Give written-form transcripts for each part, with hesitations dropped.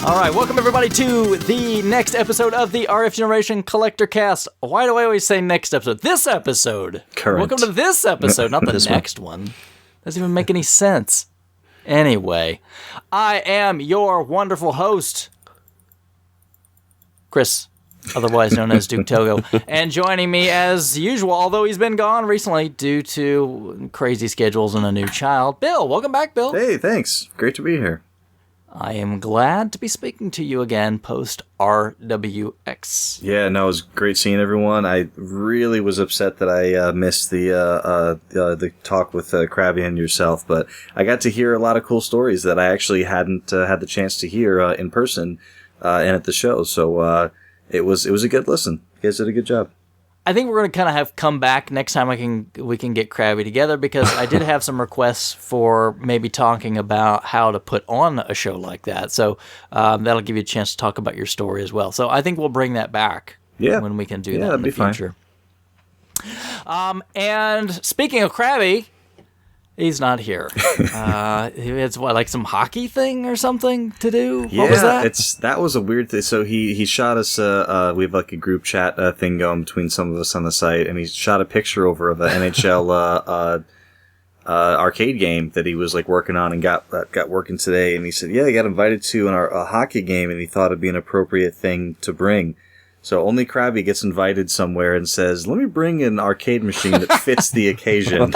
All right, welcome everybody to the next episode of the RF Generation Collectorcast. Why do I always say next episode? This episode. Current. Welcome to this episode, not the next one. Doesn't even make any sense. Anyway, I am your wonderful host, Chris, otherwise known as Duke Togo. And joining me as usual, although he's been gone recently due to crazy schedules and a new child, Bill. Welcome back, Bill. Hey, thanks. Great to be here. I am glad to be speaking to you again post RWX. Yeah, no, it was great seeing everyone. I really was upset that I missed the talk with Crabby and yourself, but I got to hear a lot of cool stories that I actually hadn't had the chance to hear in person and at the show. So it was a good listen. You guys did a good job. I think we're going to kind of have come back next time we can get Crabby together, because I did have some requests for maybe talking about how to put on a show like that. So that'll give you a chance to talk about your story as well. So I think we'll bring that back when we can do that in the future. And speaking of Crabby, he's not here. It's like some hockey thing or something to do? Yeah, what was that? That was a weird thing. So he shot us, we have like a group chat thing going between some of us on the site, and he shot a picture over of an NHL arcade game that he was like working on and got working today. And he said, yeah, he got invited to a hockey game, and he thought it'd be an appropriate thing to bring. So only Crabby gets invited somewhere and says, let me bring an arcade machine that fits the occasion.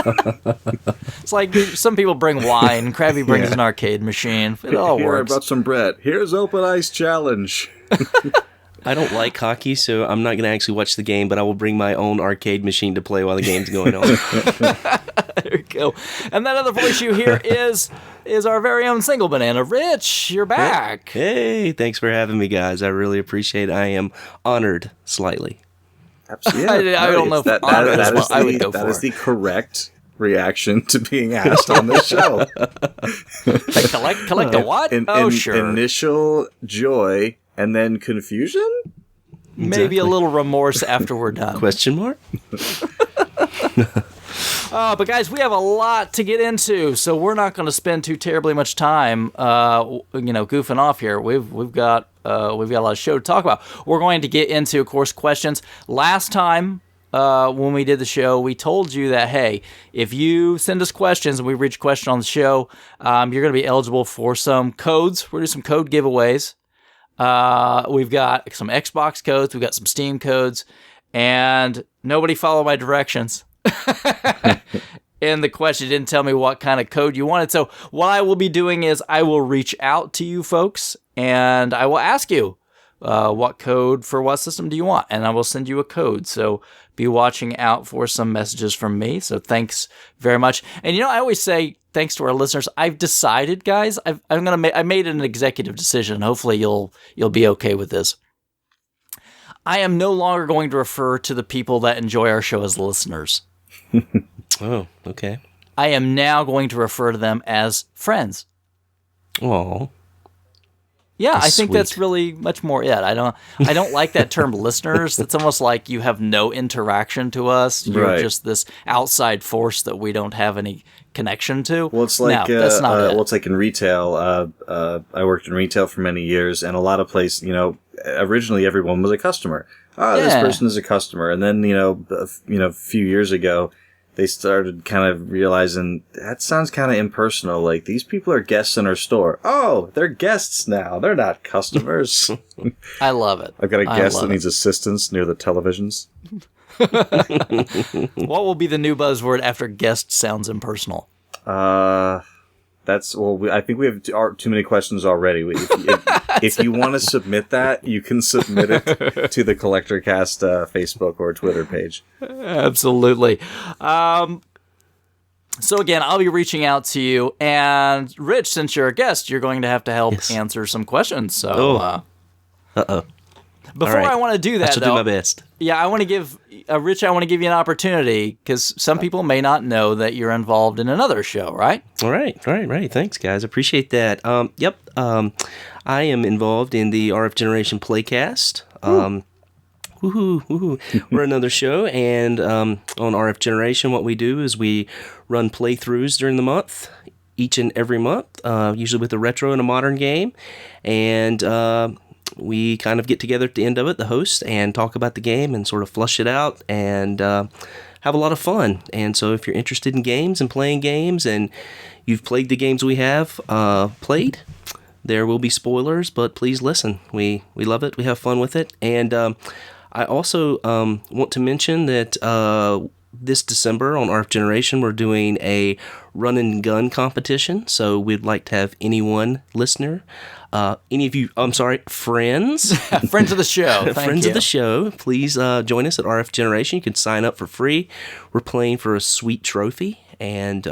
It's like some people bring wine, Crabby brings an arcade machine. It all works. I brought some bread. Here's Open Ice Challenge. I don't like hockey, so I'm not going to actually watch the game, but I will bring my own arcade machine to play while the game's going on. There you go. And that other voice you hear is our very own single banana. Rich, you're back. Hey, thanks for having me, guys. I really appreciate it. I am honored slightly. Absolutely. I don't know if honored is what I would go for. That is the correct reaction to being asked on this show. Collect a what? Sure. Initial joy and then confusion? Maybe a little remorse after we're done. Question mark? But guys, we have a lot to get into, so we're not going to spend too terribly much time, goofing off here. We've got a lot of show to talk about. We're going to get into, of course, questions. Last time when we did the show, we told you that, hey, if you send us questions and we reach a question on the show, you're going to be eligible for some codes. We're doing some code giveaways. We've got some Xbox codes, we've got some Steam codes, and nobody followed my directions. And the question didn't tell me what kind of code you wanted. So what I will be doing is I will reach out to you folks and I will ask you what code for what system do you want, and I will send you a code. So be watching out for some messages from me. So thanks very much. And I always say thanks to our listeners. I've decided, guys, I made an executive decision. Hopefully you'll be okay with this. I am no longer going to refer to the people that enjoy our show as listeners. Oh, okay. I am now going to refer to them as friends. Oh. Yeah, I think that's really much more it. I don't like that term listeners. It's almost like you have no interaction to us. You're just this outside force that we don't have any connection to. Well, it's like that's not it. Well, it's like in retail. I worked in retail for many years, and a lot of places, originally everyone was a customer. This person is a customer, and then a few years ago, they started kind of realizing that sounds kind of impersonal. Like, these people are guests in our store. Oh, they're guests now. They're not customers. I love it. I've got a guest that needs assistance near the televisions. What will be the new buzzword after guest sounds impersonal? I think we have too many questions already. If you want to submit that, you can submit it to the Collectorcast Facebook or Twitter page. Absolutely. So again, I'll be reaching out to you, and Rich, since you're a guest, you're going to have to help answer some questions. So, Before I want to do that, I shall do my best. Yeah, I want to give Rich. I want to give you an opportunity because some people may not know that you're involved in another show, right? All right. Thanks, guys. Appreciate that. I am involved in the RF Generation PlayCast. We're another show, and on RF Generation, what we do is we run playthroughs during the month. each and every month, usually with a retro and a modern game. And we kind of get together at the end of it, the host, and talk about the game and sort of flush it out and have a lot of fun. And so if you're interested in games and playing games and you've played the games we have played, there will be spoilers, but please listen. We love it. We have fun with it. And I also want to mention that this December on RF Generation, we're doing a run and gun competition. So we'd like to have anyone, listener, any of you, friends. Friends of the show. Friends of the show, please join us at RF Generation. You can sign up for free. We're playing for a sweet trophy and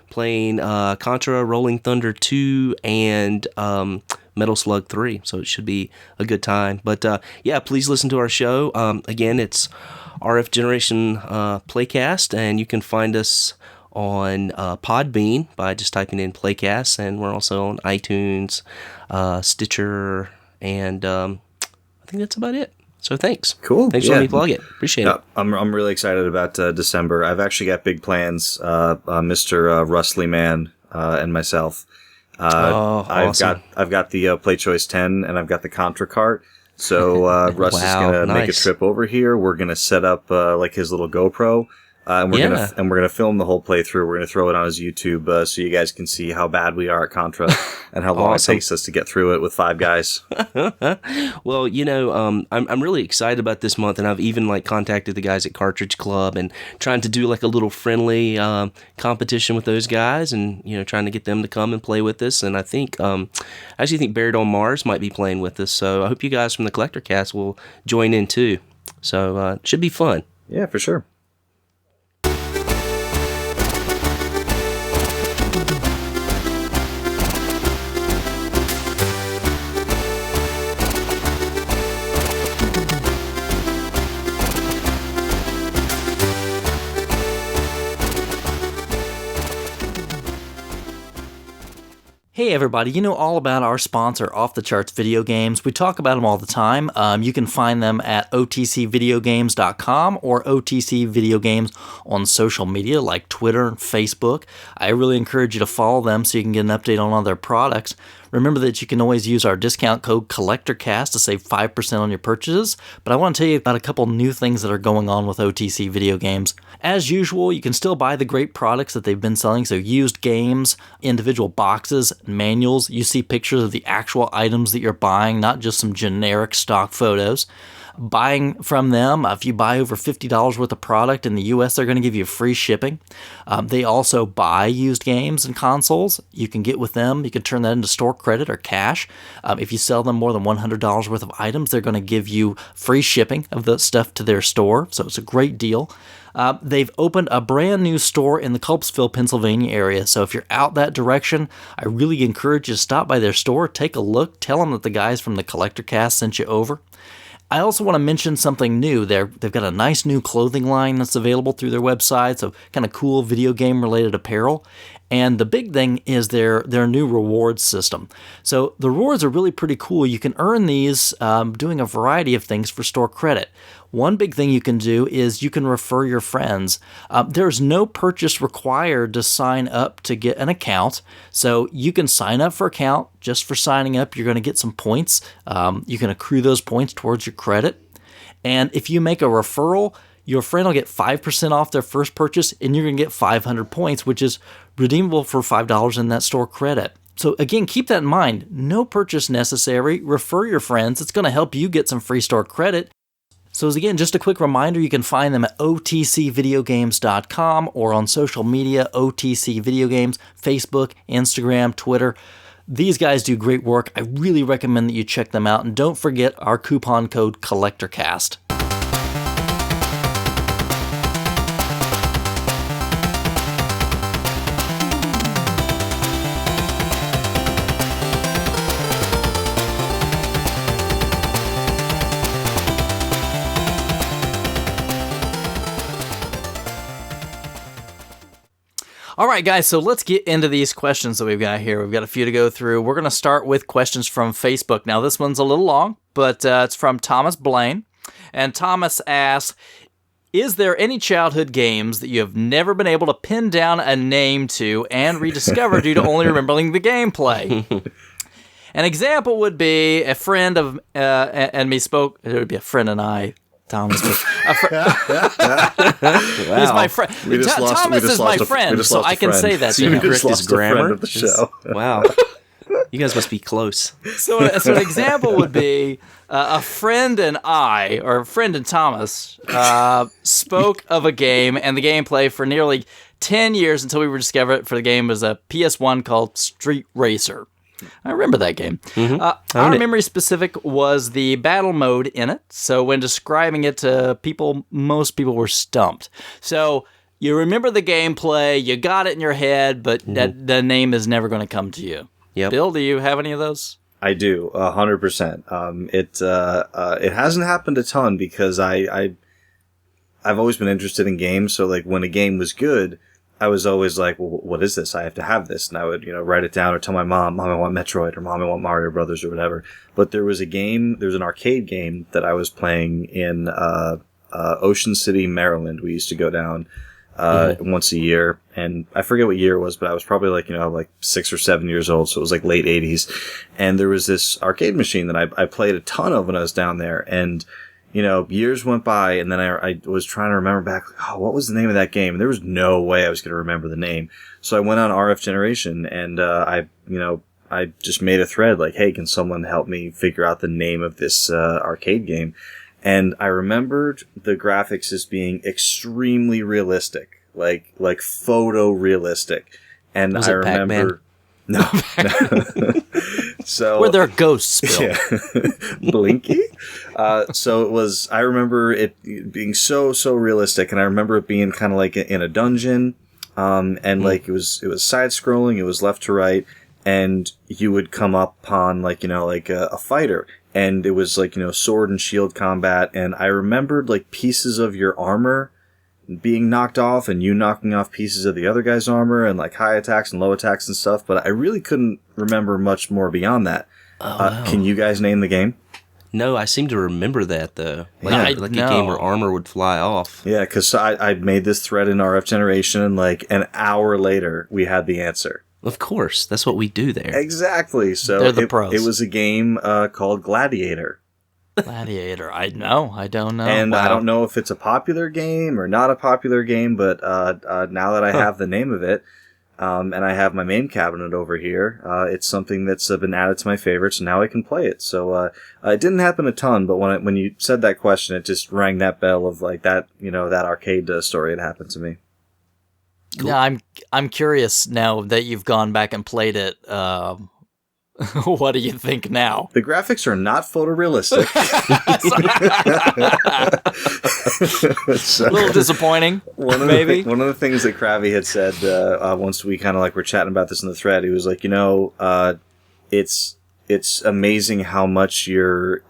playing Contra, Rolling Thunder 2, and Metal Slug 3. So it should be a good time. But yeah, please listen to our show. Again, it's RF Generation PlayCast, and you can find us on Podbean by just typing in PlayCast, and we're also on iTunes, Stitcher, and I think that's about it. So thanks. Cool. Thanks for letting me plug it. Appreciate it. I'm really excited about December. I've actually got big plans, Mr. Rustly Man and myself. Awesome. I've got the Play Choice 10, and I've got the Contra cart. So Russ is gonna make a trip over here. We're gonna set up like his little GoPro, and we're gonna film the whole playthrough. We're gonna throw it on his YouTube so you guys can see how bad we are at Contra and how long it takes us to get through it with 5 guys. Well, I'm really excited about this month, and I've even contacted the guys at Cartridge Club and trying to do a little friendly competition with those guys, and trying to get them to come and play with us. And I think I actually think Buried on Mars might be playing with us, so I hope you guys from the Collectorcast will join in too. So it should be fun. Yeah, for sure. Hey everybody, you know all about our sponsor, Off the Charts Video Games. We talk about them all the time. You can find them at otcvideogames.com or OTC Video Games on social media like Twitter and Facebook. I really encourage you to follow them so you can get an update on all their products. Remember that you can always use our discount code Collectorcast to save 5% on your purchases, but I want to tell you about a couple new things that are going on with OTC Video Games. As usual, you can still buy the great products that they've been selling, so used games, individual boxes, manuals. You see pictures of the actual items that you're buying, not just some generic stock photos. Buying from them, if you buy over $50 worth of product in the US, they're going to give you free shipping. They also buy used games and consoles. You can get with them. You can turn that into store credit or cash. If you sell them more than $100 worth of items, they're going to give you free shipping of the stuff to their store. So it's a great deal. They've opened a brand new store in the Culpsville, Pennsylvania area. So if you're out that direction, I really encourage you to stop by their store, take a look, tell them that the guys from the Collectorcast sent you over. I also want to mention something new. They've got a nice new clothing line that's available through their website, so kind of cool video game related apparel. And the big thing is their new rewards system. So the rewards are really pretty cool. You can earn these doing a variety of things for store credit. One big thing you can do is you can refer your friends. There's no purchase required to sign up to get an account. So you can sign up for an account. Just for signing up, you're going to get some points. You can accrue those points towards your credit. And if you make a referral, your friend will get 5% off their first purchase, and you're going to get 500 points, which is redeemable for $5 in that store credit. So again, keep that in mind. No purchase necessary. Refer your friends. It's going to help you get some free store credit. So again, just a quick reminder, you can find them at otcvideogames.com or on social media, OTC Video Games, Facebook, Instagram, Twitter. These guys do great work. I really recommend that you check them out. And don't forget our coupon code CollectorCast. All right, guys, so let's get into these questions that we've got here. We've got a few to go through. We're going to start with questions from Facebook. Now, this one's a little long, but it's from Thomas Blaine. And Thomas asks, Is there any childhood games that you have never been able to pin down a name to and rediscover due to only remembering the gameplay? An example would be a friend of and me spoke. It would be a friend and I. Thomas. He's my friend. Thomas is my friend, so I can say that. So you just lost a friend of the show. Wow. You guys must be close. So an example would be a friend and I, or a friend and Thomas, spoke of a game and the gameplay for nearly 10 years until we discovered it for the game was a PS1 called Street Racer. I remember that game. Our memory specific was the battle mode in it. So when describing it to people, most people were stumped. So you remember the gameplay, you got it in your head, but the name is never going to come to you. Yep. Bill, do you have any of those? I do, 100%. It hasn't happened a ton because I've always been interested in games. So like when a game was good, I was always like, well, what is this? I have to have this. And I would, write it down or tell my mom, I want Metroid, or Mom, I want Mario Brothers or whatever. But there was an arcade game that I was playing in, Ocean City, Maryland. We used to go down, once a year. And I forget what year it was, but I was probably like 6 or 7 years old. So it was like late 80s. And there was this arcade machine that I played a ton of when I was down there. And, years went by, and then I was trying to remember back, what was the name of that game? And there was no way I was going to remember the name. So I went on RF Generation, and I just made a thread like, hey, can someone help me figure out the name of this arcade game? And I remembered the graphics as being extremely realistic, like photorealistic. And was I it remember... No. So were there ghosts, Bill? Yeah. Blinky? So it was, I remember it being so realistic, and I remember it being kind of like in a dungeon, and like it was side scrolling, it was left to right, and you would come up upon a fighter, and it was sword and shield combat, and I remembered pieces of your armor being knocked off and you knocking off pieces of the other guy's armor and high attacks and low attacks and stuff, but I really couldn't remember much more beyond that. Wow. Can you guys name the game? No, I seem to remember that though. Yeah, A game where armor would fly off. Yeah, because I made this thread in RF Generation, and an hour later we had the answer. Of course, that's what we do there. Exactly. So They're the pros. It was a game called Gladiator. Gladiator. I don't know. And Wow. I don't know if it's a popular game or not a popular game, but now that I have the name of it, and I have my main cabinet over here, it's something that's been added to my favorites, and now I can play it. So it didn't happen a ton, but when you said that question, it just rang that bell of that that arcade story had happened to me. Cool. Yeah, I'm curious now that you've gone back and played it. What do you think now? The graphics are not photorealistic. A little disappointing, maybe. One of the things that Crabby had said once we kind of were chatting about this in the thread, he was like, it's amazing how much your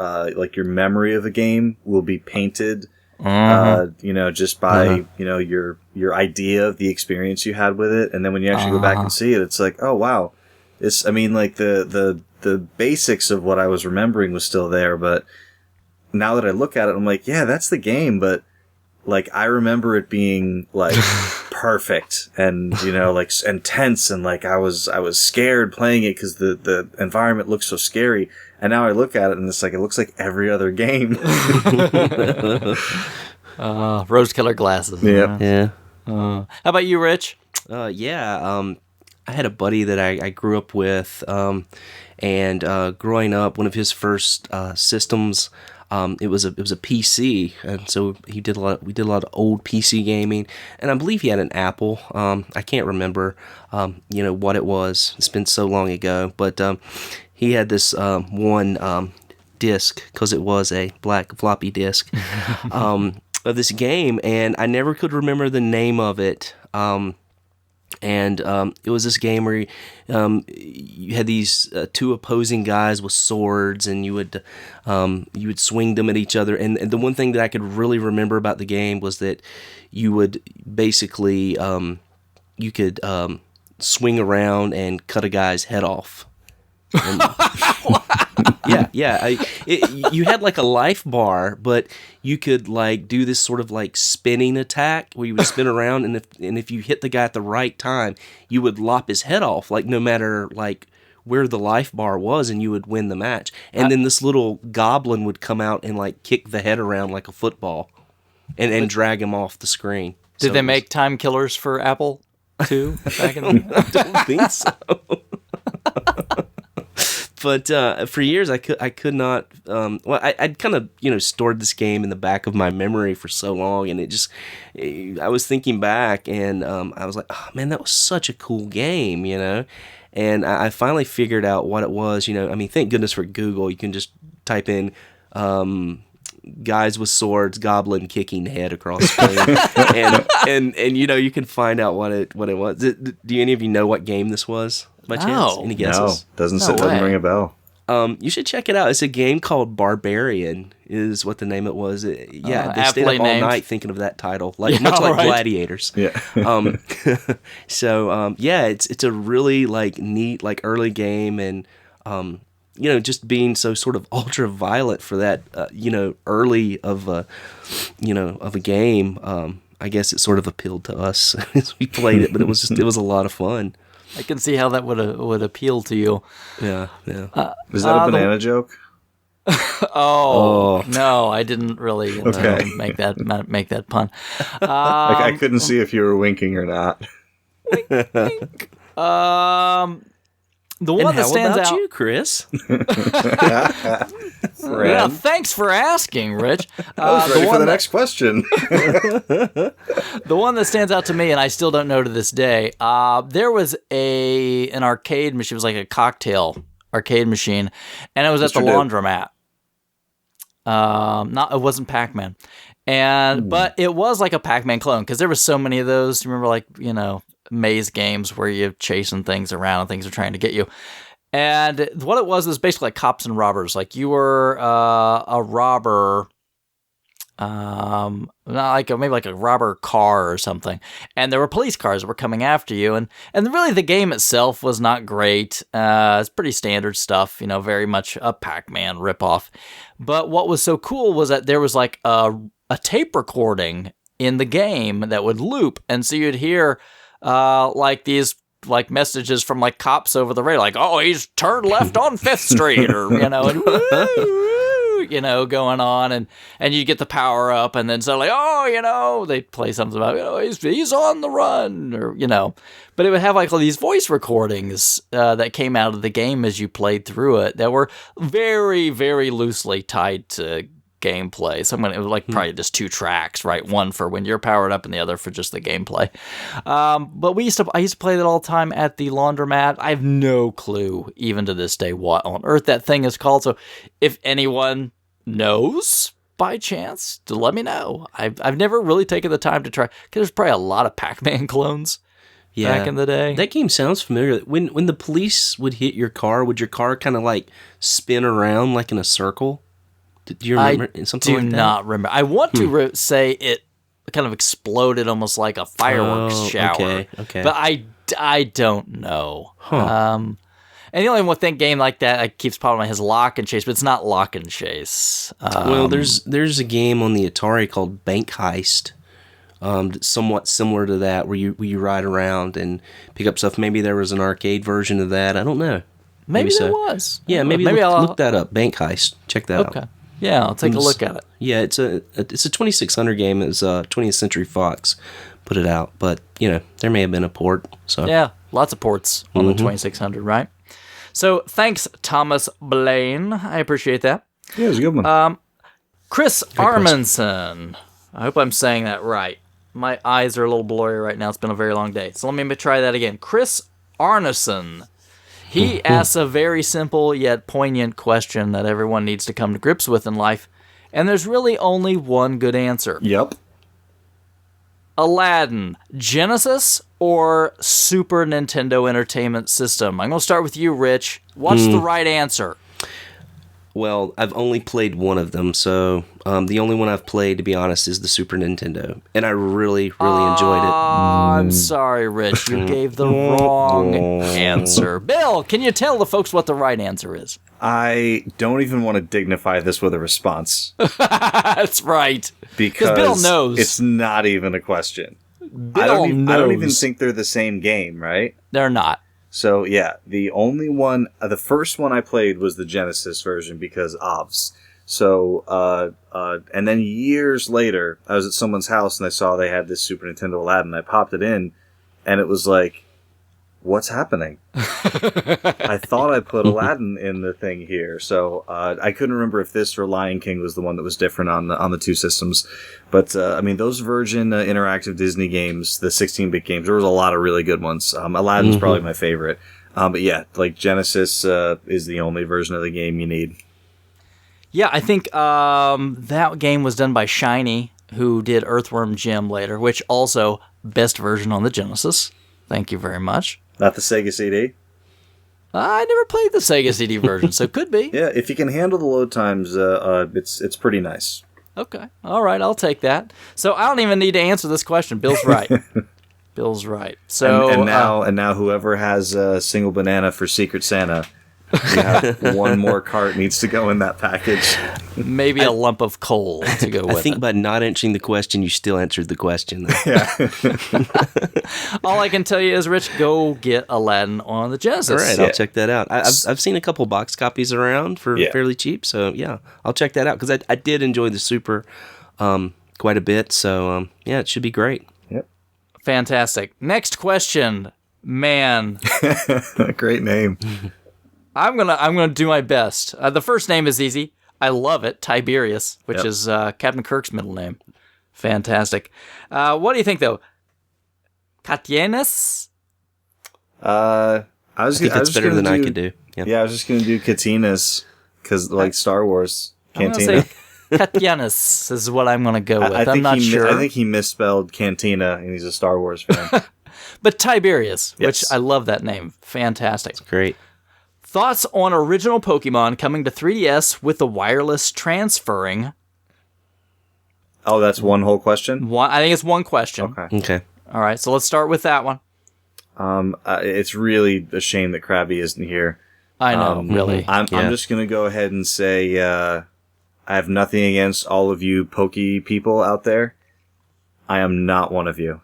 memory of a game will be painted, just by your idea of the experience you had with it, and then when you actually go back and see it, it's like, oh wow. The basics of what I was remembering was still there, but now that I look at it, I'm like, yeah, that's the game, but I remember it being perfect and and tense, and I was scared playing it because the environment looked so scary. And now I look at it and it's it looks like every other game. Rose-colored glasses. Yeah. How about you, Rich? I had a buddy that I grew up with, and growing up, one of his first systems, it was a PC, and so we did a lot of old PC gaming, and I believe he had an Apple. I can't remember, what it was. It's been so long ago, but he had this one disc, because it was a black floppy disk, of this game, and I never could remember the name of it. And it was this game where you had these two opposing guys with swords, and you would swing them at each other. And the one thing that I could really remember about the game was that you would basically you could swing around and cut a guy's head off. And, You had like a life bar, but you could like do this sort of like spinning attack where you would spin around, and if you hit the guy at the right time, you would lop his head off, like no matter like where the life bar was, and you would win the match. And then this little goblin would come out and like kick the head around like a football, and drag him off the screen. Did they make time killers for Apple too back in the I don't think so. But for years, I could not. I'd kind of stored this game in the back of my memory for so long, and I was thinking back, and I was like, oh man, that was such a cool game, And I finally figured out what it was. I mean, thank goodness for Google. You can just type in guys with swords, goblin kicking head across screen, and you can find out what it was. Do any of you know what game this was by chance? Any guesses? No, doesn't ring a bell. You should check it out. It's a game called Barbarian, is what the name it was. They stayed up all night thinking of that title, much like Gladiators. Yeah. So it's a really like neat like early game, and just being so sort of ultra violent for that early of a game. I guess it sort of appealed to us as we played it, but it was a lot of fun. I can see how that would appeal to you. Yeah. Is that a banana joke? No, I didn't really make that pun. I couldn't see if you were winking or not. Wink. The one that stands out. You, Chris? Yeah, thanks for asking, Rich. I was ready for the next question. The one that stands out to me, and I still don't know to this day, there was an arcade machine. It was like a cocktail arcade machine, and it was at the laundromat. It wasn't Pac-Man, but it was like a Pac-Man clone because there were so many of those. You remember, maze games where you're chasing things around and things are trying to get you. And what it was basically like cops and robbers. Like you were a robber, maybe like a robber car or something. And there were police cars that were coming after you. And really the game itself was not great. It's pretty standard stuff, very much a Pac-Man ripoff. But what was so cool was that there was like a tape recording in the game that would loop. And so you'd hear like these like messages from like cops over the radio, like, oh, he's turned left on 5th Street, or and woo, going on, and you get the power up, and then suddenly, they play something about he's on the run, or but it would have like all these voice recordings that came out of the game as you played through it that were very, very loosely tied to gameplay. So it was like probably just 2 tracks, right? One for when you're powered up and the other for just the gameplay. But I used to play that all the time at the laundromat. I have no clue, even to this day, what on earth that thing is called. So if anyone knows by chance, to let me know. I've never really taken the time to try, because there's probably a lot of Pac-Man clones back in the day. That game sounds familiar. When the police would hit your car, would your car kind of like spin around like in a circle? Do you remember something like that? I do not remember. I want to say it kind of exploded almost like a fireworks shower. Okay. But I don't know. And the only one game like that keeps popping in my head is Lock and Chase, but it's not Lock and Chase. Well, there's a game on the Atari called Bank Heist, that's somewhat similar to that, where you ride around and pick up stuff. Maybe there was an arcade version of that. I don't know. Maybe there was. Yeah, maybe look that up. Bank Heist. Check that out. Okay. Yeah, I'll take a look at it. Yeah, it's a 2600 game. It's 20th Century Fox put it out, but there may have been a port. So yeah, lots of ports on the 2600, right? So thanks, Thomas Blaine. I appreciate that. Yeah, it was a good one. Chris Armanson. I hope I'm saying that right. My eyes are a little blurry right now. It's been a very long day. So let me try that again. Chris Arneson. He asks a very simple yet poignant question that everyone needs to come to grips with in life, and there's really only one good answer. Yep. Aladdin, Genesis or Super Nintendo Entertainment System? I'm going to start with you, Rich. What's the right answer? Well, I've only played one of them, so the only one I've played, to be honest, is the Super Nintendo, and I really, really enjoyed it. I'm sorry, Rich. You gave the wrong answer. Bill, can you tell the folks what the right answer is? I don't even want to dignify this with a response. That's right. Because Bill knows. It's not even a question. Bill knows. I don't even think they're the same game, right? They're not. So, yeah, the only one, the first one I played was the Genesis version because OVS. So, and then years later, I was at someone's house and I saw they had this Super Nintendo Aladdin. I popped it in, and it was like, what's happening? I thought I put Aladdin in the thing here. So, I couldn't remember if this or Lion King was the one that was different on the two systems. But, I mean, those Virgin interactive Disney games, the 16-bit games, there was a lot of really good ones. Aladdin's probably my favorite. But yeah, like Genesis is the only version of the game you need. Yeah, I think that game was done by Shiny, who did Earthworm Jim later, which also best version on the Genesis. Thank you very much. Not the Sega CD? I never played the Sega CD version, so could be. Yeah, if you can handle the load times, it's pretty nice. Okay, all right, I'll take that. So I don't even need to answer this question. Bill's right. Bill's right. So and now whoever has a single banana for Secret Santa, you have one more cart needs to go in that package. Maybe a lump of coal to go with I think it. by not answering the question, you still answered the question. Yeah. All I can tell you is, Rich, go get Aladdin on the Genesis. All right, Yeah. I'll check that out. I've seen a couple box copies around for fairly cheap, so yeah, I'll check that out because I did enjoy the Super quite a bit. So yeah, it should be great. Yep. Fantastic. Next question, man. Great name. I'm gonna do my best. The first name is easy. I love it, Tiberius, which is Captain Kirk's middle name. Fantastic. What do you think, though? Katienes? I think that's better than I could do. Yeah, I was just gonna do Katinas because like Star Wars I'm Cantina. gonna say Katienes is what I'm gonna go with. I'm not sure. I think he misspelled Cantina, and he's a Star Wars fan. But Tiberius, Yes. which I love that name. Fantastic. Great. Thoughts on original Pokemon coming to 3DS with the wireless transferring? Oh, that's one whole question. I think it's one question. Okay. All right, so let's start with that one. It's really a shame that Crabby isn't here. I know, really. I'm just gonna go ahead and say I have nothing against all of you Poke people out there. I am not one of you.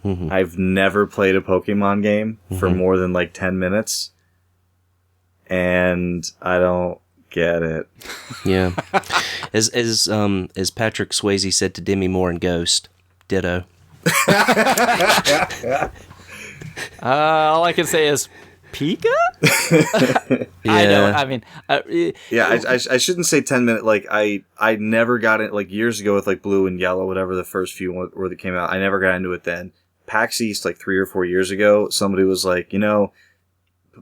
I've never played a Pokemon game for more than like 10 minutes. And I don't get it. Yeah. As Patrick Swayze said to Demi Moore in Ghost, ditto. All I can say is Pika? Yeah. I know. I mean, Yeah, I shouldn't say 10 minutes. Like, I never got it, like, years ago with, like, Blue and Yellow, whatever the first few were that came out. I never got into it then. PAX East, like, 3 or 4 years ago, somebody was like,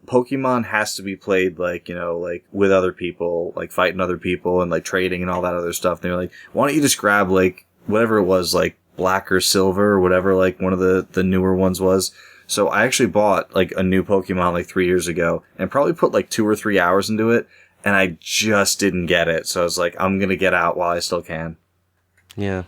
Pokemon has to be played, like, like, with other people, like, fighting other people and, like, trading and all that other stuff. And they were like, why don't you just grab, like, whatever it was, like, Black or Silver or whatever, like, one of the newer ones was. So I actually bought, like, a new Pokemon, like, 3 years ago and probably put, like, 2 or 3 hours into it. And I just didn't get it. So I was like, I'm gonna get out while I still can. Yeah.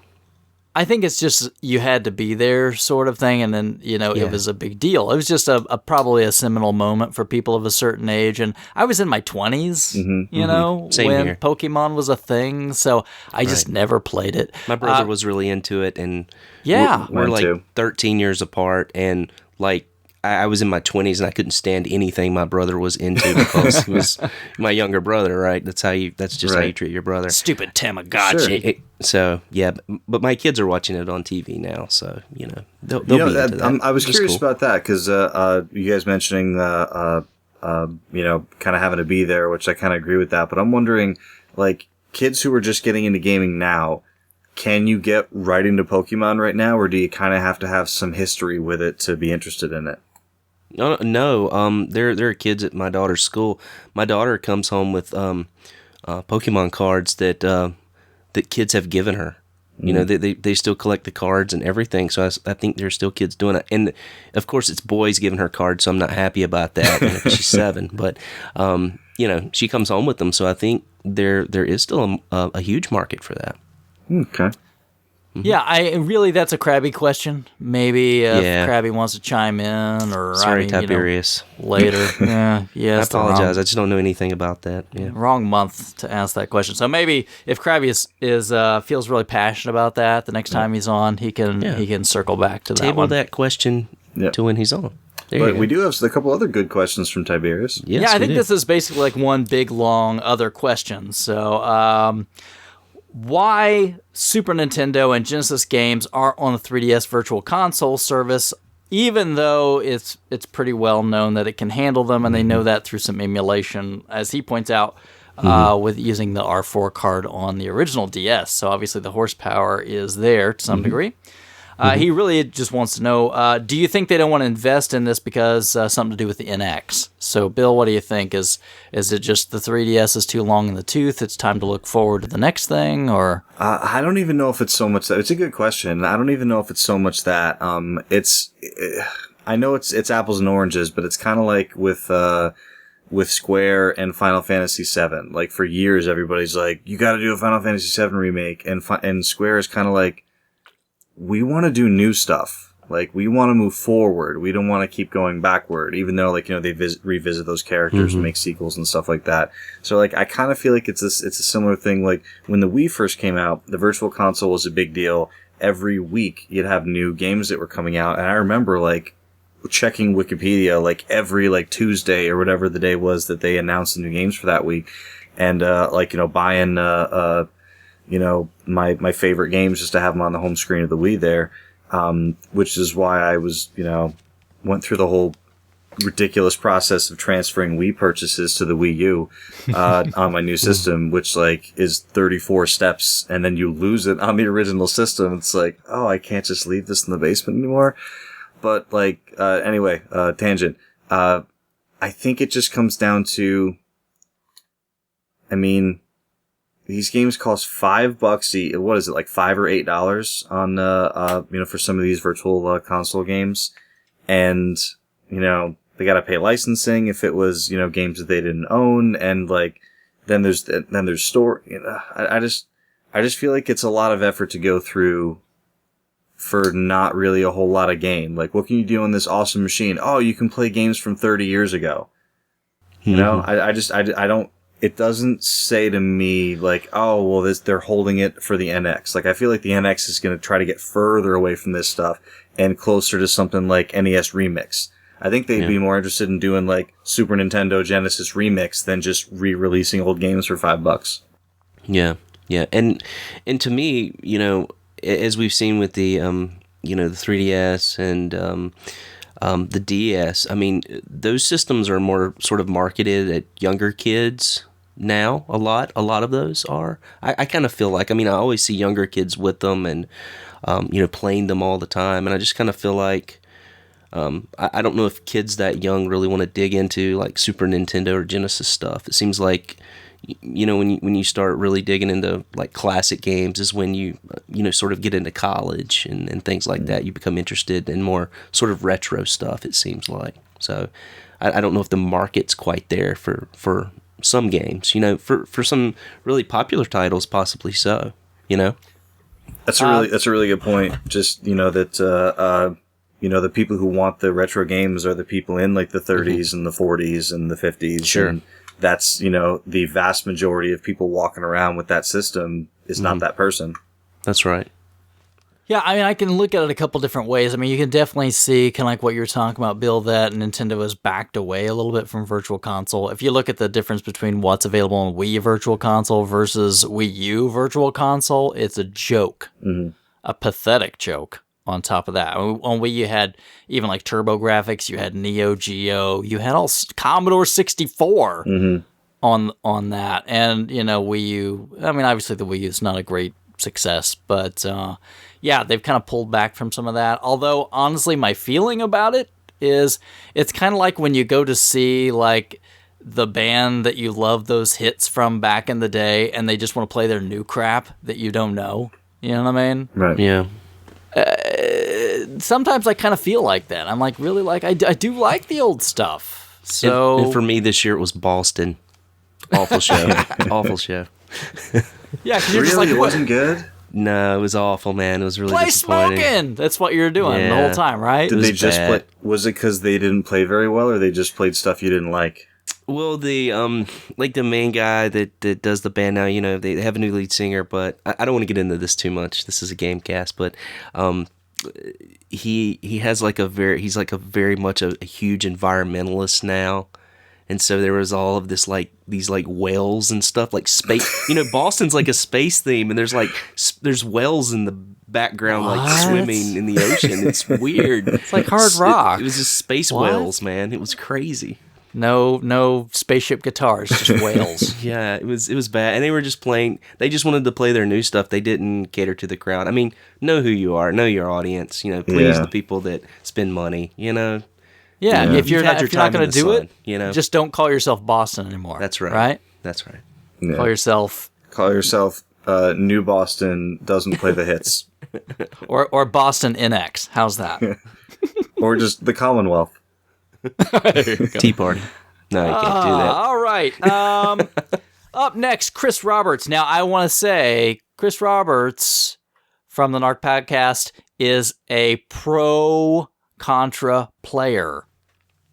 I think it's just you had to be there sort of thing, and then, it was a big deal. It was just probably a seminal moment for people of a certain age, and I was in my 20s, Same when here. Pokemon was a thing, so I just never played it. My brother was really into it, and Yeah. we're Mine like too. 13 years apart, and like I was in my 20s and I couldn't stand anything my brother was into because he was my younger brother, right? That's just how you Right. treat your brother. Stupid Tamagotchi. So yeah, but my kids are watching it on TV now, so they'll be into that. I was which is curious cool. about that because you guys mentioning kind of having to be there, which I kind of agree with that. But I'm wondering, like, kids who are just getting into gaming now, can you get right into Pokemon right now, or do you kind of have to have some history with it to be interested in it? No. There are kids at my daughter's school. My daughter comes home with Pokemon cards that kids have given her. They still collect the cards and everything. So I think there's still kids doing it. And of course, it's boys giving her cards, so I'm not happy about that. She's 7, but she comes home with them. So I think there is still a huge market for that. Okay. Yeah, that's a Crabby question. Maybe if Yeah. Crabby wants to chime in, or Sorry, Tiberius. Later. Yeah, I apologize. I just don't know anything about that. Yeah. Wrong month to ask that question. So maybe if Crabby feels really passionate about that, the next time he's on, he can circle back to that one. Table that question to when he's on. But we do have a couple other good questions from Tiberius. Yes, yeah, I think this is basically like one big, long other question. So, why Super Nintendo and Genesis games aren't on the 3DS Virtual Console service, even though it's pretty well known that it can handle them, and they know that through some emulation, as he points out, with using the R4 card on the original DS. So obviously the horsepower is there to some degree. He really just wants to know, do you think they don't want to invest in this because something to do with the NX? So, Bill, what do you think? Is it just the 3DS is too long in the tooth? It's time to look forward to the next thing, or? I don't even know if it's so much that. It's a good question. I don't even know if it's so much that. I know it's apples and oranges, but it's kind of like with Square and Final Fantasy VII. Like, for years, everybody's like, you got to do a Final Fantasy VII remake, and Square is kind of like, we want to do new stuff. Like, we want to move forward. We don't want to keep going backward, even though, like, they revisit those characters and make sequels and stuff like that. So, like, I kind of feel like it's a similar thing. Like, when the Wii first came out, the Virtual Console was a big deal. Every week, you'd have new games that were coming out. And I remember, like, checking Wikipedia, like, every, like, Tuesday or whatever the day was that they announced the new games for that week. And, buying, my favorite games just to have them on the home screen of the Wii there, which is why I was, went through the whole ridiculous process of transferring Wii purchases to the Wii U on my new system, which, like, is 34 steps, and then you lose it on the original system. It's like, oh, I can't just leave this in the basement anymore. But, like, anyway, tangent. I think it just comes down to, these games cost $5 each. What is it, like $5 or $8 on for some of these virtual console games, and they gotta pay licensing if it was games that they didn't own, and like then there's store. I just feel like it's a lot of effort to go through for not really a whole lot of game. Like, what can you do on this awesome machine? Oh, you can play games from 30 years ago. I don't. It doesn't say to me, like, oh, well, they're holding it for the NX. Like, I feel like the NX is going to try to get further away from this stuff and closer to something like NES Remix. I think they'd be more interested in doing, like, Super Nintendo Genesis Remix than just re-releasing old games for $5. Yeah, yeah. And to me, as we've seen with the, the 3DS and the DS, those systems are more sort of marketed at younger kids now. A lot of those are. I kind of feel like, I always see younger kids with them and, playing them all the time. And I just kind of feel like, I don't know if kids that young really want to dig into like Super Nintendo or Genesis stuff. It seems like, when you start really digging into like classic games is when you sort of get into college and things like that. You become interested in more sort of retro stuff, it seems like. So I don't know if the market's quite there for some games, for some really popular titles, possibly so, That's a really good point. Just, that, the people who want the retro games are the people in like the 30s and the 40s and the 50s. Sure. And that's, the vast majority of people walking around with that system is not that person. That's right. Yeah, I can look at it a couple different ways. You can definitely see, kind of like what you're talking about, Bill, that Nintendo has backed away a little bit from Virtual Console. If you look at the difference between what's available on Wii Virtual Console versus Wii U Virtual Console, it's a joke. A pathetic joke on top of that. On Wii, you had even like Turbo Graphics, you had Neo Geo, you had all Commodore 64 on that. And, Wii U, obviously the Wii U is not a great success, but yeah, they've kind of pulled back from some of that. Although, honestly, my feeling about it is it's kind of like when you go to see like the band that you love those hits from back in the day and they just want to play their new crap that you don't know. You know what I mean? Right. Yeah. Sometimes I kind of feel like that. I'm like, really, like, I do like the old stuff. So and for me this year it was Boston. Awful show. Awful show. Yeah, 'cause you're Really? just like, It what? wasn't good? No, it was awful, man. It was really Play disappointing. smoking! That's what you're doing the Yeah. whole time, right? Did they just bad. play? Was it because they didn't play very well, or they just played stuff you didn't like? Well, the like the main guy that does the band now, you know, they have a new lead singer, but I don't want to get into this too much. This is a game cast, but he has like he's like a very much a huge environmentalist now. And so there was all of this like these like whales and stuff like space. You know, Boston's like a space theme, and there's whales in the background like What? swimming in the ocean. It's weird. It's like hard rock. It was just space What? whales, man. It was crazy. No spaceship guitars, just whales. Yeah, it was bad, and they were just playing. They just wanted to play their new stuff. They didn't cater to the crowd. I mean, know who you are, know your audience. You know, please Yeah. the people that spend money. You know, Yeah, Yeah. if you're You've had not, your if you're not time in going to the do sun, it, you know? just don't call yourself Boston anymore. that's right. Right? That's right. Yeah. Call yourself Call yourself New Boston doesn't play the hits, or Boston NX. How's that? or just the Commonwealth. Tea party. No, you can't do that. All right. Up next, Chris Roberts. Now, I want to say Chris Roberts from the Narc Podcast is a pro Contra player.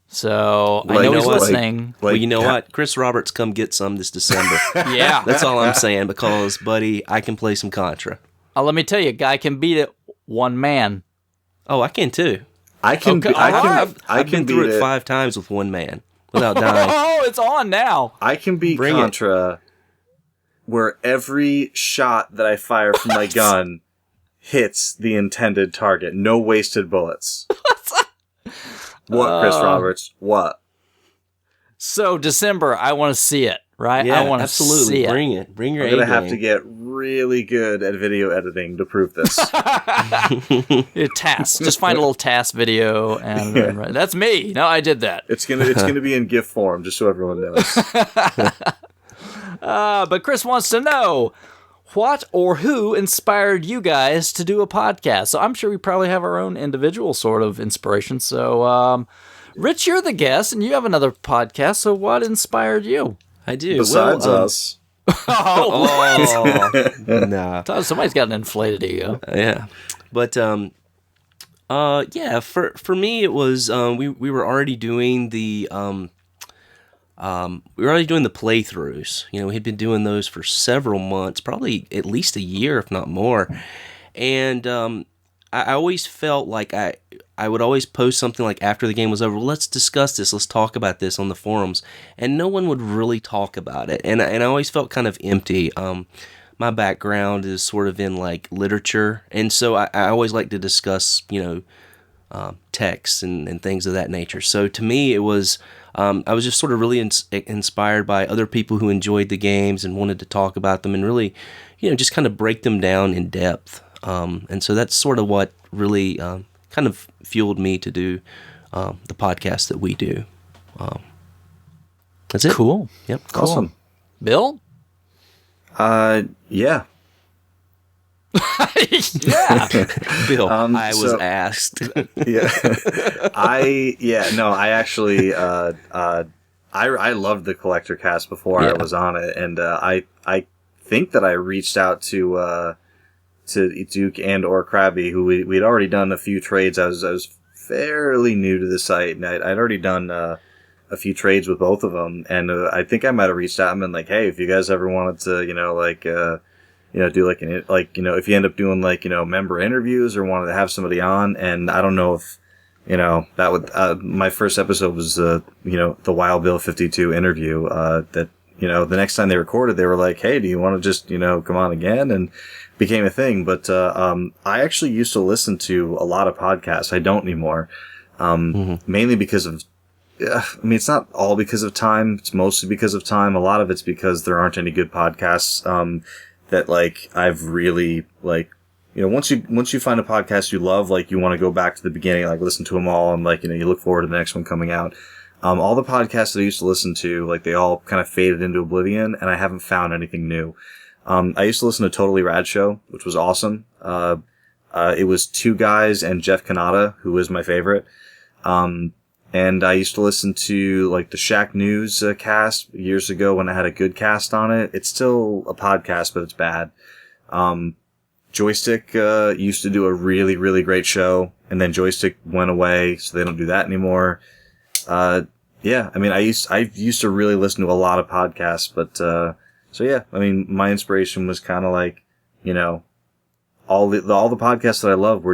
So I Like, know you he's know what? listening. Well, you know yeah. what? Chris Roberts, come get some this December. Yeah. That's all I'm saying, because, buddy, I can play some Contra. Let me tell you, guy can beat it one man. Oh, I can too. I can. Okay, be- I all can. right. I I've can been through beat it it 5 times with one man without dying. Oh, it's on now. I can beat Bring it. Contra, where every shot that I fire from my gun hits the intended target. No wasted bullets. What, Chris Roberts? What? So December, I want to see it. Right? Yeah, I want to absolutely. see it. Bring it. Bring your I'm gonna A have game. to get really good at video editing to prove this. TAS. Just find a little TAS video, and that's me. No, I did that. It's gonna be in GIF form, just so everyone knows. But Chris wants to know what or who inspired you guys to do a podcast. So I'm sure we probably have our own individual sort of inspiration. So, Rich, you're the guest, and you have another podcast. So what inspired you? I do. Besides well, us, Oh, nah. Somebody's got an inflated ego. Yeah. But yeah, for me it was we were already doing the playthroughs. You know, we had been doing those for several months, probably at least a year, if not more. And I always felt like I would always post something like after the game was over, well, let's discuss this, let's talk about this on the forums, and no one would really talk about it, and I always felt kind of empty. My background is sort of in like literature, and so I always like to discuss, you know, texts and things of that nature. So to me, it was I was just sort of really inspired by other people who enjoyed the games and wanted to talk about them and really, you know, just kind of break them down in depth. And so that's sort of what really kind of fueled me to do the podcast that we do. That's it. Cool. Yep. awesome. Bill? Yeah. Yeah. Bill, I was so- asked. Yeah. I actually I loved the Collectorcast before I Yeah. was on it, and I think that I reached out to Duke and or Crabby, who we'd already done a few trades. I was fairly new to the site, and I'd already done a few trades with both of them, and I think I might have reached out and been like, hey, if you guys ever wanted to, do like if you end up doing like, member interviews or wanted to have somebody on, and I don't know if, that would, my first episode was, the Wild Bill 52 interview, that, the next time they recorded, they were like, hey, do you want to just, come on again? And became a thing. But, I actually used to listen to a lot of podcasts. I don't anymore. Mainly because of, it's not all because of time. It's mostly because of time. A lot of it's because there aren't any good podcasts, that like I've really like, once you find a podcast you love, like you want to go back to the beginning, like listen to them all, and like, you look forward to the next one coming out. All the podcasts that I used to listen to, like they all kind of faded into oblivion, and I haven't found anything new. I used to listen to Totally Rad Show, which was awesome. It was two guys and Jeff Kanata, who was my favorite. And I used to listen to like the Shack News cast years ago when I had a good cast on it. It's still a podcast, but it's bad. Joystick used to do a really, really great show, and then Joystick went away, so they don't do that anymore. Yeah, I mean, I used to really listen to a lot of podcasts, but so yeah, I mean, my inspiration was kind of like, you know, all the podcasts that I loved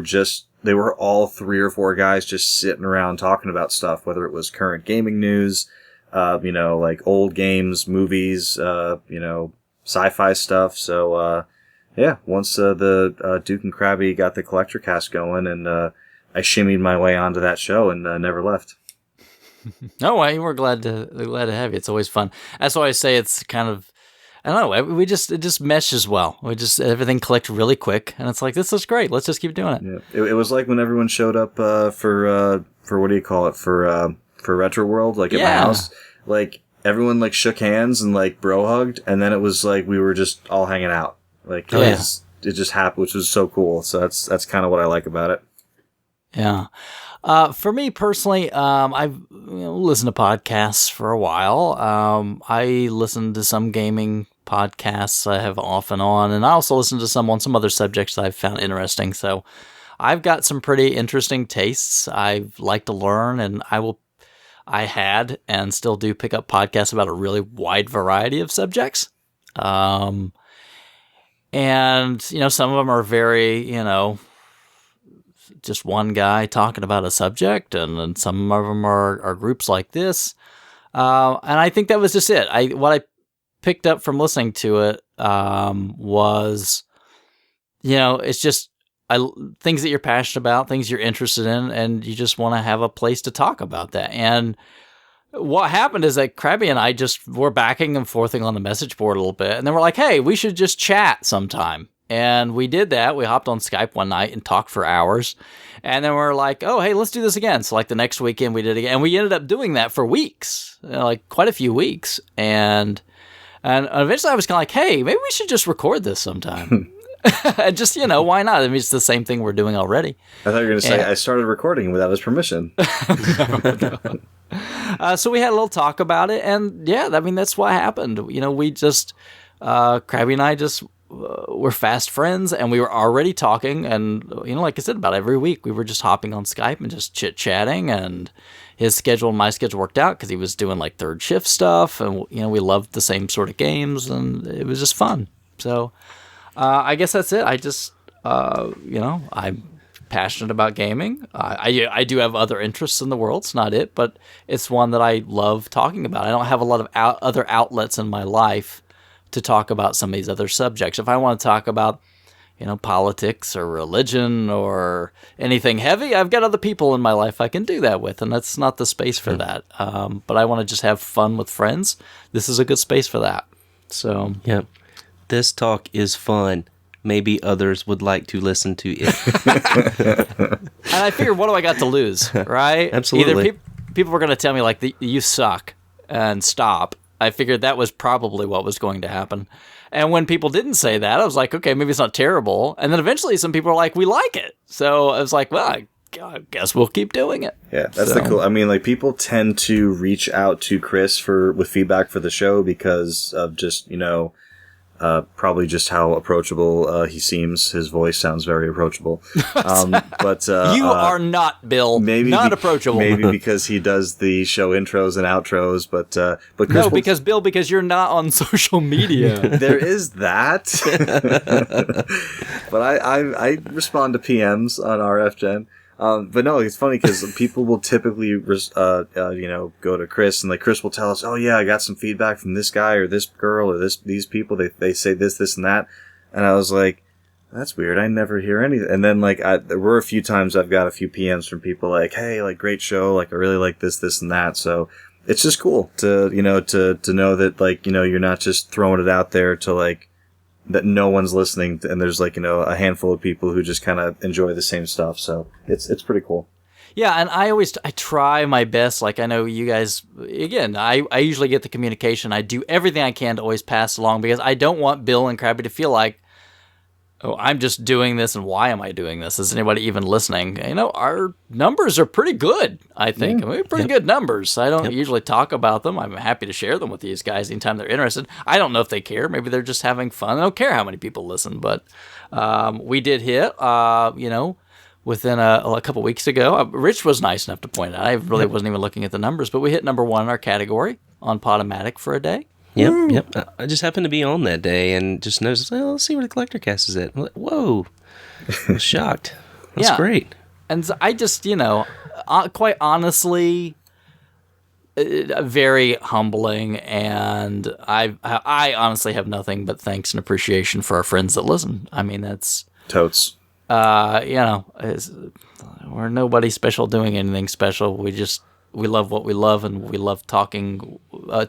they were all 3 or 4 guys just sitting around talking about stuff, whether it was current gaming news, you know, like old games, movies, you know, sci-fi stuff. So, yeah, once the Duke and Crabby got the Collectorcast going, and I shimmied my way onto that show and never left. No way, we're glad to have you. It's always fun. That's why I say it's kind of, I don't know, it just meshes well. Everything clicked really quick, and it's like, this is great. Let's just keep doing it. Yeah, it was like when everyone showed up for what do you call it, for Retro World, like at my house, like everyone like shook hands and like bro hugged, and then it was like we were just all hanging out. Like it just happened, which was so cool. So that's kind of what I like about it. Yeah. For me personally, I've listened to podcasts for a while. I listen to some gaming podcasts I have off and on, and I also listen to some on some other subjects that I've found interesting. So I've got some pretty interesting tastes. I like to learn, and I had and still do pick up podcasts about a really wide variety of subjects. And, you know, some of them are very, you know, just one guy talking about a subject, and then some of them are groups like this. And I think that was just it. What I picked up from listening to it was, you know, it's just things that you're passionate about, things you're interested in, and you just want to have a place to talk about that. And what happened is that Crabby and I just were backing and forthing on the message board a little bit, and then we're like, hey, we should just chat sometime. And we did that. We hopped on Skype one night and talked for hours. And then we're like, oh, hey, let's do this again. So like the next weekend we did it again. And we ended up doing that for weeks, like quite a few weeks. And eventually I was kind of like, hey, maybe we should just record this sometime. And just, you know, why not? I mean, it's the same thing we're doing already. I thought you were going to say I started recording without his permission. No. So we had a little talk about it. And yeah, I mean, that's what happened. You know, we just, Crabby and I just... we're fast friends, and we were already talking, and you know, like I said, about every week we were just hopping on Skype and just chit-chatting, and his schedule and my schedule worked out because he was doing like third shift stuff, and you know, we loved the same sort of games, and it was just fun. So I guess that's it. I just you know, I'm passionate about gaming. I do have other interests in the world. It's not it, but it's one that I love talking about. I don't have a lot of other outlets in my life to talk about some of these other subjects. If I want to talk about, you know, politics or religion or anything heavy, I've got other people in my life I can do that with, and that's not the space for that. But I want to just have fun with friends. This is a good space for that. So, yeah, this talk is fun. Maybe others would like to listen to it. And I figured, what do I got to lose, right? Absolutely. Either people were going to tell me, like, you suck, and stop. I figured that was probably what was going to happen. And when people didn't say that, I was like, okay, maybe it's not terrible. And then eventually some people were like, we like it. So I was like, well, I guess we'll keep doing it. Yeah, that's the cool. I mean, like, people tend to reach out to Chris with feedback for the show because of just, you know, probably just how approachable he seems. His voice sounds very approachable. But you are not, Bill. Maybe not approachable. Maybe because he does the show intros and outros. But Chris because you're not on social media. There is that. But I respond to PMs on RFGen. But no, it's funny because people will typically, you know, go to Chris, and like Chris will tell us, oh yeah, I got some feedback from this guy or this girl or these people. They say this, and that. And I was like, that's weird. I never hear anything. And then like, there were a few times I've got a few PMs from people like, hey, like great show. Like I really like this, and that. So it's just cool to, you know, to know that like, you know, you're not just throwing it out there to like, that no one's listening, and there's like, you know, a handful of people who just kind of enjoy the same stuff. So it's pretty cool. Yeah, and I try my best. Like I know you guys, again, I usually get the communication. I do everything I can to always pass along because I don't want Bill and Crabby to feel like oh, I'm just doing this, and why am I doing this? Is anybody even listening? You know, our numbers are pretty good, I think. I mean, pretty good numbers. I don't usually talk about them. I'm happy to share them with these guys anytime they're interested. I don't know if they care. Maybe they're just having fun. I don't care how many people listen, but we did hit, within a couple weeks ago. Rich was nice enough to point out. I really wasn't even looking at the numbers, but we hit number 1 in our category on Podomatic for a day. Yep. I just happened to be on that day and just noticed, well, let's see where the Collectorcast is at. I'm like, whoa. I was shocked. That's great. And so I just, quite honestly, very humbling, and I honestly have nothing but thanks and appreciation for our friends that listen. I mean, that's... Totes. We're nobody special doing anything special. We love what we love, and we love talking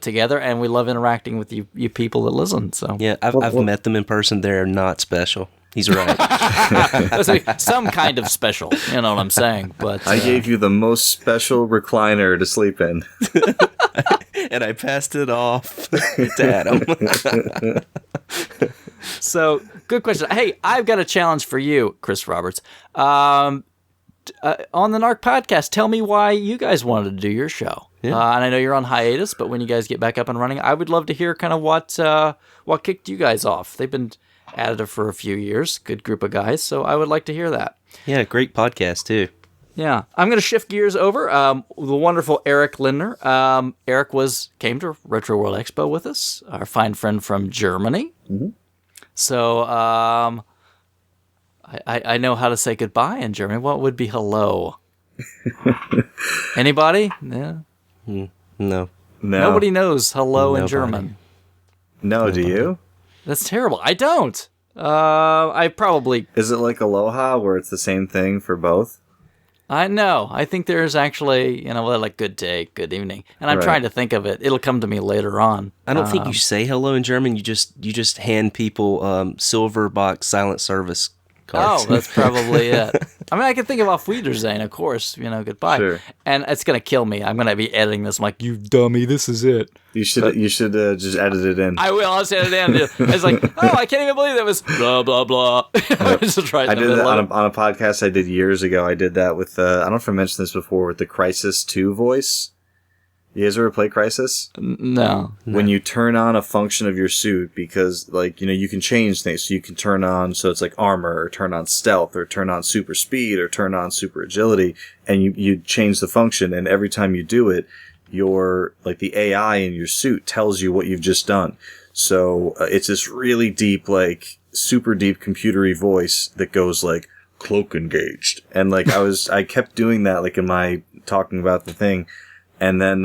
together, and we love interacting with you people that listen. So yeah, I've met them in person. They're not special. He's right. Some kind of special, you know what I'm saying? But I gave you the most special recliner to sleep in, and I passed it off to Adam. So, good question. Hey, I've got a challenge for you, Chris Roberts. On the Narc podcast, tell me why you guys wanted to do your show. Yeah. And I know you're on hiatus, but when you guys get back up and running, I would love to hear kind of what kicked you guys off. They've been at it for a few years, good group of guys, so I would like to hear that. Yeah, great podcast too. Yeah, I'm going to shift gears over. The wonderful Eric Lindner. Eric came to Retro World Expo with us, our fine friend from Germany. Mm-hmm. So I know how to say goodbye in German. What would be hello? Anybody? Yeah. No. Nobody knows hello in German. No, do you? That's terrible. I don't. I probably... Is it like aloha, where it's the same thing for both? I know. I think there's actually, like good day, good evening. And I'm trying to think of it. It'll come to me later on. I don't think you say hello in German. You just hand people silver box silent service cards. Oh, that's probably it. I mean, I can think of Auf Wiedersehen, of course, goodbye. Sure. And it's going to kill me. I'm going to be editing this. I'm like, you dummy, this is it. You should just edit it in. I will. I'll just edit it in. I was like, oh, I can't even believe that was blah, blah, blah. I just I did that on a podcast I did years ago. I did that with, I don't know if I mentioned this before, with the Crysis 2 voice. You guys ever play Crysis? No. When you turn on a function of your suit, because, you can change things. So you can turn on, so it's like armor, or turn on stealth, or turn on super speed, or turn on super agility, and you change the function, and every time you do it, the AI in your suit tells you what you've just done. So it's this really deep, super deep computery voice that goes cloak engaged. And I kept doing that, in my talking about the thing. And then,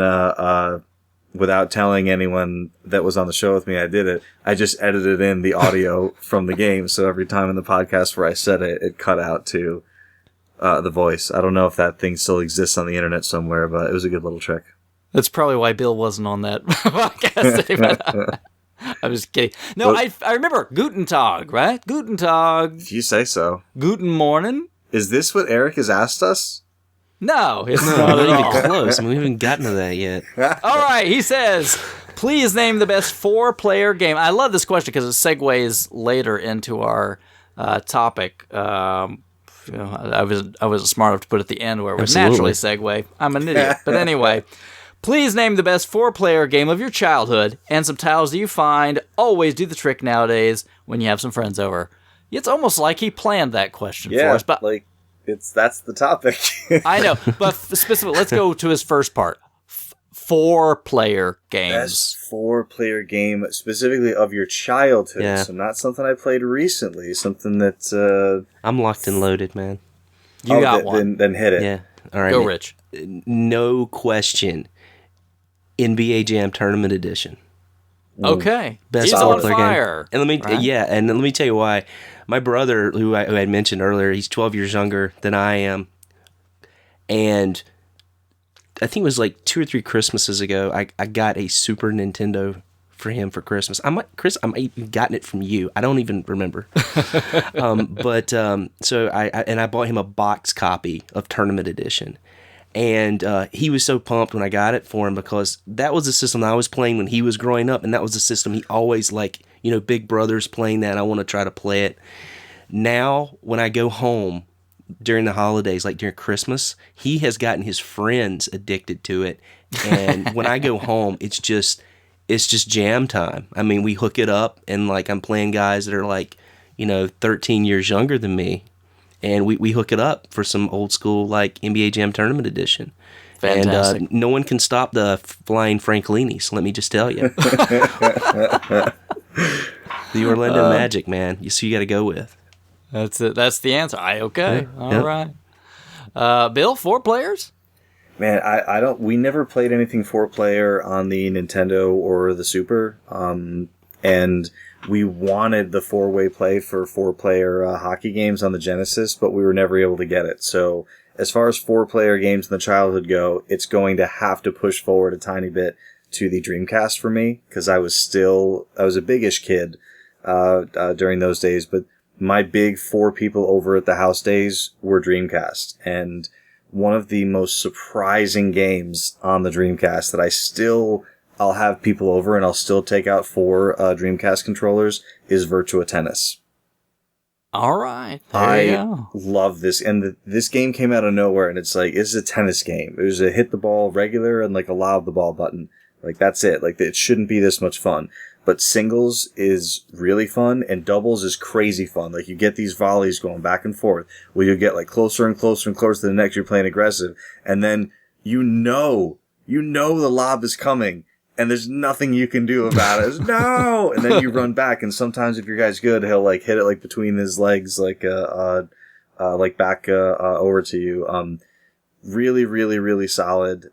without telling anyone that was on the show with me, I did it. I just edited in the audio from the game. So every time in the podcast where I said it, it cut out to, the voice. I don't know if that thing still exists on the internet somewhere, but it was a good little trick. That's probably why Bill wasn't on that podcast. I'm just kidding. No, I remember Guten Tag, right? Guten Tag. If you say so. Guten Morning. Is this what Eric has asked us? No, it's not at all. Close. I mean, we haven't gotten to that yet. All right, he says, please name the best 4-player game. I love this question because it segues later into our topic. I wasn't smart enough to put it at the end where it would naturally segue. I'm an idiot. But anyway, please name the best 4-player game of your childhood and some titles that you find always do the trick nowadays when you have some friends over. It's almost like he planned that question for us. But that's the topic. I know, but specifically, let's go to his first part. 4-player games. Best 4-player game, specifically of your childhood. Yeah. So not something I played recently. Something that I'm locked and loaded, man. You got one. Then hit it. Yeah. All right. Go, Rich. No question. NBA Jam Tournament Edition. Okay. Best He's on fire. Game. And let me tell you why. My brother, who I had mentioned earlier, he's 12 years younger than I am. And I think it was 2 or 3 Christmases ago, I got a Super Nintendo for him for Christmas. Chris, I might even gotten it from you. I don't even remember. So I bought him a box copy of Tournament Edition. And he was so pumped when I got it for him because that was the system I was playing when he was growing up, and that was the system he always Big Brother's playing that. I want to try to play it. Now, when I go home during the holidays, like during Christmas, he has gotten his friends addicted to it. And when I go home, it's just jam time. I mean, we hook it up, and like I'm playing guys that are like, 13 years younger than me. And we hook it up for some old school like NBA Jam Tournament Edition. Fantastic. And no one can stop the flying Franklinis, let me just tell you. The Orlando Magic, man. You got to go with. That's it. That's the answer. Okay. Yeah. All Yep. right. Bill, 4 players? Man, I don't. We never played anything 4-player on the Nintendo or the Super, and we wanted the 4-way play for 4-player hockey games on the Genesis, but we were never able to get it. So, as far as 4-player games in the childhood go, it's going to have to push forward a tiny bit to the Dreamcast for me, because I was a big-ish kid during those days, but my big 4 people over at the house days were Dreamcast, and one of the most surprising games on the Dreamcast that I'll have people over and I'll still take out 4 Dreamcast controllers is Virtua Tennis. All right. There you I go. love this. And this game came out of nowhere, and it's like, it's a tennis game. It was a hit the ball regular and like a lob the ball button. Like, that's it. Like, it shouldn't be this much fun. But singles is really fun, and doubles is crazy fun. Like, you get these volleys going back and forth, where you get like closer and closer and closer to the next, you're playing aggressive, and then you know the lob is coming, and there's nothing you can do about it. It's, no! And then you run back, and sometimes if your guy's good, he'll like hit it like between his legs, like back over to you. Really, really, really solid.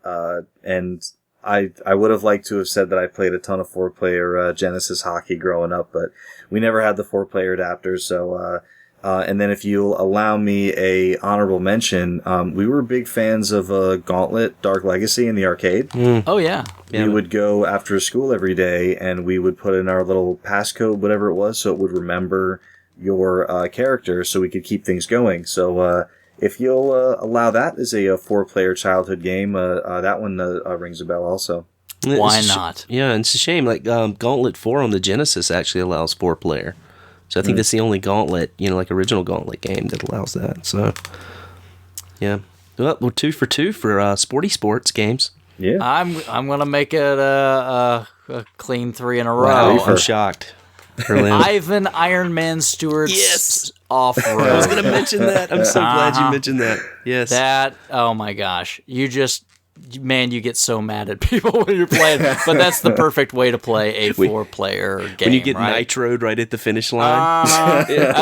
And I would have liked to have said that I played a ton of 4-player Genesis hockey growing up, but we never had the 4-player adapters. So, and then if you'll allow me a honorable mention, we were big fans of Gauntlet Dark Legacy in the arcade. Oh, yeah. We would go after school every day, and we would put in our little passcode, whatever it was, so it would remember your character, so we could keep things going. So, if you'll allow that as a 4-player childhood game, that one rings a bell also. Why not? Yeah, and it's a shame. Like Gauntlet 4 on the Genesis actually allows 4-player. So I think that's the only Gauntlet, like original Gauntlet game that allows that. So, yeah. Well, we're 2 for 2 for Sporty Sports games. Yeah. I'm going to make it a clean 3 in a row. Wow, I'm shocked. Ivan Iron Man Stewart's Yes! Off-Road. I was going to mention that. I'm so glad you mentioned that. Yes. That, oh my gosh. You get so mad at people when you're playing. But that's the perfect way to play a 4-player game. When you get right? nitroed right at the finish line.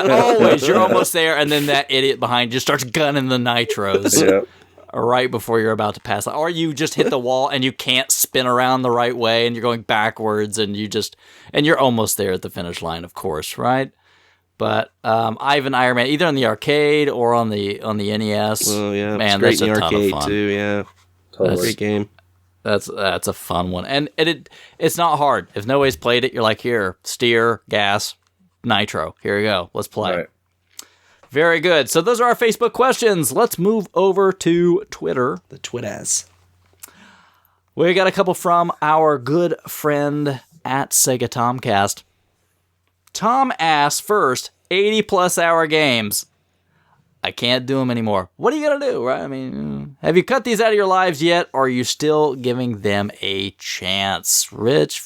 Always. You're almost there, and then that idiot behind you starts gunning the nitros. Yep. Right before you're about to pass. Or you just hit the wall and you can't spin around the right way, and you're going backwards, and you're almost there at the finish line, of course, right? But Ivan Iron Man, either on the arcade or on the NES. Well, yeah, man, it's great that's in a the ton arcade of fun. too. Yeah, Totally. great game. That's a fun one, and it's not hard. If nobody's played it, you're like, here, steer, gas, nitro. Here you go. Let's play. Right. Very good. So those are our Facebook questions. Let's move over to Twitter. The Twitters. We got a couple from our good friend at Sega Tomcast. Tom asks first, 80-plus hour games. I can't do them anymore. What are you going to do, right? I mean, have you cut these out of your lives yet, or are you still giving them a chance? Rich,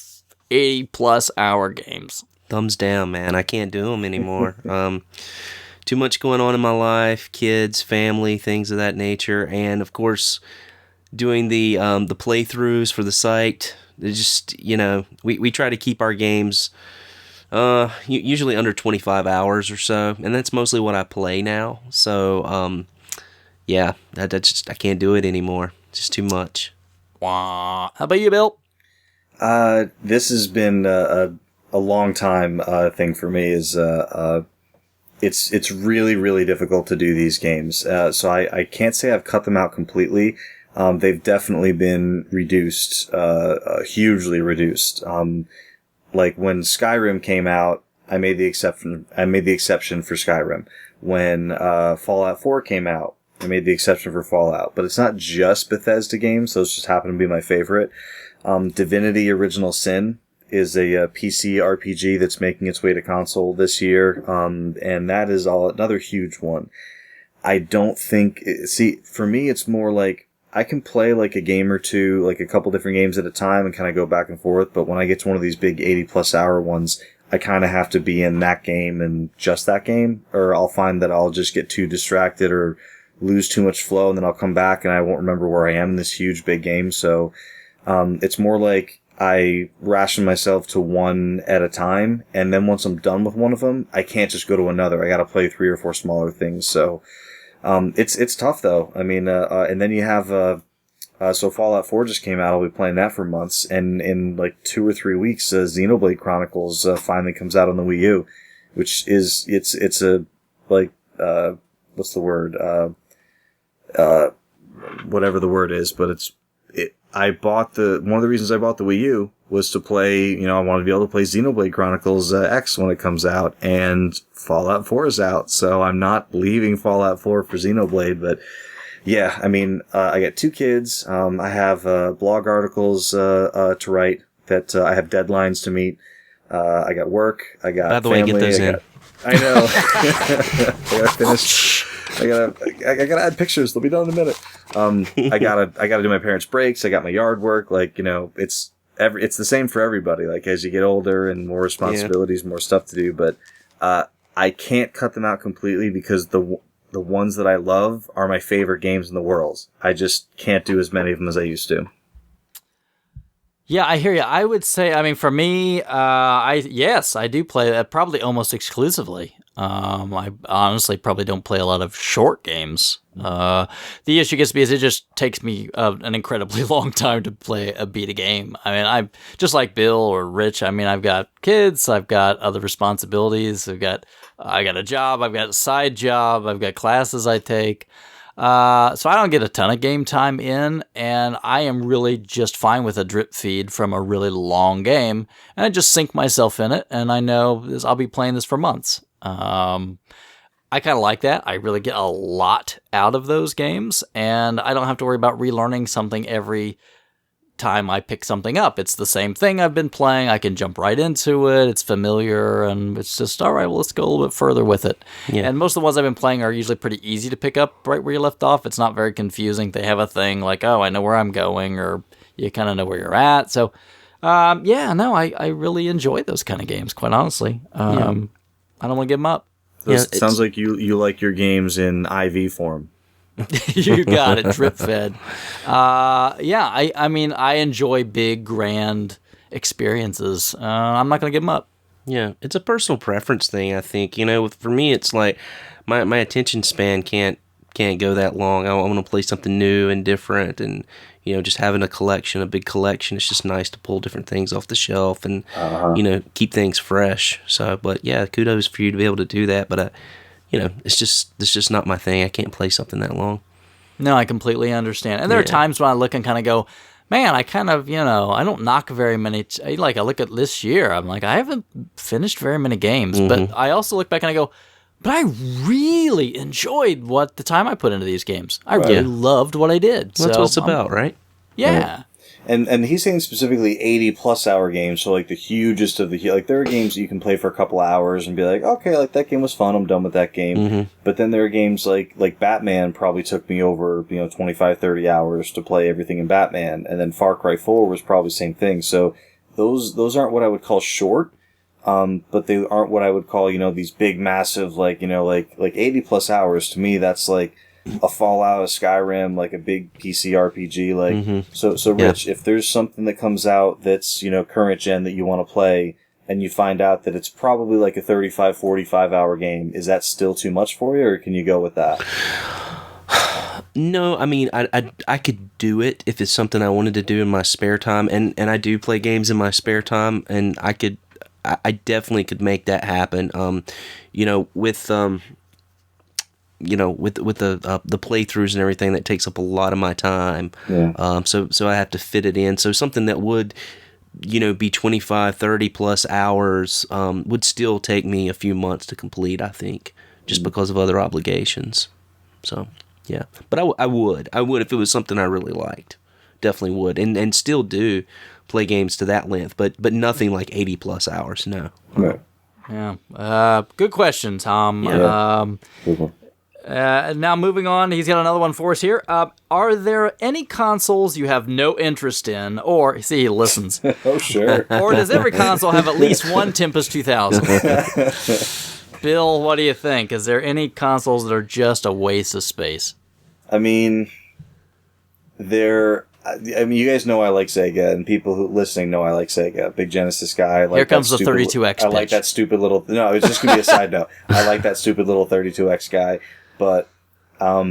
80-plus hour games. Thumbs down, man. I can't do them anymore. Too much going on in my life, kids, family, things of that nature, and of course, doing the playthroughs for the site. Just we try to keep our games usually under 25 hours or so, and that's mostly what I play now. So yeah, that's just, I can't do it anymore. It's just too much. How about you, Bill? This has been a long time thing for me. It's really, really difficult to do these games. So I can't say I've cut them out completely. They've definitely been reduced, hugely reduced. Like when Skyrim came out, I made the exception for Skyrim. When Fallout 4 came out, I made the exception for Fallout. But it's not just Bethesda games; those just happen to be my favorite. Divinity Original Sin is a PC RPG that's making its way to console this year, and that is another huge one. I don't think... See, for me, it's more like I can play like a game or two, like a couple different games at a time and kind of go back and forth, but when I get to one of these big 80-plus hour ones, I kind of have to be in that game and just that game, or I'll find that I'll just get too distracted or lose too much flow, and then I'll come back and I won't remember where I am in this huge big game. So it's more like I ration myself to one at a time, and then once I'm done with one of them, I can't just go to another. I got to play 3 or 4 smaller things. So it's tough though. I mean, and then you have so Fallout 4 just came out. I'll be playing that for months, and in like 2 or 3 weeks, Xenoblade Chronicles finally comes out on the Wii U, which is it's a like what's the word? Whatever the word is, but I bought one of the reasons I bought the Wii U was to play, I wanted to be able to play Xenoblade Chronicles X when it comes out, and Fallout 4 is out, so I'm not leaving Fallout 4 for Xenoblade, but yeah, I mean, I got 2 kids, I have blog articles to write, that I have deadlines to meet, I got work, I got By the family, way, get those in. I know. I gotta finish. I gotta add pictures. They'll be done in a minute. I gotta do my parents' breaks. I got my yard work. Like, it's the same for everybody. Like, as you get older and more responsibilities, more stuff to do. But I can't cut them out completely because the ones that I love are my favorite games in the world. I just can't do as many of them as I used to. Yeah, I hear you. I would say, I mean, for me, I do play that probably almost exclusively. I honestly probably don't play a lot of short games. The issue gets to be is it just takes me an incredibly long time to beat a game. I mean, I'm just like Bill or Rich. I mean, I've got kids, I've got other responsibilities, I got a job, I've got a side job, I've got classes I take. So I don't get a ton of game time in, and I am really just fine with a drip feed from a really long game, and I just sink myself in it, and I know I'll be playing this for months. I kind of like that. I really get a lot out of those games, and I don't have to worry about relearning something every time I pick something up. It's the same thing I've been playing. I can jump right into it. It's familiar, and it's just, all right, well, let's go a little bit further with it. Yeah. And most of the ones I've been playing are usually pretty easy to pick up right where you left off. It's not very confusing. They have a thing like, oh, I know where I'm going, or you kind of know where you're at. So, I really enjoy those kind of games, quite honestly. I don't want to give them up. It sounds like you like your games in IV form. You got it, drip fed. I mean, I enjoy big, grand experiences. I'm not going to give them up. Yeah, it's a personal preference thing, I think. For me, it's like my attention span can't go that long. I want to play something new and different, and just having a big collection. It's just nice to pull different things off the shelf and keep things fresh. So, but yeah, kudos for you to be able to do that. But it's just not my thing. I can't play something that long. No, I completely understand. And there are times when I look and kind of go, man, I kind of, I don't knock very many. Like I look at this year, I'm like, I haven't finished very many games. But I also look back and I go, but I really enjoyed the time I put into these games. I really loved what I did. That's what it's about, right? Yeah. Right. And he's saying specifically 80-plus hour games, so like the hugest of the... Like, there are games that you can play for a couple hours and be like, okay, like, that game was fun, I'm done with that game. Mm-hmm. But then there are games like Batman probably took me over, 25, 30 hours to play everything in Batman, and then Far Cry 4 was probably the same thing. So those aren't what I would call short, but they aren't what I would call, these big, massive, like 80-plus hours. To me, that's like a Fallout, a Skyrim, like a big PC RPG, like, so Rich, if there's something that comes out that's, current gen that you want to play, and you find out that it's probably like a 35, 45 hour game, is that still too much for you, or can you go with that? No, I mean, I could do it if it's something I wanted to do in my spare time, and I do play games in my spare time, and I definitely could make that happen. With the playthroughs and everything, that takes up a lot of my time. Yeah. So I have to fit it in. So something that would, be 25, 30 plus hours, would still take me a few months to complete, I think, just because of other obligations. So, yeah. But I would if it was something I really liked. Definitely would. And still do play games to that length, but nothing like 80 plus hours. No. Right. Yeah. Good question, Tom. Now moving on, he's got another one for us here. Are there any consoles you have no interest in, or see, he listens? Oh, sure. Or does every console have at least one Tempest 2000? Bill, what do you think? Is there any consoles that are just a waste of space? I mean, you guys know I like Sega, and people who listening know I like Sega. Big Genesis guy. Here comes the 32X. I like that stupid little. No, it's just gonna be a side note. I like that stupid little 32X guy. But I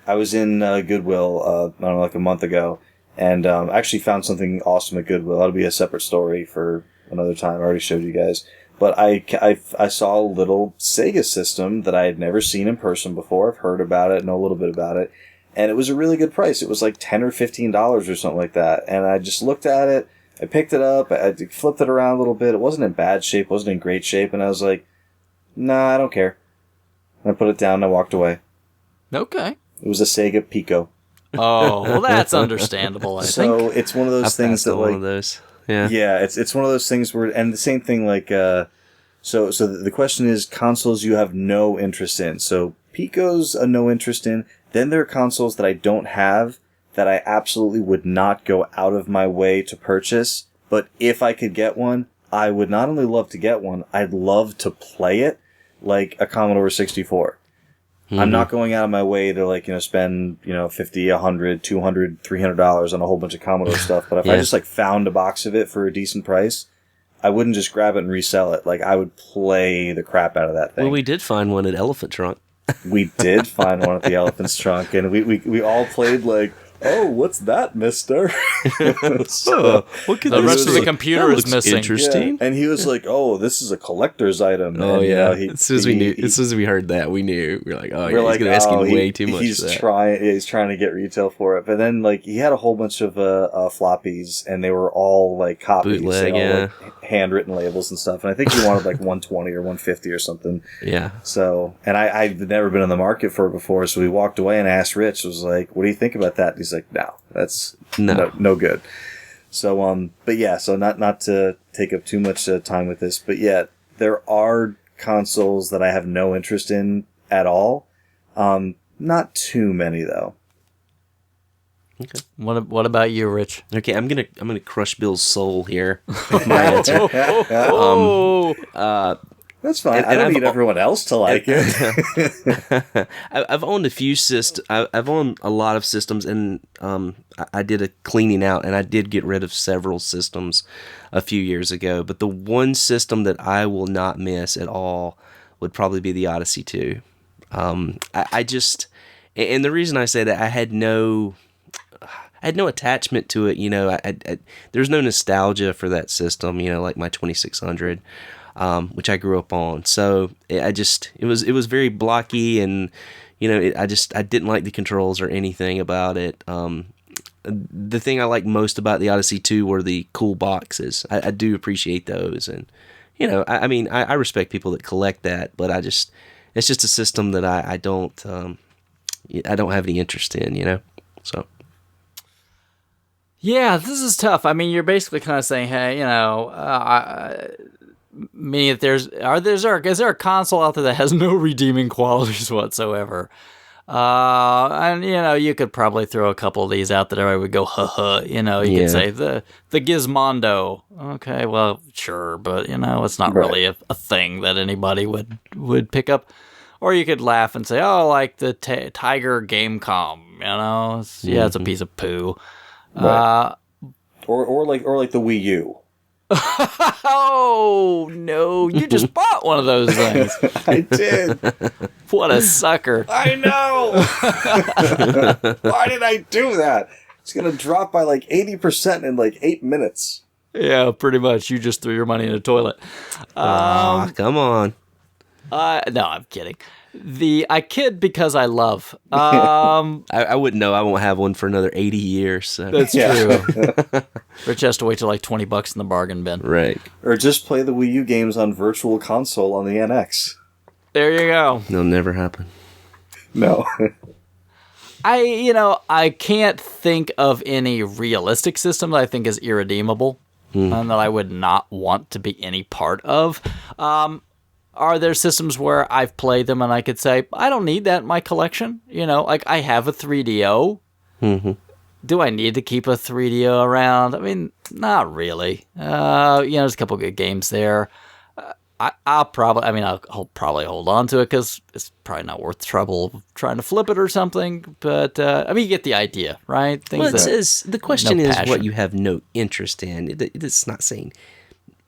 was in Goodwill I don't know, like a month ago, and actually found something awesome at Goodwill. That'll be a separate story for another time. I already showed you guys. But I saw a little Sega system that I had never seen in person before. I've heard about it, know a little bit about it. And it was a really good price. It was like $10 or $15 or something like that. And I just looked at it. I picked it up. I flipped it around a little bit. It wasn't in bad shape. Wasn't in great shape. And I was like, nah, I don't care. And I put it down and I walked away. Okay. It was a Sega Pico. Oh, well, that's understandable, I think. So it's one of those things that, like... one of those. Yeah. Yeah, it's one of those things where... And the same thing, like... So the question is consoles you have no interest in. So Pico's a no interest in. Then there are consoles that I don't have that I absolutely would not go out of my way to purchase. But if I could get one, I would not only love to get one, I'd love to play it like a Commodore 64. Mm-hmm. I'm not going out of my way to, like, spend, $50, $100, $200, $300 on a whole bunch of Commodore stuff. But if I just, found a box of it for a decent price, I wouldn't just grab it and resell it. Like, I would play the crap out of that thing. Well, we did find one at Elephant Trunk. We did find one at the Elephant's Trunk, and we all played like, oh, what's that, mister? The rest of the computer is missing. Interesting. Yeah. And he was like, oh, this is a collector's item. Oh, and, yeah. As soon as we heard that, we knew. We were like, he's going to ask him way too much for that. He's trying to get retail for it. But then, he had a whole bunch of floppies, and they were all, copies. Bootleg, handwritten labels and stuff. And I think he wanted, 120 or 150 or something. Yeah. So, and I'd never been in the market for it before, so we walked away and asked Rich, was like, what do you think about that? And he's like, no, that's no good. So, but yeah, so not to take up too much time with this, but yeah, there are consoles that I have no interest in at all. Not too many though. Okay. What about you, Rich? Okay, I'm gonna crush Bill's soul here with my answer. That's fine. I don't need everyone else to like it. I've owned a few systems. I've owned a lot of systems, and I did a cleaning out, and I did get rid of several systems a few years ago. But the one system that I will not miss at all would probably be the Odyssey 2. I just, and the reason I say that, I had no attachment to it. There's no nostalgia for that system. Like my 2600. Which I grew up on. So it was very blocky, and I didn't like the controls or anything about it. The thing I liked most about the Odyssey 2 were the cool boxes. I do appreciate those, and I respect people that collect that, but it's just a system that I don't have any interest in. So. Yeah, this is tough. I mean, you're basically kind of saying, hey, meaning that is there a console out there that has no redeeming qualities whatsoever? And you could probably throw a couple of these out that everybody would go, you could say the Gizmondo. Okay, well, sure, but it's not really a thing that anybody would pick up. Or you could laugh and say, oh, like the Tiger Gamecom, it's a piece of poo. Right. Or like the Wii U. Oh, no. You just bought one of those things. I did. What a sucker. I know. Why did I do that? It's going to drop by 80% in 8 minutes. Yeah, pretty much. You just threw your money in a toilet. Come on. No, I'm kidding. I kid because I love. I wouldn't know. I won't have one for another 80 years. So. That's true. Rich has to wait till $20 in the bargain bin. Right. Or just play the Wii U games on Virtual Console on the NX. There you go. It'll never happen. No. I can't think of any realistic system that I think is irredeemable and that I would not want to be any part of. Are there systems where I've played them and I could say, I don't need that in my collection? You know, like I have a 3DO. Mm-hmm. Do I need to keep a 3DO around? I mean, not really. There's a couple good games there. I'll probably hold on to it because it's probably not worth the trouble trying to flip it or something. But, you get the idea, right? The question is what you have no interest in. It's not saying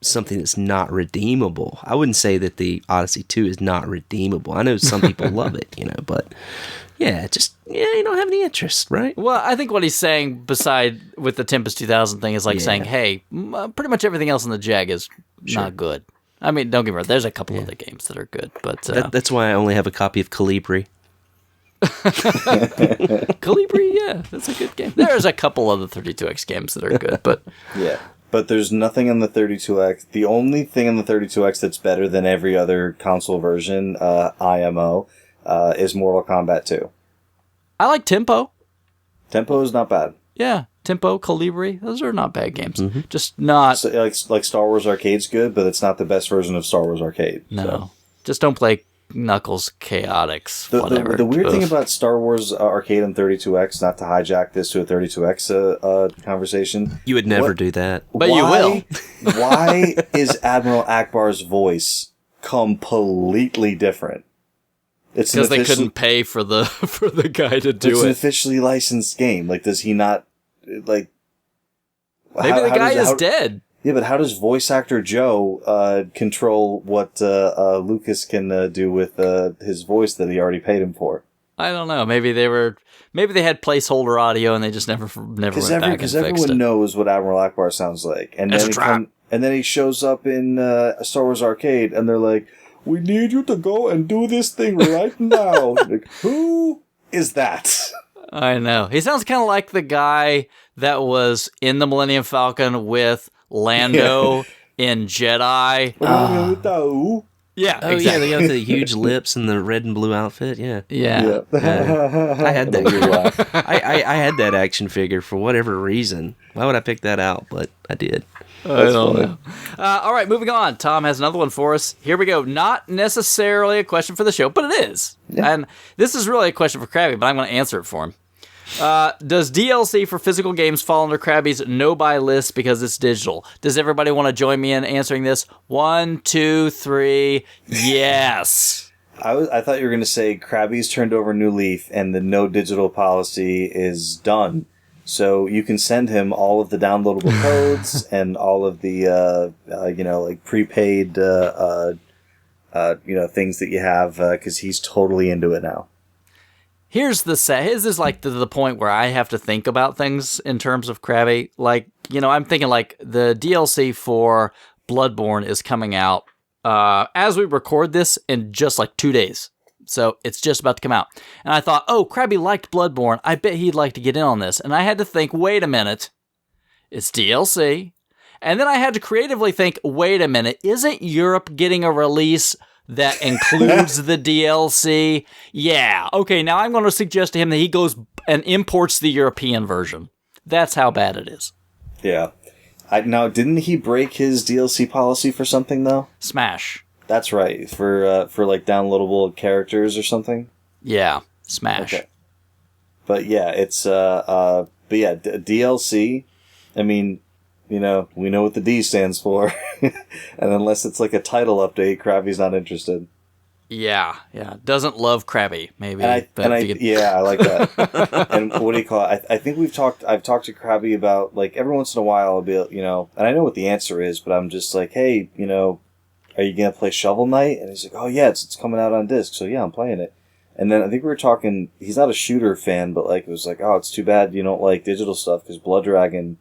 something that's not redeemable. I wouldn't say that the Odyssey 2 is not redeemable. I know some people love it, but you don't have any interest, right? Well, I think what he's saying, beside with the Tempest 2000 thing, is saying, hey, pretty much everything else in the Jag is not good. I mean, don't get me wrong, there's a couple other games that are good, but... that's why I only have a copy of Colibri. Colibri, yeah, that's a good game. There's a couple other 32X games that are good, but... Yeah, but there's nothing on the 32X. The only thing on the 32X that's better than every other console version, IMO, is Mortal Kombat 2. I like Tempo. Tempo is not bad. Yeah, Tempo, Colibri, those are not bad games. Mm-hmm. Just not... So, like Star Wars Arcade's good, but it's not the best version of Star Wars Arcade. No. So. Just don't play Knuckles Chaotix, whatever. The weird thing about Star Wars Arcade and 32X, not to hijack this to a 32X conversation... You would never do that. But you will. Why is Admiral Akbar's voice completely different? It's because they couldn't pay for the guy to do it. It's an officially licensed game. Like, does he not... Like, maybe the guy is dead. Yeah, but how does voice actor Joe control what Lucas can do with his voice that he already paid him for? I don't know. Maybe they had placeholder audio and they just never went back and fixed it. Because everyone knows what Admiral Akbar sounds like, and then he shows up in Star Wars Arcade, and they're like, "We need you to go and do this thing right now." Like, who is that? I know. He sounds kind of like the guy that was in the Millennium Falcon with Lando in Jedi. Yeah, exactly. Yeah, they got the huge lips and the red and blue outfit. Yeah. I had that. I had that action figure for whatever reason. Why would I pick that out? But I did. I don't know. All right, moving on. Tom has another one for us. Here we go. Not necessarily a question for the show, but it is. Yeah. And this is really a question for Crabby, but I'm going to answer it for him. Does DLC for physical games fall under Crabby's no-buy list because it's digital? Does everybody want to join me in answering this? 1, 2, 3, yes. I thought you were going to say Crabby's turned over a new leaf and the no digital policy is done. So you can send him all of the downloadable codes and all of the, prepaid, things that you have, because he's totally into it now. Here's like the point where I have to think about things in terms of Crabby. Like, I'm thinking like the DLC for Bloodborne is coming out as we record this in just like 2 days. So it's just about to come out. And I thought, oh, Crabby liked Bloodborne. I bet he'd like to get in on this. And I had to think, wait a minute. It's DLC. And then I had to creatively think, wait a minute. Isn't Europe getting a release that includes the DLC? Yeah. Okay, now I'm going to suggest to him that he goes and imports the European version. That's how bad it is. Yeah. Now, didn't he break his DLC policy for something, though? Smash. That's right. For like downloadable characters or something? Yeah. Smash. Okay. But yeah, it's DLC. I mean, we know what the D stands for. And unless it's like a title update, Crabby's not interested. Yeah. Doesn't love Crabby, maybe. I like that. And what do you call it? I think I've talked to Crabby about, like, every once in a while I'll be, and I know what the answer is, but I'm just like, hey, are you going to play Shovel Knight? And he's like, oh yeah, it's coming out on disc. So yeah, I'm playing it. And then I think we were talking, he's not a shooter fan, but like, it was like, oh, it's too bad you don't like digital stuff because Blood Dragon,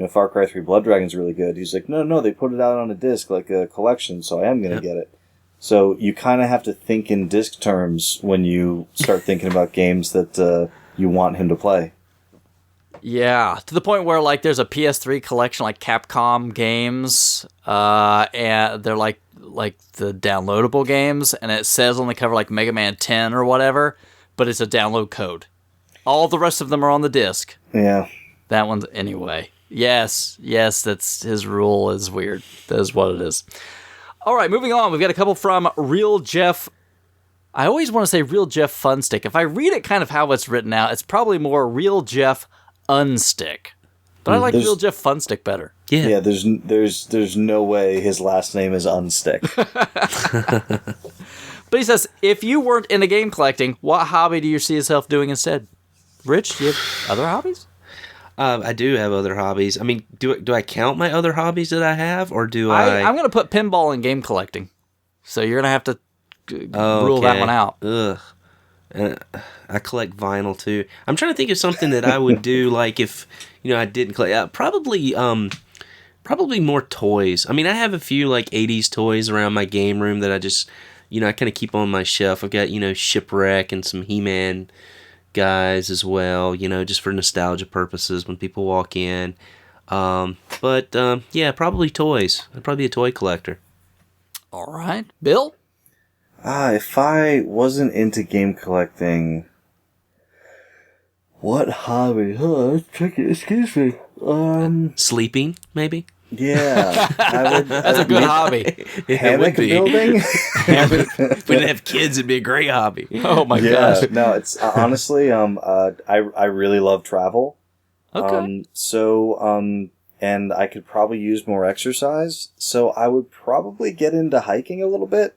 Far Cry 3 Blood Dragon's really good. He's like, no, they put it out on a disc, like a collection, so I am going to get it. So you kind of have to think in disc terms when you start thinking about games that you want him to play. Yeah, to the point where like there's a PS3 collection, like Capcom games, and they're like the downloadable games, and it says on the cover like Mega Man 10 or whatever, but it's a download code. All the rest of them are on the disc. Yeah. That one's anyway. Yes, that's his rule is weird. That is what it is. All right, moving on. We've got a couple from Real Jeff. I always want to say Real Jeff Funstick. If I read it kind of how it's written out, it's probably more Real Jeff Unstick. But I like Real Jeff Funstick better. Yeah. There's no way his last name is Unstick. But he says, if you weren't into game collecting, what hobby do you see yourself doing instead? Rich, do you have other hobbies? I do have other hobbies. I mean, do I count my other hobbies that I have, or do I? I'm going to put pinball and game collecting. So you're going to have to rule that one out. Ugh. I collect vinyl too. I'm trying to think of something that I would do, like if I didn't collect. Probably more toys. I mean, I have a few like '80s toys around my game room that I just I kind of keep on my shelf. I've got Shipwreck and some He-Man guys as well, just for nostalgia purposes when people walk in. But probably toys. I'd probably be a toy collector. All right. Bill? If I wasn't into game collecting, what hobby? That's tricky. Excuse me. Sleeping, maybe? Yeah. That's a good hobby. Hammock building? If we didn't have kids, it'd be a great hobby. Oh my gosh. No, it's honestly, I really love travel. Okay. And I could probably use more exercise, so I would probably get into hiking a little bit.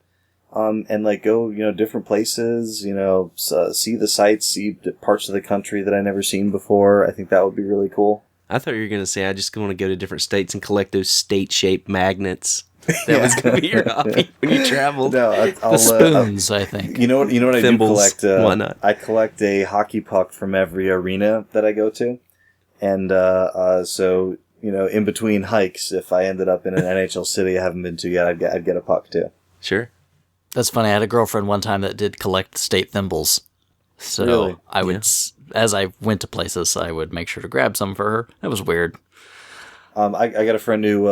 And like go, different places, see the sights, see parts of the country that I never seen before. I think that would be really cool. I thought you were going to say, I just want to go to different states and collect those state-shaped magnets. That was going to be your hobby when you traveled. No, the spoons, I think. You know what Thimbles. I do collect? Why not? I collect a hockey puck from every arena that I go to. And so, in between hikes, if I ended up in an NHL city I haven't been to yet, I'd get a puck too. Sure. That's funny. I had a girlfriend one time that did collect state thimbles. So Really? I would, as I went to places, I would make sure to grab some for her. That was weird. I got a friend who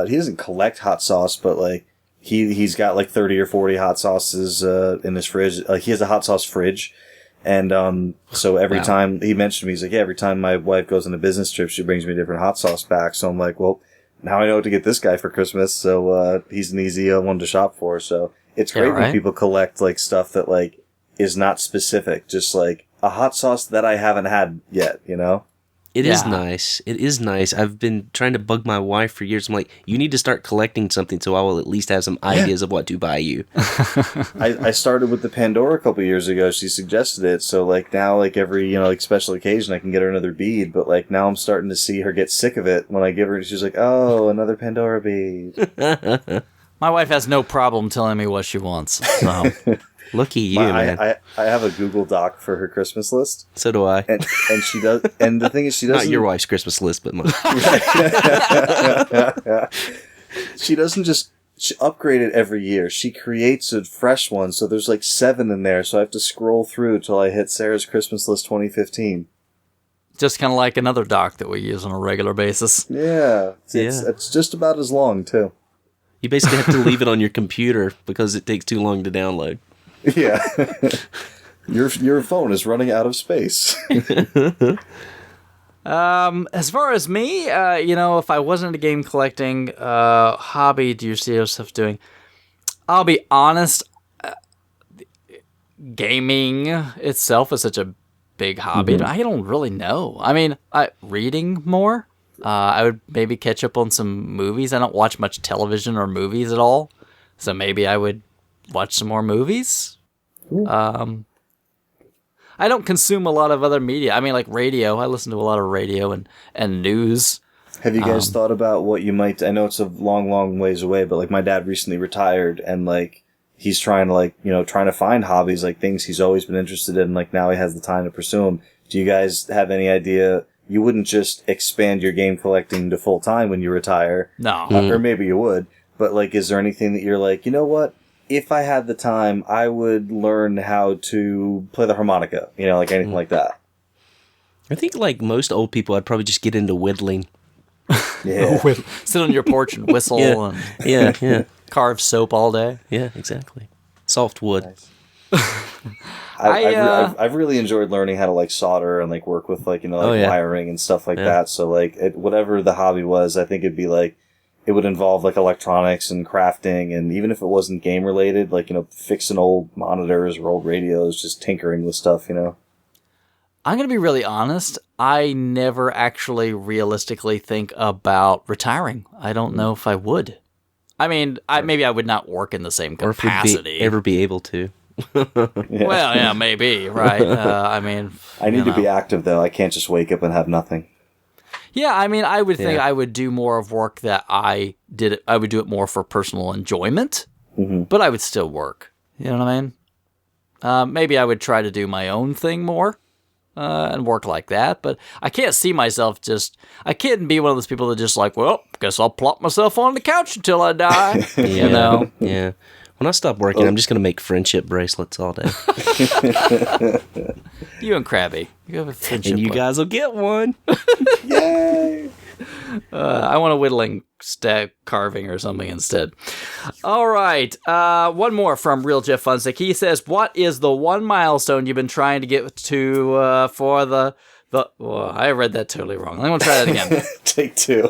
he doesn't collect hot sauce, but like he's got like 30 or 40 hot sauces in his fridge. Like he has a hot sauce fridge, and so every time he mentioned to me, he's like, yeah, every time my wife goes on a business trip, she brings me a different hot sauce back. So I'm like, well, now I know what to get this guy for Christmas. So he's an easy one to shop for. So it's great when people collect like stuff that like is not specific, just like a hot sauce that I haven't had yet, It is nice. It is nice. I've been trying to bug my wife for years. I'm like, you need to start collecting something so I will at least have some ideas of what to buy you. I started with the Pandora a couple years ago. She suggested it. So like now, like every, like special occasion, I can get her another bead. But like now I'm starting to see her get sick of it when I give her. She's like, oh, another Pandora bead. My wife has no problem telling me what she wants. So. Lucky you, man. I have a Google Doc for her Christmas list. So do I. And she does. And the thing is, she doesn't. Not your wife's Christmas list, but mine. She doesn't just upgrade it every year. She creates a fresh one. So there's like 7 in there. So I have to scroll through till I hit Sarah's Christmas list 2015. Just kind of like another doc that we use on a regular basis. Yeah. It's just about as long, too. You basically have to leave it on your computer because it takes too long to download. Yeah. Your phone is running out of space. As far as me, if I wasn't into game collecting, hobby do you see yourself doing? I'll be honest, gaming itself is such a big hobby. I don't really know. I mean, reading more. I would maybe catch up on some movies. I don't watch much television or movies at all. So maybe I would watch some more movies. I don't consume a lot of other media. I mean, like radio. I listen to a lot of radio and news. Have you guys thought about what you might... I know it's a long, long ways away, but like my dad recently retired and like he's trying to find hobbies, like things he's always been interested in. Like now he has the time to pursue them. Do you guys have any idea... You wouldn't just expand your game collecting to full time when you retire. No. Or maybe you would. But, like, is there anything that you're like, you know what? If I had the time, I would learn how to play the harmonica. Like anything like that. I think, like most old people, I'd probably just get into whittling. Yeah. Sit on your porch and whistle and Yeah. carve soap all day. Yeah, exactly. Soft wood. Nice. I've really enjoyed learning how to like solder and like work with like wiring and stuff like that. So like whatever the hobby was, I think it'd be like it would involve like electronics and crafting, and even if it wasn't game related, like fixing old monitors or old radios, just tinkering with stuff. I'm going to be really honest. I never actually realistically think about retiring. I don't know if I would. I mean, maybe I would not work in the same capacity. Or ever be able to. Yeah. Well, yeah, maybe, right? I mean... I need to be active, though. I can't just wake up and have nothing. Yeah, I mean, I would think I would do more of work that I did. I would do it more for personal enjoyment, but I would still work. You know what I mean? Maybe I would try to do my own thing more. And work like that, but I can't see myself I can't be one of those people that just like, well, guess I'll plop myself on the couch until I die, you know? Yeah. When I stop working, I'm just going to make friendship bracelets all day. You and Crabby. You have a friendship and you guys will get one. Yay! I want a whittling stack carving or something instead. All right. One more from Real Jeff Funsick. He says, what is the one milestone you've been trying to get to for the... Well, I read that totally wrong. I'm going to try that again. Take two.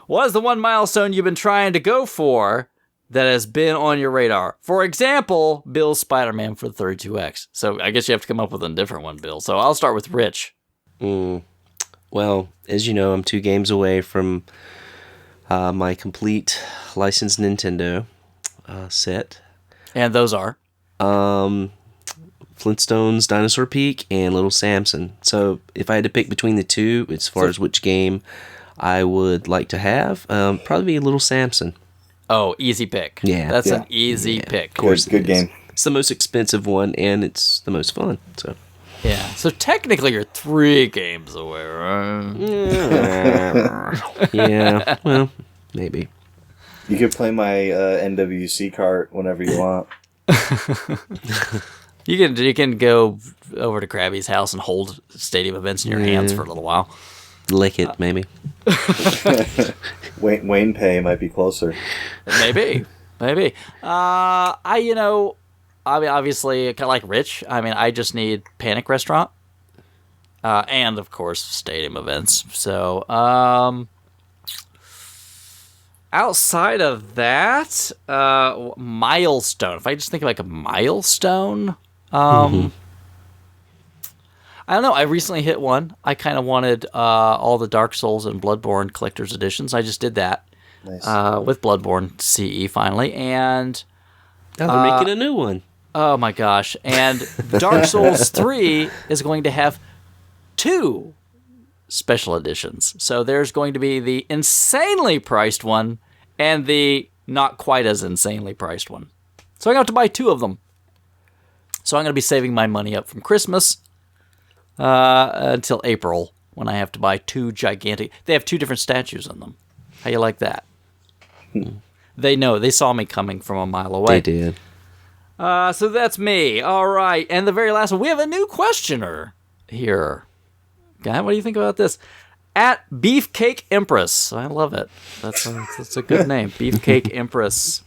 What is the one milestone you've been trying to go for that has been on your radar? For example, Bill's Spider-Man for the 32X. So I guess you have to come up with a different one, Bill. So I'll start with Rich. Well, as you know, I'm 2 games away from my complete licensed Nintendo set. And those are? Flintstones, Dinosaur Peak, and Little Samson. So if I had to pick between the two, as far as which game I would like to have, probably be Little Samson. Oh, easy pick. Yeah. That's an easy pick. Of course, good game. It's the most expensive one, and it's the most fun. So. Yeah, so technically you're 3 games away, right? Yeah, well, maybe. You could play my NWC cart whenever you want. You can go over to Crabby's house and hold stadium events in your hands for a little while. Lick it, maybe. Wayne Pay might be closer. Maybe. I mean, obviously, kind of like Rich. I mean, I just need Panic Restaurant, and of course, stadium events. So, outside of that, milestone. If I just think of like a milestone, I don't know. I recently hit one. I kind of wanted all the Dark Souls and Bloodborne collector's editions. I just did that with Bloodborne CE finally, and now they're making a new one. Oh my gosh. And Dark Souls 3 is going to have 2 special editions. So there's going to be the insanely priced one and the not quite as insanely priced one. So I'm going to have to buy 2 of them. So I'm going to be saving my money up from Christmas until April when I have to buy 2 gigantic... They have 2 different statues in them. How you like that? They know. They saw me coming from a mile away. They did. So that's me. All right. And the very last one, we have a new questioner here. Guy, what do you think about this? At Beefcake Empress. I love it. That's a good name. Beefcake Empress.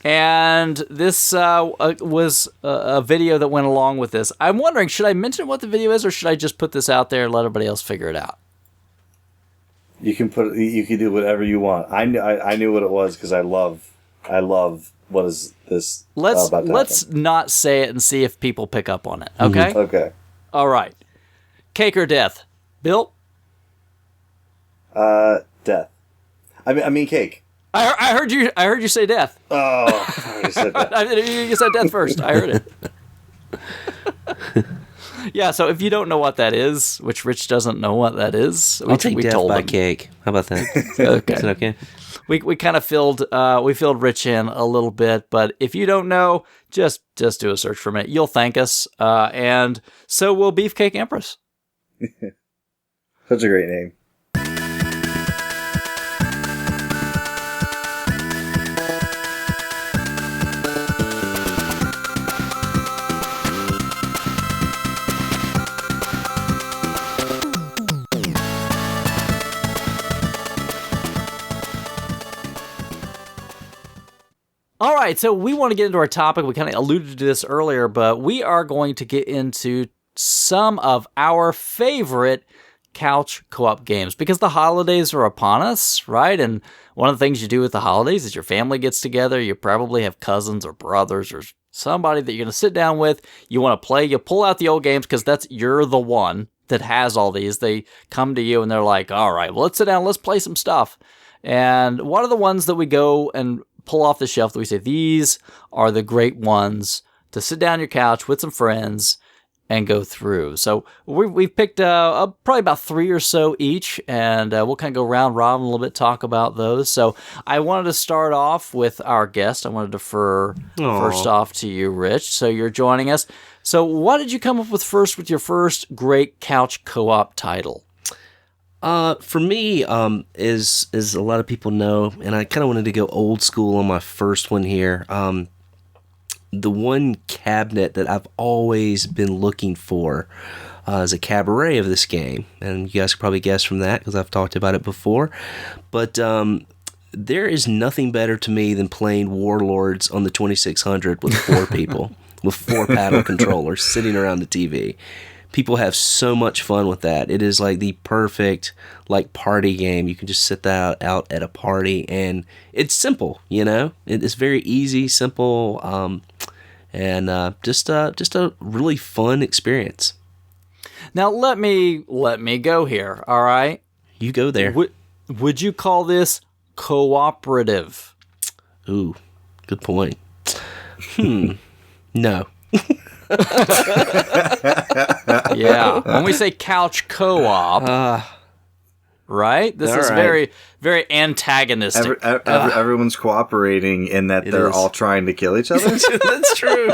And this was a video that went along with this. I'm wondering, should I mention what the video is, or should I just put this out there and let everybody else figure it out? You can do whatever you want. I knew what it was because I love what is this about to let's happen. not say it and see if people pick up on it. Okay? Okay. All right. Cake or death? Bill? Death. I mean cake. I heard you say death. Oh, I already said that. You said death first. I heard it. Yeah, so if you don't know what that is, which Rich doesn't know what that is, I'll take death told by him. cake. How about that? Okay. Is that okay? We kind of filled Rich in a little bit, but if you don't know, just do a search for a minute. You'll thank us, and so will Beefcake Empress. Such a great name. All right, so we want to get into our topic. We kind of alluded to this earlier, but we are going to get into some of our favorite couch co-op games because the holidays are upon us, right? And one of the things you do with the holidays is your family gets together. You probably have cousins or brothers or somebody that you're going to sit down with. You want to play. You pull out the old games because you're the one that has all these. They come to you and they're like, all right, well, let's sit down. Let's play some stuff. And one of the ones that we go and pull off the shelf that we say, these are the great ones to sit down on your couch with some friends and go through. So we've picked probably about 3 or so each, and we'll kind of go round robin a little bit, talk about those. So I wanted to start off with our guest. I want to defer first off to you, Rich. So you're joining us. So what did you come up with first with your first great couch co-op title? For me, as a lot of people know, and I kind of wanted to go old school on my first one here. The one cabinet that I've always been looking for is a cabaret of this game, and you guys could probably guess from that because I've talked about it before. But there is nothing better to me than playing Warlords on the 2600 with 4 people with 4 paddle controllers sitting around the TV. People have so much fun with that. It is like the perfect party game. You can just sit that out at a party, and it's simple. It's very easy, simple, and just a really fun experience. Now let me go here. All right, you go there. Would you call this cooperative? Ooh, good point. No. Yeah, when we say couch co-op, right? This is very, very antagonistic. Everyone's cooperating in that they're all trying to kill each other. That's true.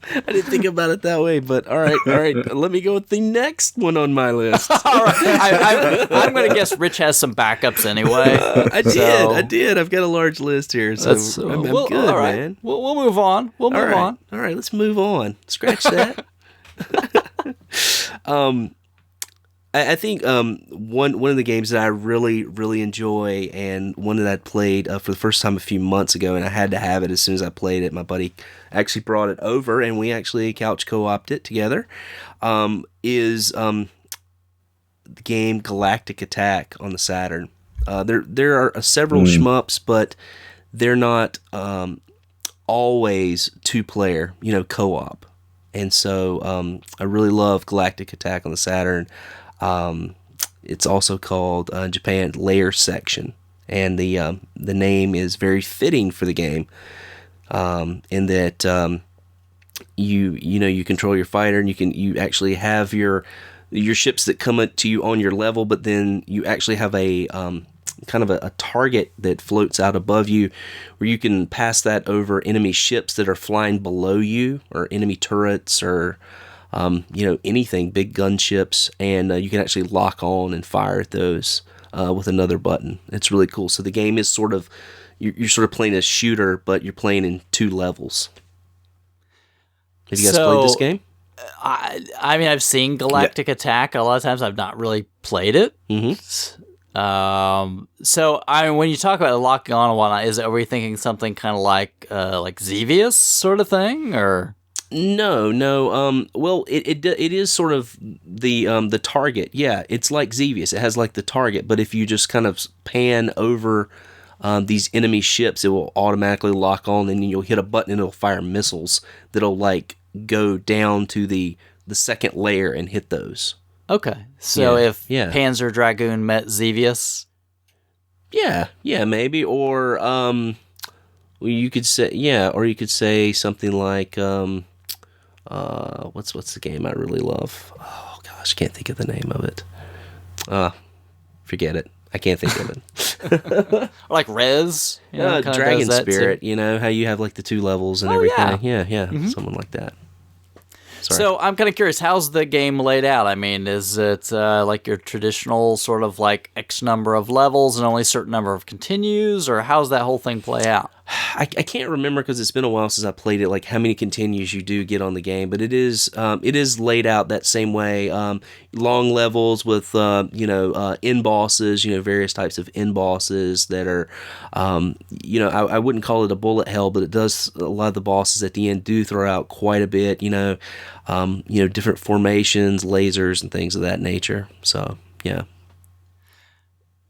I didn't think about it that way, but all right. Let me go with the next one on my list. All right, I'm going to guess Rich has some backups anyway. I did. I've got a large list here, so I'm good, all right. man. We'll move on. We'll move on. All right, let's move on. Scratch that. I think one of the games that I really, really enjoy, and one that I played for the first time a few months ago, and I had to have it as soon as I played it. My buddy actually brought it over, and we actually couch co-opted it together, is the game Galactic Attack on the Saturn. There are several shmups, but they're not always 2-player, co-op. And so I really love Galactic Attack on the Saturn. It's also called in Japan Layer Section, and the name is very fitting for the game, in that you control your fighter, and you actually have your ships that come up to you on your level, but then you actually have a kind of a target that floats out above you, where you can pass that over enemy ships that are flying below you, or enemy turrets, or anything, big gunships, and you can actually lock on and fire at those with another button. It's really cool. So the game is sort of, you're sort of playing a shooter, but you're playing in 2 levels. Have you guys played this game? I mean, I've seen Galactic Attack. A lot of times I've not really played it. Mm-hmm. So I mean, when you talk about locking on and whatnot, are we thinking something kind of like Xevious sort of thing, or? No. Well, it is sort of the target. Yeah, it's like Xevious. It has like the target, but if you just kind of pan over these enemy ships, it will automatically lock on, and you'll hit a button and it'll fire missiles that'll go down to the second layer and hit those. Okay, so if Panzer Dragoon met Xevious, yeah, maybe, or you could say something like what's the game I really love? Oh gosh, can't think of the name of it. Forget it. I can't think of it. Like Rez, Dragon Spirit. Too. How you have like the 2 levels and everything. Yeah, mm-hmm. Something like that. Sorry. So I'm kind of curious, how's the game laid out? I mean, is it like your traditional sort of like X number of levels and only a certain number of continues, or how's that whole thing play out? I can't remember because it's been a while since I played it, like how many continues you do get on the game, but it is laid out that same way. Long levels with end bosses, various types of end bosses that are, I wouldn't call it a bullet hell, but it does, a lot of the bosses at the end do throw out quite a bit, different formations, lasers, and things of that nature. So yeah.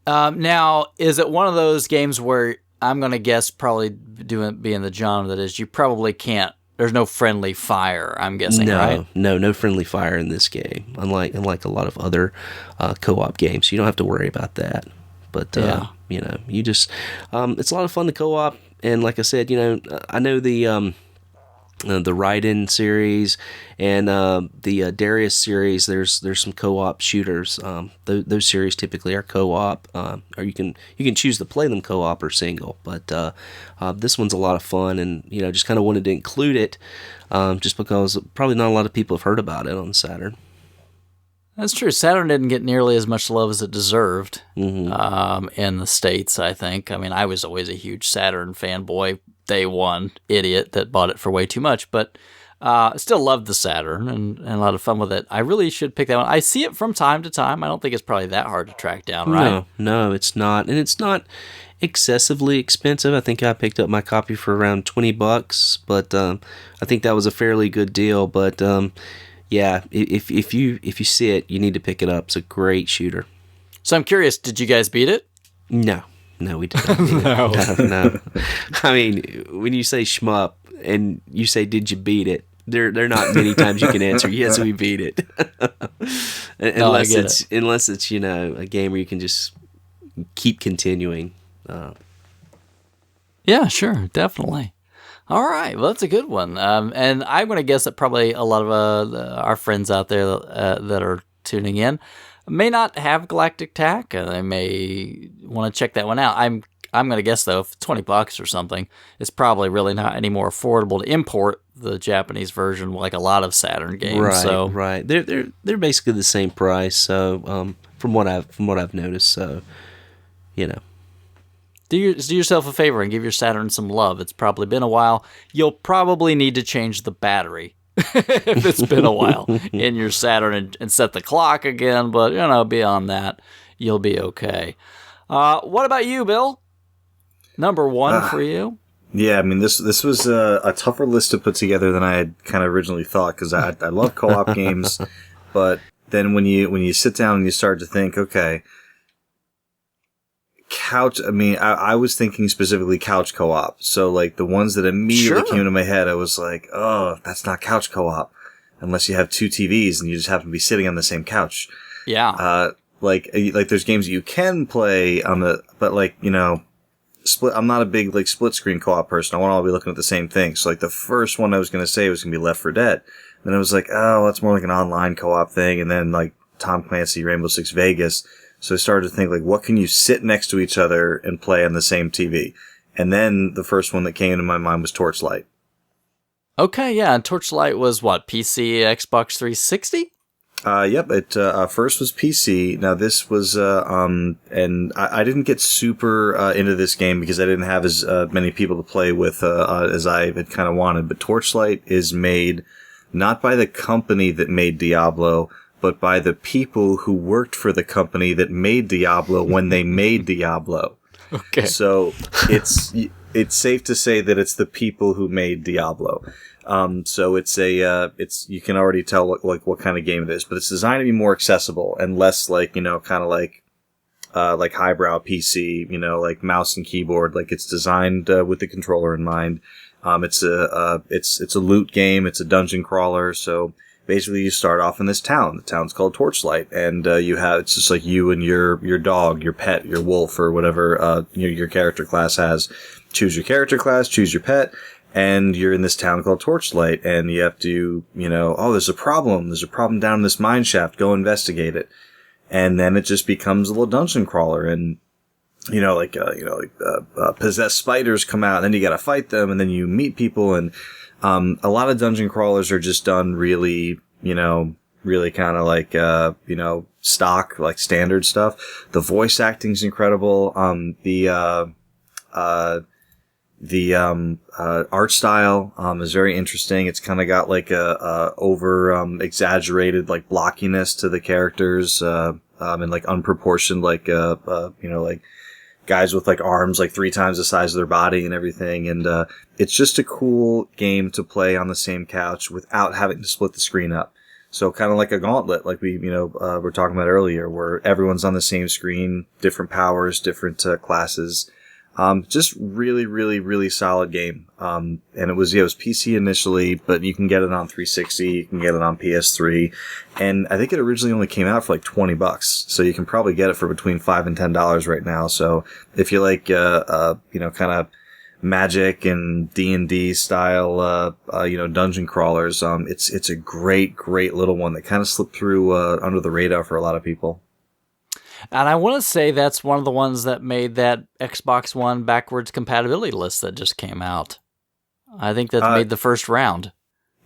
Now, is it one of those games where I'm going to guess probably being the genre that is, you probably can't, there's no friendly fire, I'm guessing, right? No friendly fire in this game, unlike a lot of other co-op games. You don't have to worry about that. But, you just, it's a lot of fun to co-op. And like I said, I know the Raiden series and the Darius series. There's some co-op shooters. Those series typically are co-op, or you can choose to play them co-op or single. But this one's a lot of fun, and just kind of wanted to include it, just because probably not a lot of people have heard about it on Saturn. That's true. Saturn didn't get nearly as much love as it deserved in the States, I think. I mean, I was always a huge Saturn fanboy. Day one, idiot that bought it for way too much, but still loved the Saturn and a lot of fun with it. I really should pick that one. I see it from time to time. I don't think it's probably that hard to track down, right? No, it's not. And it's not excessively expensive. I think I picked up my copy for around $20, but I think that was a fairly good deal. But yeah, if you see it, you need to pick it up. It's a great shooter. So I'm curious, did you guys beat it? No, we didn't. No. I mean, when you say shmup and you say, "Did you beat it?" There are not many times you can answer, "Yes, we beat it." unless it's a game where you can just keep continuing. Yeah, sure, definitely. All right, well, that's a good one. And I'm going to guess that probably a lot of our friends out there that are tuning in may not have Galactic Tac, and they may want to check that one out. I'm going to guess, though, if $20 or something, it's probably really not any more affordable to import the Japanese version like a lot of Saturn games. Right. They're basically the same price. So from what I've noticed, so do yourself a favor and give your Saturn some love. It's probably been a while. You'll probably need to change the battery if it's been a while in your Saturn and set the clock again, but beyond that, you'll be okay. What about you, Bill? Number one for you? Yeah, I mean, this was a tougher list to put together than I had kind of originally thought, because I love co-op games, but then when you sit down and you start to think, okay, I was thinking specifically couch co-op. So, like, the ones that immediately came to my head, I was like, oh, that's not couch co-op. Unless you have two TVs and you just happen to be sitting on the same couch. Yeah. Like there's games that you can play split. I'm not a big, split screen co-op person. I want to all be looking at the same thing. So, the first one I was going to say was going to be Left 4 Dead. Then I was like, oh, that's more like an online co-op thing. And then, Tom Clancy, Rainbow Six Vegas. So I started to think, what can you sit next to each other and play on the same TV? And then the first one that came to my mind was Torchlight. Okay, yeah, and Torchlight was what, PC, Xbox 360? Yep, it first was PC. Now this was, and I didn't get super into this game because I didn't have as many people to play with as I had kind of wanted. But Torchlight is made not by the company that made Diablo, but by the people who worked for the company that made Diablo when they made Diablo. Okay. So it's safe to say that it's the people who made Diablo. So it's you can already tell what kind of game it is, but it's designed to be more accessible and less kind of like highbrow PC, like mouse and keyboard. It's designed with the controller in mind. It's a loot game. It's a dungeon crawler. So basically, you start off in this town. The town's called Torchlight, and it's just like you and your dog, your pet, your wolf, or whatever your character class has. Choose your character class, choose your pet, and you're in this town called Torchlight, and you have to, there's a problem. There's a problem down in this mine shaft. Go investigate it, and then it just becomes a little dungeon crawler, and possessed spiders come out, and then you got to fight them, and then you meet people, and a lot of dungeon crawlers are just done really, really kind of stock, standard The art style is very interesting. It's kind of got like a over exaggerated like blockiness to the characters, and like unproportioned like like guys with like arms like 3 times the size of their body and everything. And it's just a cool game to play on the same couch without having to split the screen up. So kind of like a gauntlet, like we were talking about earlier, where everyone's on the same screen, different powers, different classes. Just really, really, really solid game. And it was PC initially, but you can get it on 360, you can get it on PS3, and I think it originally only came out for like $20, so you can probably get it for between $5 and $10 right now. So if you like, kind of Magic and D&D style, dungeon crawlers, it's a great, great little one that kind of slipped through, under the radar for a lot of people. And I want to say that's one of the ones that made that Xbox One backwards compatibility list that just came out. I think that's made the first round.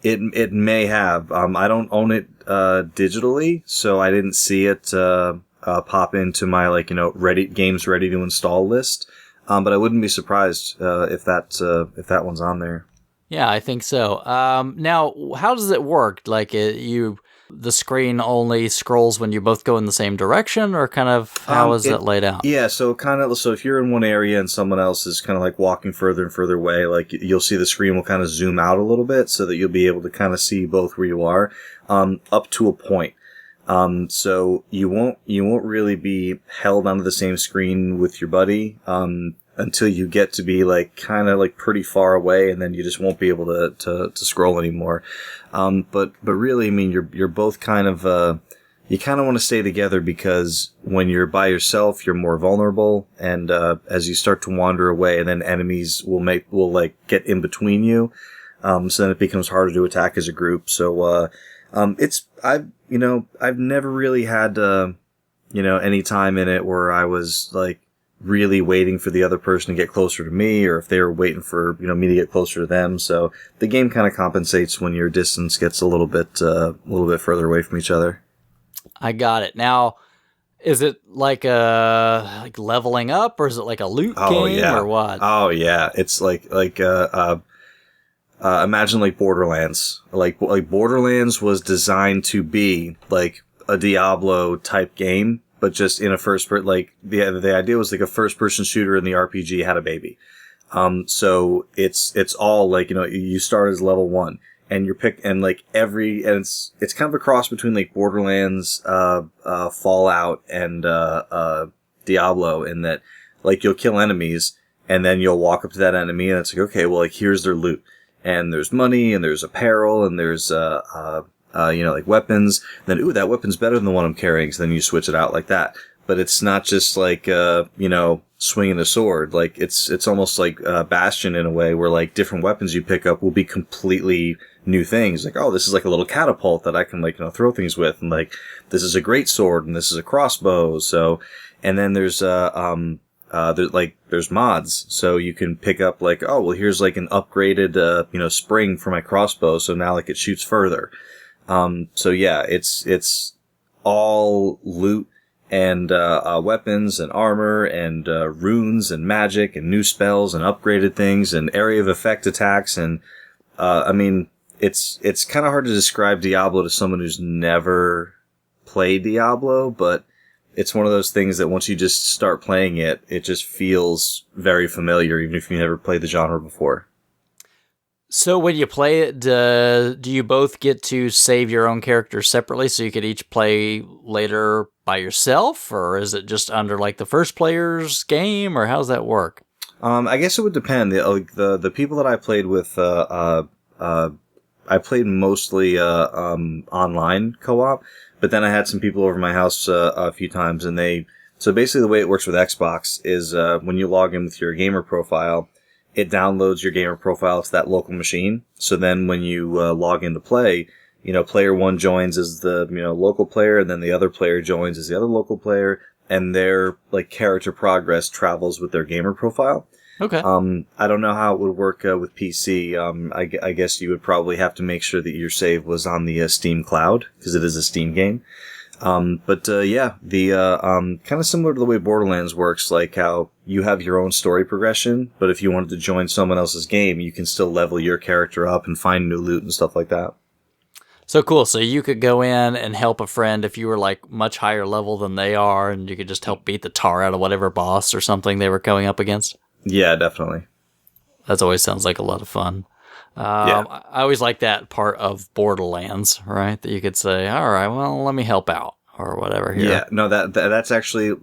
It may have. I don't own it digitally, so I didn't see it pop into my games ready to install list. But I wouldn't be surprised if that one's on there. Yeah, I think so. Now, how does it work? Like the screen only scrolls when you both go in the same direction, or kind of how is it laid out? Yeah, so if you're in one area and someone else is kind of like walking further and further away, like you'll see the screen will kind of zoom out a little bit so that you'll be able to kind of see both where you are, up to a point. So you won't really be held onto the same screen with your buddy, until you get to be like kind of like pretty far away, and then you just won't be able to scroll anymore. But really, I mean, you're both kind of, you kind of want to stay together, because when you're by yourself, you're more vulnerable. And, as you start to wander away, and then enemies will get in between you. So then it becomes harder to attack as a group. So, I've never really had, any time in it where I was like really waiting for the other person to get closer to me, or if they were waiting for, me to get closer to them. So the game kind of compensates when your distance gets a little bit further away from each other. I got it. Now, is it like leveling up, or is it like a loot game, or what? Oh yeah. It's imagine like Borderlands. Like Borderlands was designed to be like a Diablo type game, but just in a the idea was like a first person shooter, and the RPG had a baby. So it's all like, you start as level 1, and you're and it's kind of a cross between like Borderlands, Fallout, and, Diablo, in that like you'll kill enemies, and then you'll walk up to that enemy, and it's like, okay, well, like here's their loot, and there's money, and there's apparel, and there's, like weapons. Then, ooh, that weapon's better than the one I'm carrying. So then you switch it out like that. But it's not just like, swinging a sword. Like it's almost like Bastion in a way, where like different weapons you pick up will be completely new things. Like, oh, this is like a little catapult that I can throw things with. And like, this is a great sword, and this is a crossbow. So, and then there's, there's mods. So you can pick up like, oh, well, here's like an upgraded, spring for my crossbow. So now like it shoots further. So yeah, it's all loot and, weapons and armor and, runes and magic and new spells and upgraded things and area of effect attacks. And, it's kind of hard to describe Diablo to someone who's never played Diablo, but it's one of those things that once you just start playing it, it just feels very familiar, even if you never played the genre before. So when you play it, do you both get to save your own character separately, so you could each play later by yourself, or is it just under like the first player's game, or how does that work? I guess it would depend. The people that I played with, I played mostly online co-op, but then I had some people over my house a few times, and so basically the way it works with Xbox is when you log in with your gamer profile, it downloads your gamer profile to that local machine. So then when you log in to play, player 1 joins as the local player, and then the other player joins as the other local player, and their like character progress travels with their gamer profile. Okay. I don't know how it would work with PC. I guess you would probably have to make sure that your save was on the Steam cloud, because it is a Steam game. Yeah, the kind of similar to the way Borderlands works, like how you have your own story progression, but if you wanted to join someone else's game, you can still level your character up and find new loot and stuff like that. So cool. So you could go in and help a friend if you were like much higher level than they are, and you could just help beat the tar out of whatever boss or something they were going up against. Yeah, definitely. That always sounds like a lot of fun. Yeah. I always like that part of Borderlands, right? That you could say, all right, well, let me help out or whatever here. Yeah, no, that's actually,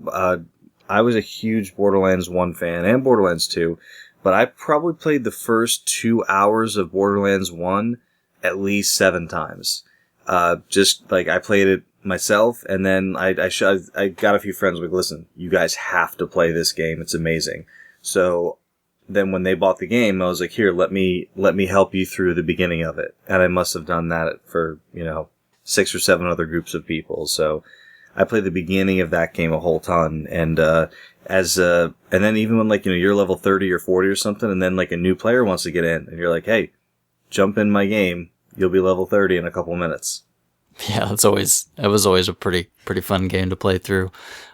I was a huge Borderlands 1 fan and Borderlands 2, but I probably played the first 2 hours of Borderlands 1 at least 7 times. Just like I played it myself, and then I got a few friends like, listen, you guys have to play this game. It's amazing. So then when they bought the game, I was like, here, let me help you through the beginning of it. And I must have done that for, 6 or 7 other groups of people. So I played the beginning of that game a whole ton. And, and then even when you're level 30 or 40 or something, and then like a new player wants to get in and you're like, hey, jump in my game. You'll be level 30 in a couple minutes. Yeah, it was always a pretty fun game to play through.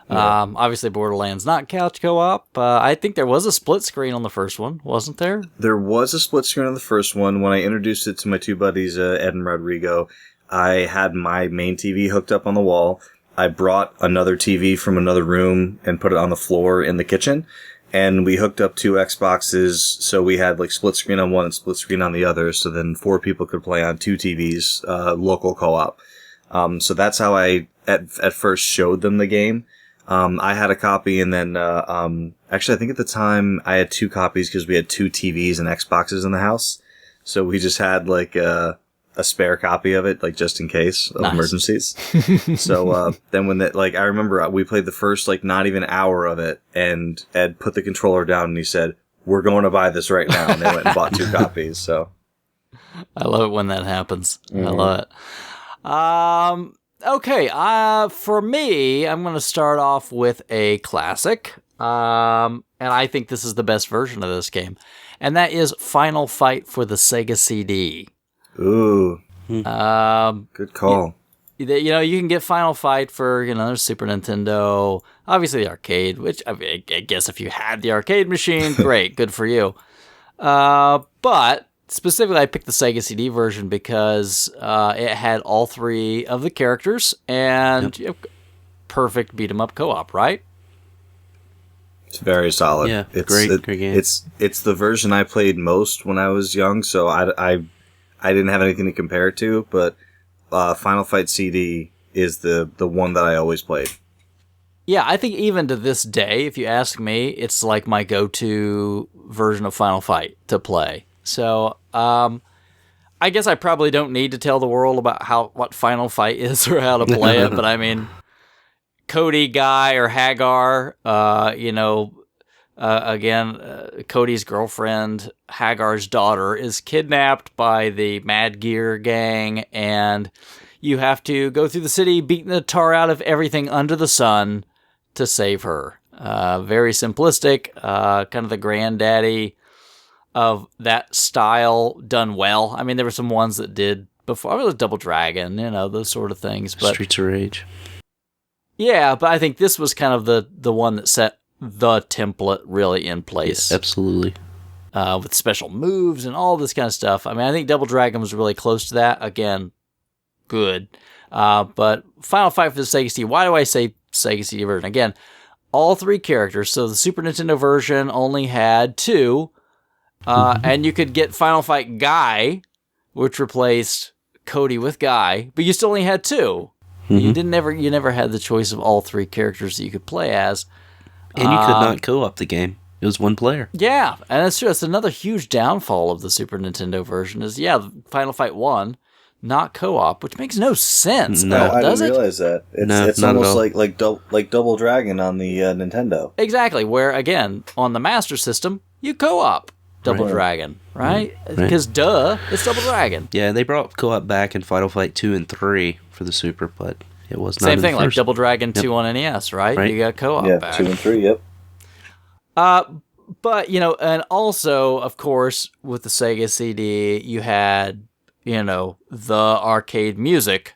Yeah. Obviously, Borderlands not couch co-op. I think there was a split screen on the first one, wasn't there? There was a split screen on the first one. When I introduced it to my 2 buddies, Ed and Rodrigo, I had my main TV hooked up on the wall. I brought another TV from another room and put it on the floor in the kitchen. And we hooked up 2 Xboxes, so we had like split screen on one and split screen on the other, so then 4 people could play on 2 TVs, local co-op. So that's how I at first showed them the game. I had a copy, and then actually I think at the time I had 2 copies because we had 2 TVs and Xboxes in the house. So we just had like a spare copy of it, like just in case of emergencies. So then when that, like, I remember we played the first like not even hour of it, and Ed put the controller down and he said, "We're going to buy this right now." And they went and bought 2 copies. So I love it when that happens. Mm-hmm. I love it. Okay. For me, I'm going to start off with a classic. And I think this is the best version of this game, and that is Final Fight for the Sega CD. Ooh. Good call. You can get Final Fight for, there's Super Nintendo, obviously the arcade, which I guess if you had the arcade machine, great, good for you. But specifically, I picked the Sega CD version because it had all 3 of the characters and perfect beat 'em up co-op, right? It's very solid. Yeah, it's great game. It's the version I played most when I was young, so I didn't have anything to compare it to, but Final Fight CD is the one that I always played. Yeah, I think even to this day, if you ask me, it's like my go-to version of Final Fight to play. So, I guess I probably don't need to tell the world about what Final Fight is or how to play it, but I mean, Cody, Guy, or Hagar, Cody's girlfriend, Hagar's daughter, is kidnapped by the Mad Gear gang, and you have to go through the city beating the tar out of everything under the sun to save her. Very simplistic, kind of the granddaddy of that style done well. I mean, there were some ones that did before. It was Double Dragon, those sort of things. But Streets of Rage. Yeah, but I think this was kind of the one that set the template really in place. Yeah, absolutely. With special moves and all this kind of stuff. I mean, I think Double Dragon was really close to that. Again, good. But Final Fight for the Sega CD, why do I say Sega CD version? Again, all 3 characters. So the Super Nintendo version only had 2. And you could get Final Fight Guy, which replaced Cody with Guy, but you still only had 2. Mm-hmm. You never had the choice of all 3 characters that you could play as. And you could not co-op the game. It was 1 player. Yeah, and that's true. It's another huge downfall of the Super Nintendo version is, Final Fight 1, not co-op, which makes no sense. No, I didn't realize that. It's almost like Double Dragon on the Nintendo. Exactly, where, again, on the Master System, you co-op Double Dragon, right? Because, it's Double Dragon. Yeah, they brought co-op back in Final Fight 2 and 3 for the Super, but it was not same thing, like Double Dragon 2 on NES, right? You got co-op back. 2 and 3, yep. But, and also, of course, with the Sega CD, you had, the arcade music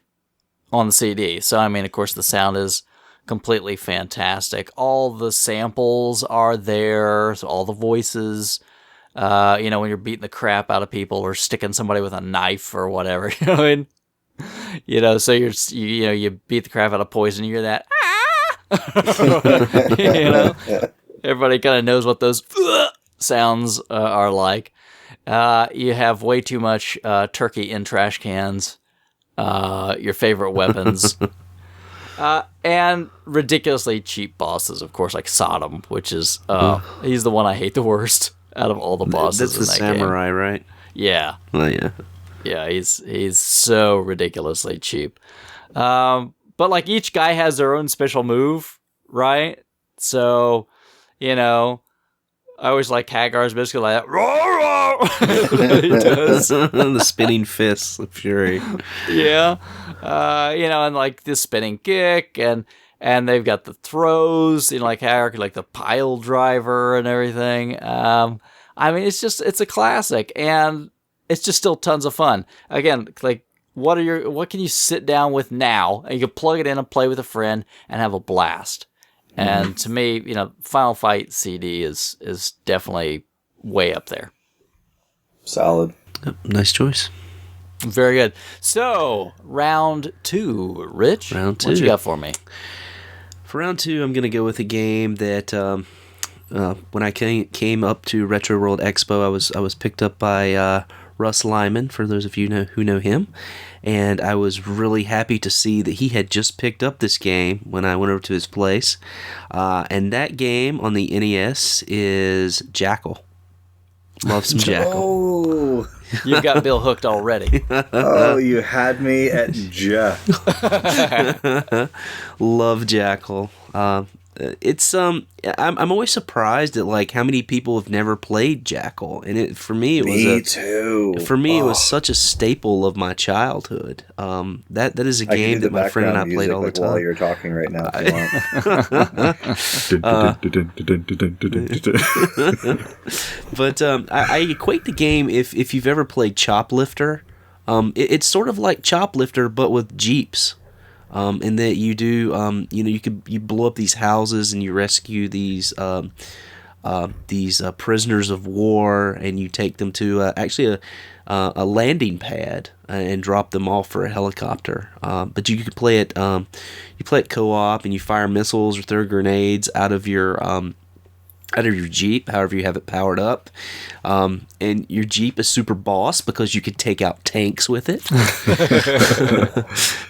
on the CD. So, I mean, of course, the sound is completely fantastic. All the samples are there, so all the voices, when you're beating the crap out of people or sticking somebody with a knife or whatever, you know what I mean? So you beat the crap out of Poison, you hear that, everybody kind of knows what those sounds are like. You have way too much turkey in trash cans, your favorite weapons, and ridiculously cheap bosses, of course, like Sodom, which is he's the one I hate the worst out of all the bosses. That's the samurai, game. Right? Yeah. Oh yeah. Yeah, he's so ridiculously cheap. But like each guy has their own special move, right? So, I always like Hagar's basically like that. Roar, roar! He does. The spinning fists of fury. Yeah. And like this spinning kick and they've got the throws, like Hagar, like the pile driver and everything. I mean, it's a classic, and it's just still tons of fun. Again, like what can you sit down with now? And you can plug it in and play with a friend and have a blast. And to me, Final Fight CD is definitely way up there. Solid. Nice choice. Very good. So, round 2, Rich. Round 2. What you got for me? For round 2, I'm going to go with a game that when I came up to Retro World Expo, I was picked up by Russ Lyman, for those of you who know him, and I was really happy to see that he had just picked up this game when I went over to his place, and that game on the NES is Jackal. Love some Jackal. Oh, you've got Bill hooked already. Oh, you had me at Jack. Love Jackal. It's I'm always surprised at like how many people have never played Jackal, and it was such a staple of my childhood. That is a game that my friend and I played all the time. While you're talking right now, if you want. But I equate the game if you've ever played Choplifter. It's sort of like Choplifter but with Jeeps. In that you do, you blow up these houses and you rescue these prisoners of war, and you take them to actually a landing pad and drop them off for a helicopter. But you could play it, co-op, and you fire missiles or throw grenades out of your Jeep, however you have it powered up. And your Jeep is super boss because you can take out tanks with it.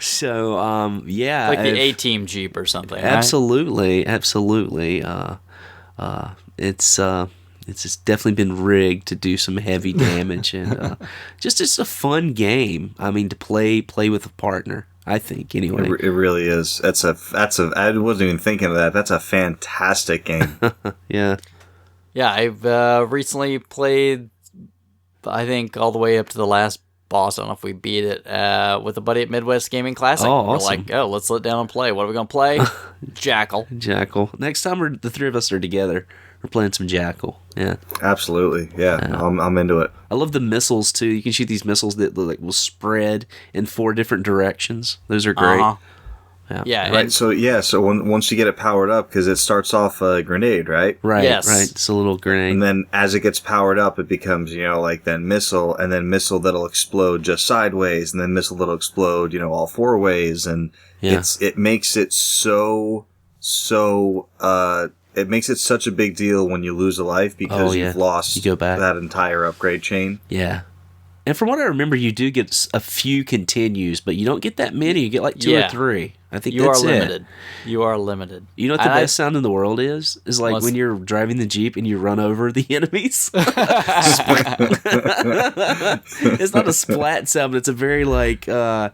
So, yeah. Like the A-Team Jeep or something, absolutely, right? Absolutely. It's definitely been rigged to do some heavy damage. And just it's a fun game. I mean, to play with a partner. I think anyway. It really is. I wasn't even thinking of that. That's a fantastic game. Yeah. Yeah, I've recently played, I think, all the way up to the last boss. I don't know if we beat it with a buddy at Midwest Gaming Classic. Oh, awesome. We're like, let's sit down and play. What are we going to play? Jackal. Next time the three of us are together, we're playing some Jackal. Yeah. Absolutely. Yeah. I'm into it. I love the missiles too. You can shoot these missiles that like will spread in 4 different directions. Those are great. Uh-huh. Yeah. Right. So once you get it powered up, because it starts off a grenade, right? Right. Yes. Right. It's a little grenade. And then as it gets powered up, it becomes like then missile, and then missile that'll explode just sideways, and then missile that'll explode all 4 ways, and it makes it it makes it such a big deal when you lose a life because you've lost that entire upgrade chain. Yeah. And from what I remember, you do get a few continues, but you don't get that many. You get like 2 or 3. I think you are limited. You are limited. You know what the best sound in the world is? Is like when you're driving the Jeep and you run over the enemies. It's not a splat sound, but it's a very like... I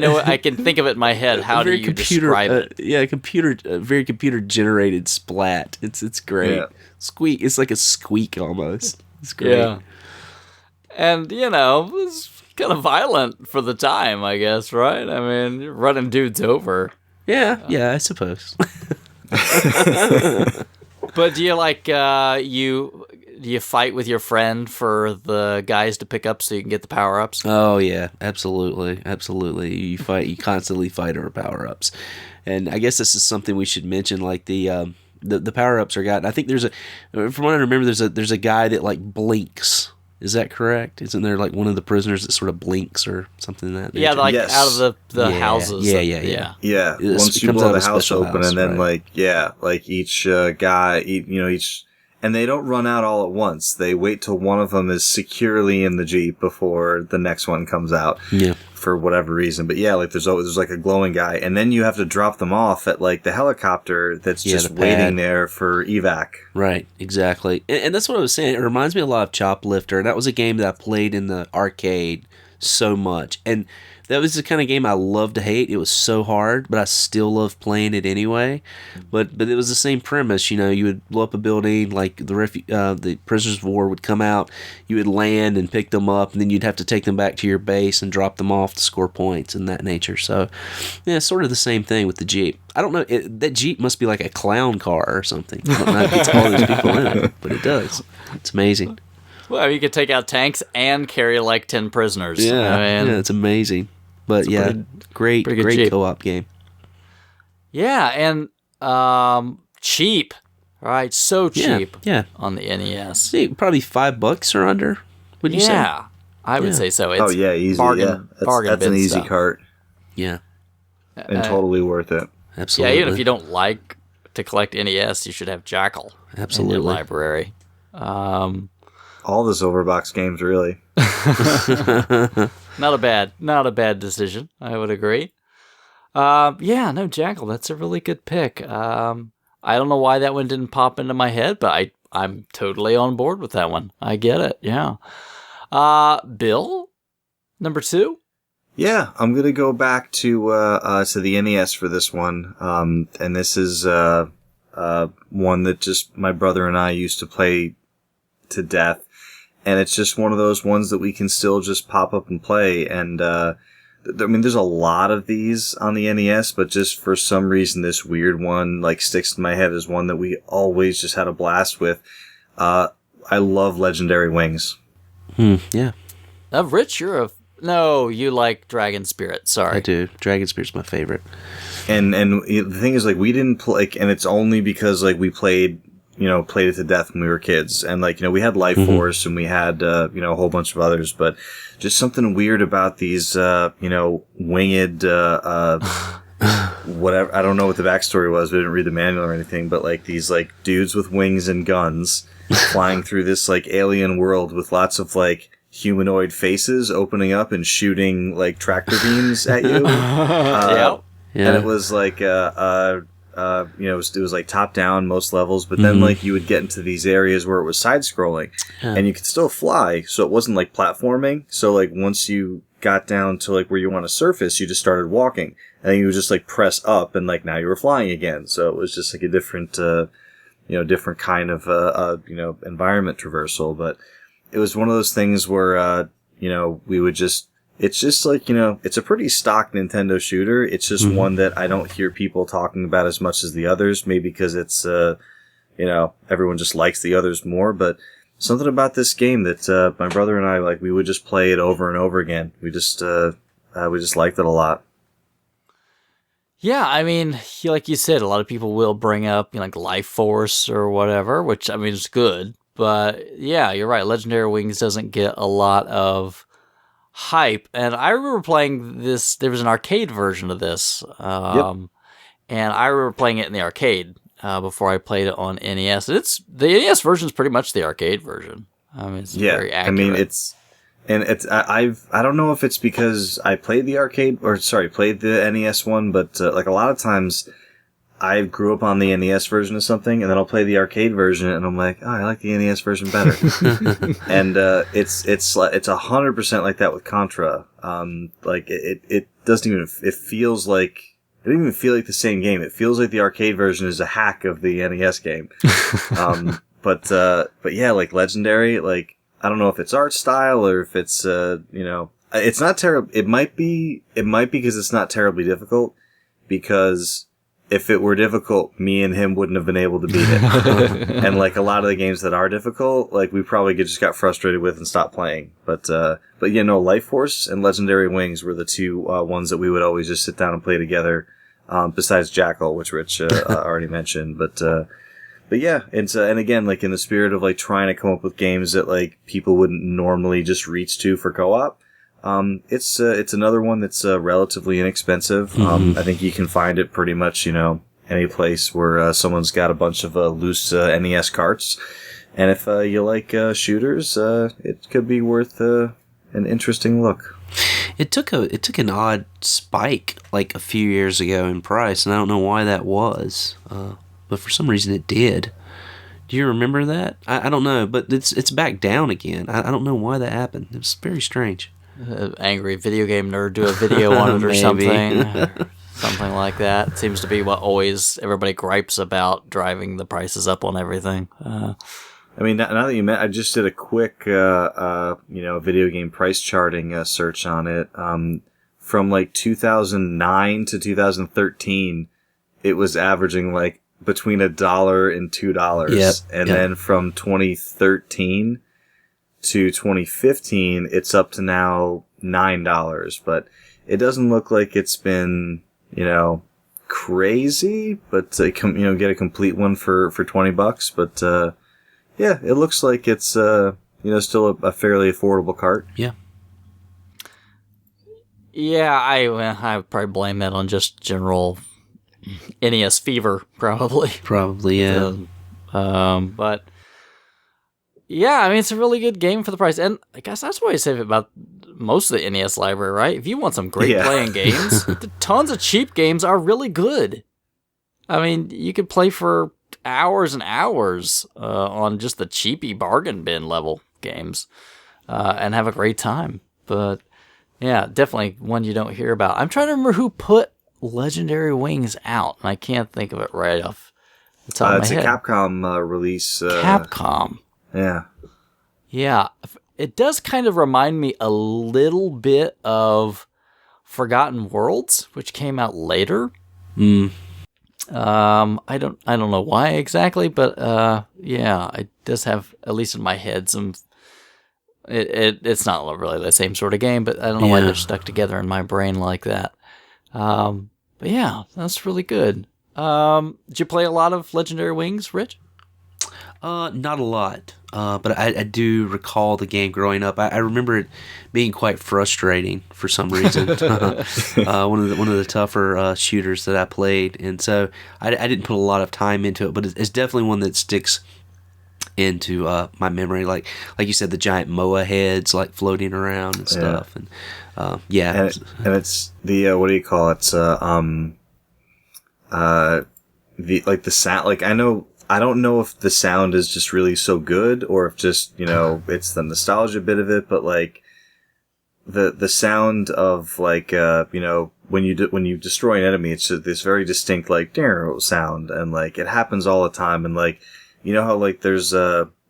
know. I can think of it in my head. How do you describe it? Very computer generated splat. It's great. Yeah. Squeak. It's like a squeak almost. It's great. Yeah. And it's kind of violent for the time, I guess, right? I mean, you're running dudes over. Yeah, I suppose. But do you you fight with your friend for the guys to pick up so you can get the power ups? Oh yeah, absolutely. You constantly fight over power ups, and I guess this is something we should mention. Like the power ups are gotten. I think from what I remember, there's a guy that like blinks. Is that correct? Isn't there like one of the prisoners that sort of blinks or something like that? Yeah, nature? like Yes. out of the houses. Yeah, It once you comes blow out the of a house special open, house, and then right. like each guy, each, and they don't run out all at once. They wait till one of them is securely in the Jeep before the next one comes out. Yeah. For whatever reason, but yeah, like there's like a glowing guy, and then you have to drop them off at like the helicopter that's just the waiting pad. there for evac. Right, exactly. And that's what I was saying. It reminds me a lot of Choplifter, and that was a game that I played in the arcade so much. And that was the kind of game I love to hate. It was so hard, but I still love playing it anyway. But it was the same premise. You would blow up a building, like the prisoners of war would come out, you would land and pick them up, and then you'd have to take them back to your base and drop them off to score points and that nature. So, yeah, sort of the same thing with the Jeep. I don't know, that Jeep must be like a clown car or something. I don't know if it gets all these people in it, but it does. It's amazing. Well, you could take out tanks and carry like 10 prisoners. Yeah, I mean, it's amazing. But yeah, great pretty good Jeep. co-op game. Yeah, and cheap. Right, so cheap. Yeah. On the NES. See, probably $5 or under. Would you say? Yeah, I would say so. It's Oh yeah, easy. bargain, Yeah, bargain that's an bin easy stuff. cart Yeah, and totally worth it. absolutely. Yeah, even if you don't like to collect NES, you should have Jackal in Absolutely. your library. All the Silverbox games, really. Not a bad decision. I would agree. Yeah, no, Jackal. That's a really good pick. I don't know why that one didn't pop into my head, but I'm totally on board with that one. I get it. Yeah. Bill, number 2. Yeah, I'm gonna go back to the NES for this one. And this is one that just my brother and I used to play to death. And it's just one of those ones that we can still just pop up and play. And, there's a lot of these on the NES, but just for some reason, this weird one, like, sticks in my head as one that we always just had a blast with. I love Legendary Wings. Yeah, Rich, no, you like Dragon Spirit. Sorry. I do. Dragon Spirit's my favorite. And the thing is, like, we didn't play, and it's only because, like, we played it to death when we were kids. And, like, we had Life Force and we had, a whole bunch of others, but just something weird about these, winged, whatever. I don't know what the backstory was. We didn't read the manual or anything, but, like, these, like, dudes with wings and guns flying through this, like, alien world with lots of, like, humanoid faces opening up and shooting, like, tractor beams at you. Yeah. Yeah. And it was like, it was like top down most levels, but then like you would get into these areas where it was side scrolling and you could still fly. So it wasn't like platforming. So like once you got down to like where you want to surface, you just started walking and then you would just like press up and like now you were flying again. So it was just like a different, different kind of, environment traversal. But it was one of those things where, we would just, it's just like, it's a pretty stock Nintendo shooter. It's just one that I don't hear people talking about as much as the others, maybe because it's, everyone just likes the others more, but something about this game that, my brother and I, like, we would just play it over and over again. We just liked it a lot. Yeah, I mean, like you said, a lot of people will bring up, like Life Force or whatever, which, I mean, is good. But yeah, you're right. Legendary Wings doesn't get a lot of hype. And I remember playing this. There was an arcade version of this. And I remember playing it in the arcade before I played it on NES. And the NES version is pretty much the arcade version. I mean, it's very accurate. I mean, I don't know if it's because I played played the NES one, but like a lot of times I grew up on the NES version of something, and then I'll play the arcade version, and I'm like, oh, I like the NES version better. And it's 100% like that with Contra. Like it doesn't even it feels like it doesn't even feel like the same game. It feels like the arcade version is a hack of the NES game. But yeah, like Legendary, like I don't know if it's art style or if it's it's not terrible. It might be because it's not terribly difficult because if it were difficult, me and him wouldn't have been able to beat it. And like a lot of the games that are difficult, like we probably just got frustrated with and stopped playing. But you know, Life Force and Legendary Wings were the two ones that we would always just sit down and play together. Besides Jackal, which Rich already mentioned, but yeah, it's and again, like in the spirit of like trying to come up with games that like people wouldn't normally just reach to for co-op. It's another one that's relatively inexpensive. I think you can find it pretty much, you know, any place where someone's got a bunch of loose NES carts. And if you like shooters, it could be worth an interesting look. It took an odd spike like a few years ago in price, and I don't know why that was, but for some reason it did. Do you remember that? I don't know, but it's back down again. I don't know why that happened. It was very strange. Angry video game nerd do a video on it or something. Something like that. It seems to be what always everybody gripes about, driving the prices up on everything. I mean, now that you met, I just did a quick, video game price charting search on it. From like 2009 to 2013, it was averaging like between $1 and $2. Yep. And then from 2013 to 2015, it's up to now $9. But it doesn't look like it's been, you know, crazy. But get a complete one for $20. But yeah, it looks like it's still a fairly affordable cart. Yeah. Yeah, I would probably blame that on just general NES fever, probably. Probably, yeah. But yeah, I mean, it's a really good game for the price, and I guess that's what I say about most of the NES library, right? If you want some great playing games, tons of cheap games are really good. I mean, you could play for hours and hours on just the cheapy bargain bin level games and have a great time. But yeah, definitely one you don't hear about. I'm trying to remember who put Legendary Wings out, and I can't think of it right off the top of my head. It's a Capcom release. Capcom. Yeah. Yeah. It does kind of remind me a little bit of Forgotten Worlds, which came out later. I don't know why exactly, but yeah, it does have, at least in my head, some. It's not really the same sort of game, but I don't know why they're stuck together in my brain like that. But yeah, that's really good. Did you play a lot of Legendary Wings, Rich? Not a lot, but I do recall the game growing up. I remember it being quite frustrating for some reason. One of the tougher shooters that I played, and so I didn't put a lot of time into it. But it's definitely one that sticks into my memory. Like you said, the giant MOA heads like floating around and stuff, and yeah. And it's the what do you call it? It's the sound. Like I don't know if the sound is just really so good or if just, it's the nostalgia bit of it, but like the sound of like, when you destroy an enemy, it's just this very distinct, like, sound. And like, it happens all the time. And like, you know how like there's,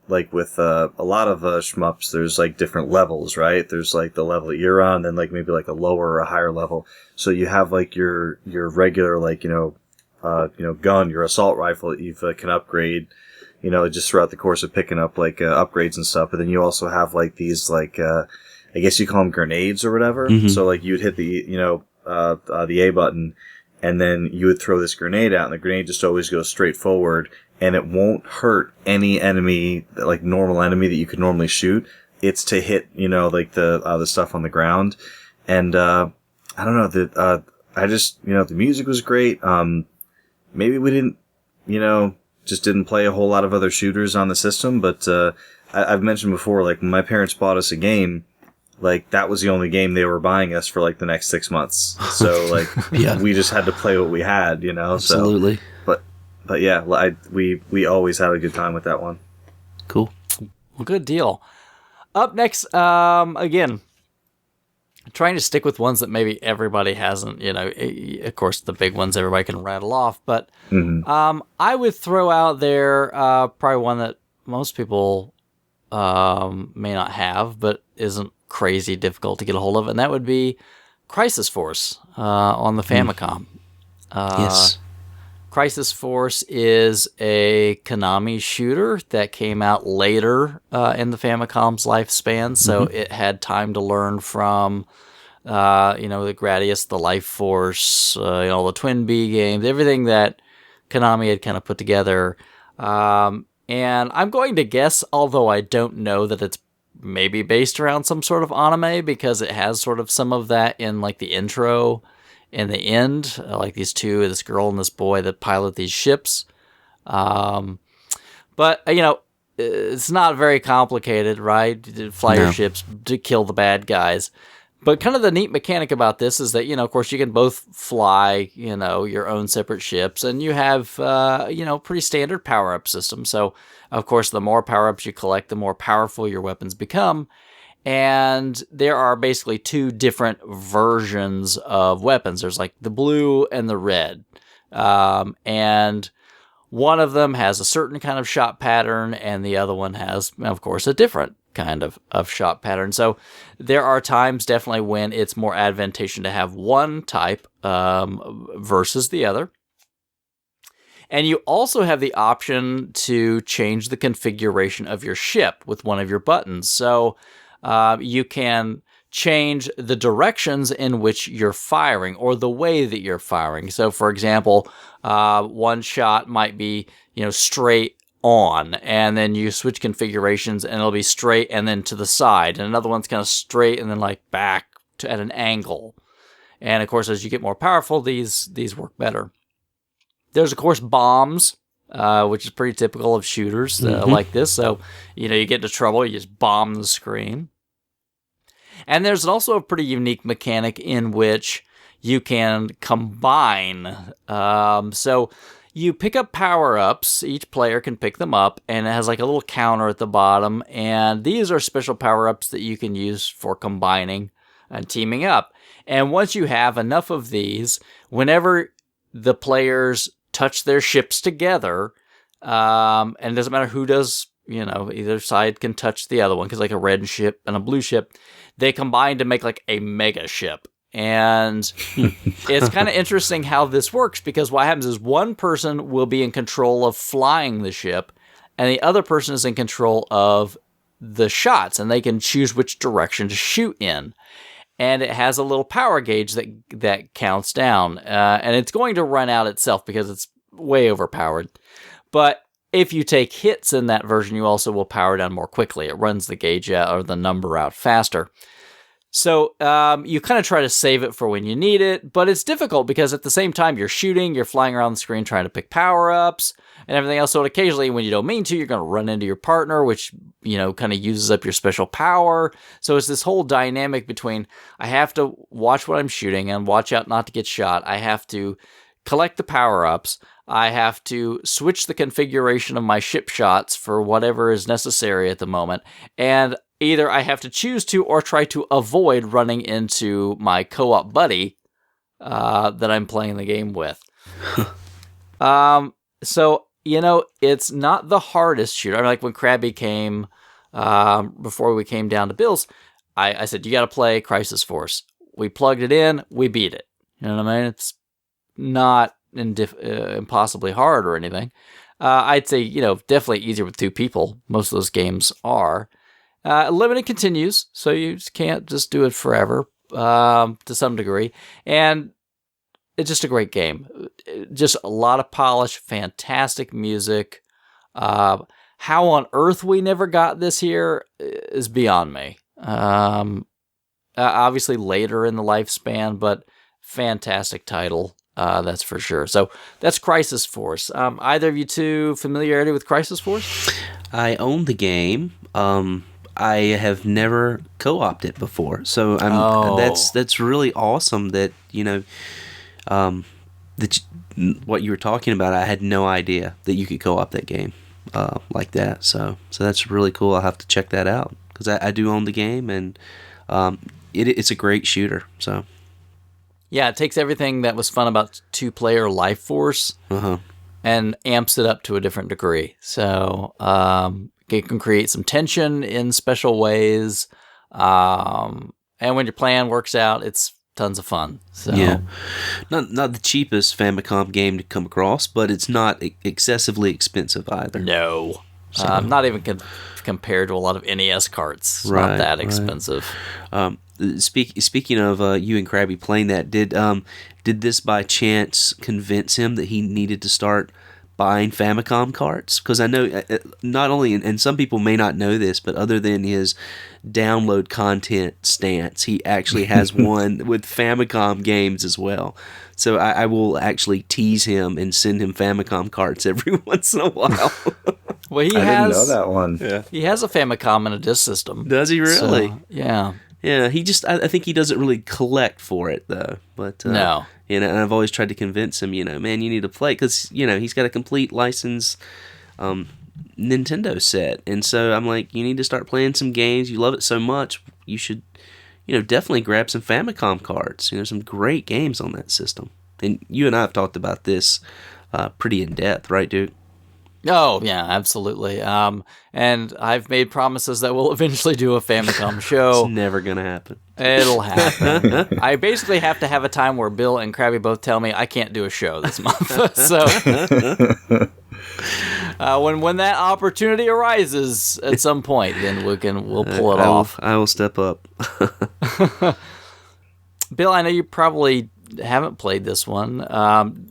like with, a lot of, shmups, there's like different levels, right? There's like the level that you're on, then like maybe like a lower or a higher level. So you have like your regular, like, gun, your assault rifle that you can upgrade, just throughout the course of picking up like upgrades and stuff. But then you also have like these like I guess you call them grenades or whatever. Mm-hmm. So like you'd hit the the A button, and then you would throw this grenade out, and the grenade just always goes straight forward, and it won't hurt any enemy, like normal enemy that you could normally shoot. It's to hit like the stuff on the ground, and I don't know, I just the music was great. Maybe we didn't, just didn't play a whole lot of other shooters on the system, but I've mentioned before, like, when my parents bought us a game, like, that was the only game they were buying us for, like, the next 6 months. So, like, we just had to play what we had, Absolutely. So, but yeah, we always had a good time with that one. Cool. Well, good deal. Up next, again, trying to stick with ones that maybe everybody hasn't, of course, the big ones everybody can rattle off. But I would throw out there probably one that most people may not have, but isn't crazy difficult to get a hold of, and that would be Crisis Force on the Famicom. Yes. Crisis Force is a Konami shooter that came out later in the Famicom's lifespan, so it had time to learn from, the Gradius, the Life Force, the Twin Bee games, everything that Konami had kind of put together. And I'm going to guess, although I don't know, that it's maybe based around some sort of anime, because it has sort of some of that in like the intro and the end, like this girl and this boy that pilot these ships. But it's not very complicated, right? You fly your ships to kill the bad guys. But kind of the neat mechanic about this is that, of course, you can both fly, your own separate ships, and you have, pretty standard power-up system. So, of course, the more power-ups you collect, the more powerful your weapons become. And there are basically two different versions of weapons. There's like the blue and the red. And one of them has a certain kind of shot pattern, and the other one has, of course, a different kind of shot pattern. So there are times definitely when it's more advantageous to have one type versus the other. And you also have the option to change the configuration of your ship with one of your buttons. So you can change the directions in which you're firing or the way that you're firing. So, for example, one shot might be, straight on, and then you switch configurations and it'll be straight and then to the side. And another one's kind of straight and then like back at an angle. And of course, as you get more powerful, these work better. There's, of course, bombs, which is pretty typical of shooters like this. So, you get into trouble, you just bomb the screen. And there's also a pretty unique mechanic in which you can combine. So you pick up power-ups. Each player can pick them up, and it has like a little counter at the bottom. And these are special power-ups that you can use for combining and teaming up. And once you have enough of these, whenever the players touch their ships together, and it doesn't matter who does, either side can touch the other one, because like a red ship and a blue ship, they combine to make like a mega ship. And it's kind of interesting how this works, because what happens is one person will be in control of flying the ship, and the other person is in control of the shots, and they can choose which direction to shoot in. And it has a little power gauge that counts down, and it's going to run out itself because it's way overpowered. But if you take hits in that version, you also will power down more quickly. It runs the gauge out, or the number out, faster. So you kind of try to save it for when you need it, but it's difficult because at the same time you're shooting, you're flying around the screen trying to pick power-ups and everything else. So occasionally when you don't mean to, you're going to run into your partner, which, kind of uses up your special power. So it's this whole dynamic between, I have to watch what I'm shooting and watch out not to get shot. I have to collect the power-ups. I have to switch the configuration of my ship shots for whatever is necessary at the moment. And either I have to choose to or try to avoid running into my co-op buddy that I'm playing the game with. So, it's not the hardest shooter. I mean, like when Crabby came, before we came down to Bill's, I said, you got to play Crisis Force. We plugged it in, we beat it. You know what I mean? It's not impossibly hard or anything. I'd say, definitely easier with two people. Most of those games are. Limited continues, so you just can't just do it forever, to some degree. And it's just a great game. Just a lot of polish, fantastic music. How on earth we never got this here is beyond me. Obviously later in the lifespan, but fantastic title. That's for sure. So that's Crisis Force. Either of you two familiarity with Crisis Force? I own the game. I have never co-opted it before, so that's really awesome. That what you were talking about, I had no idea that you could co-op that game like that. So that's really cool. I'll have to check that out because I do own the game, and it's a great shooter. So. Yeah, it takes everything that was fun about two-player Life Force and amps it up to a different degree. So it can create some tension in special ways. And when your plan works out, it's tons of fun. So Yeah, not the cheapest Famicom game to come across, but it's not excessively expensive either. no, not even compared to a lot of NES carts. It's Right, not that right. expensive. Speaking of you and Crabby playing that, did this by chance convince him that he needed to start buying Famicom carts? Because I know not only, and some people may not know this, but other than his download content stance, he actually has one with Famicom games as well. So I will actually tease him and send him Famicom carts every once in a while. Well, I didn't know that one. Yeah. he has a Famicom and a disc system. Does he really? So, yeah. Yeah, he just, I think he doesn't really collect for it, though. But No. You know, and I've always tried to convince him, man, you need to play, because, he's got a complete license Nintendo set. And so I'm like, you need to start playing some games. You love it so much. You should, definitely grab some Famicom cards. Some great games on that system. And you and I have talked about this pretty in depth, right, Duke? Oh, yeah, absolutely. And I've made promises that we'll eventually do a Famicom show. It's never going to happen. It'll happen. I basically have to have a time where Bill and Crabby both tell me I can't do a show this month. So when that opportunity arises at some point, then we'll pull it off. I will step up. Bill, I know you probably haven't played this one.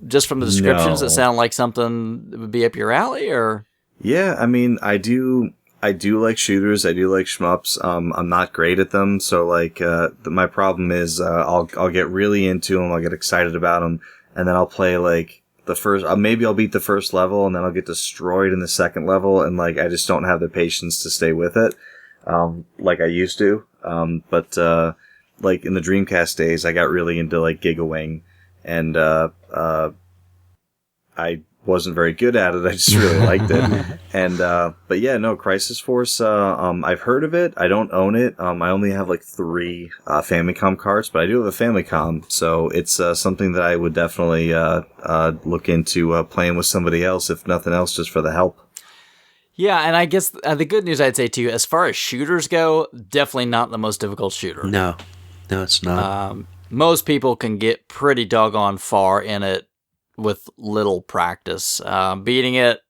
Just from the descriptions, No. it sounded like something that would be up your alley, or? Yeah, I mean, I do like shooters. I do like shmups. I'm not great at them, so like my problem is I'll get really into them. I'll get excited about them, and then I'll play like the first. Maybe I'll beat the first level, and then I'll get destroyed in the second level, and like I just don't have the patience to stay with it, like I used to. But like in the Dreamcast days, I got really into like Gigawing, and I wasn't very good at it. I just really liked it. And but yeah, no, Crisis Force. I've heard of it. I don't own it. I only have like 3 Famicom carts, but I do have a Famicom, so it's something that I would definitely look into playing with somebody else, if nothing else, just for the help. Yeah, and I guess the good news I'd say to you, as far as shooters go, definitely not the most difficult shooter. No, it's not. Most people can get pretty doggone far in it with little practice. Beating it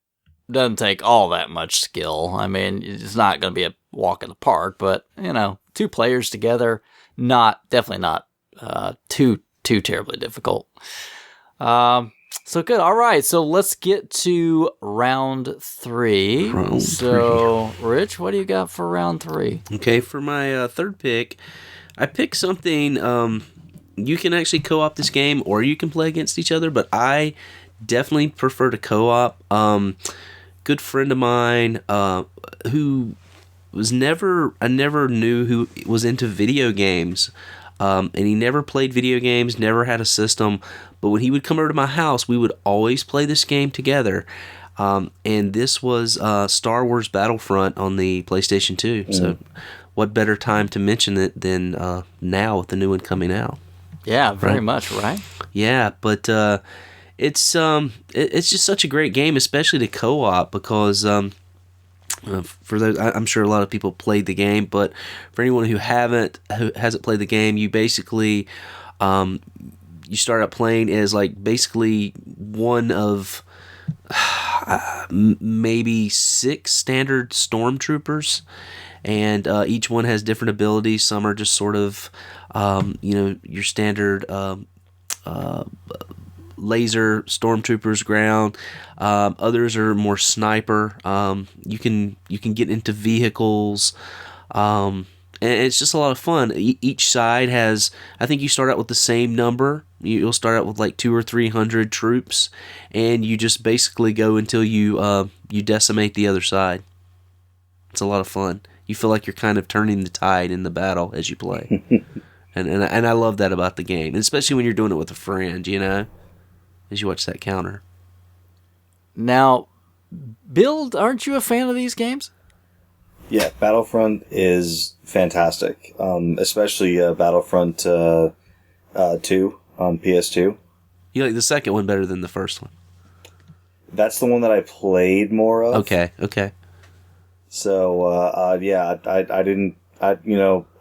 doesn't take all that much skill. I mean, it's not going to be a walk in the park, but 2 players together, definitely not too terribly difficult. So good. All right. So let's get to round 3. Rich, what do you got for round 3? Okay, for my third pick, I picked something. You can actually co-op this game, or you can play against each other, but I definitely prefer to co-op. Good friend of mine who was I never knew who was into video games. And he never played video games, never had a system. But when he would come over to my house, we would always play this game together. And this was Star Wars Battlefront on the PlayStation 2. Mm. So what better time to mention it than now with the new one coming out? Yeah, very much, right? Yeah, but it's just such a great game, especially to co-op, because for those, I'm sure a lot of people played the game, but for anyone who hasn't played the game, you basically you start out playing as like basically one of maybe 6 standard stormtroopers, and each one has different abilities. Some are just sort of your standard laser stormtroopers ground. Others are more sniper. You can get into vehicles, and it's just a lot of fun. Each side has, I think you start out with the same number. You'll start out with like 200 or 300 troops, and you just basically go until you decimate the other side. It's a lot of fun. You feel like you're kind of turning the tide in the battle as you play. And I love that about the game, and especially when you're doing it with a friend, as you watch that counter. Now, Bill, aren't you a fan of these games? Yeah, Battlefront is fantastic, especially Battlefront 2 on PS2. You like the second one better than the first one? That's the one that I played more of. Okay. So, yeah, I didn't,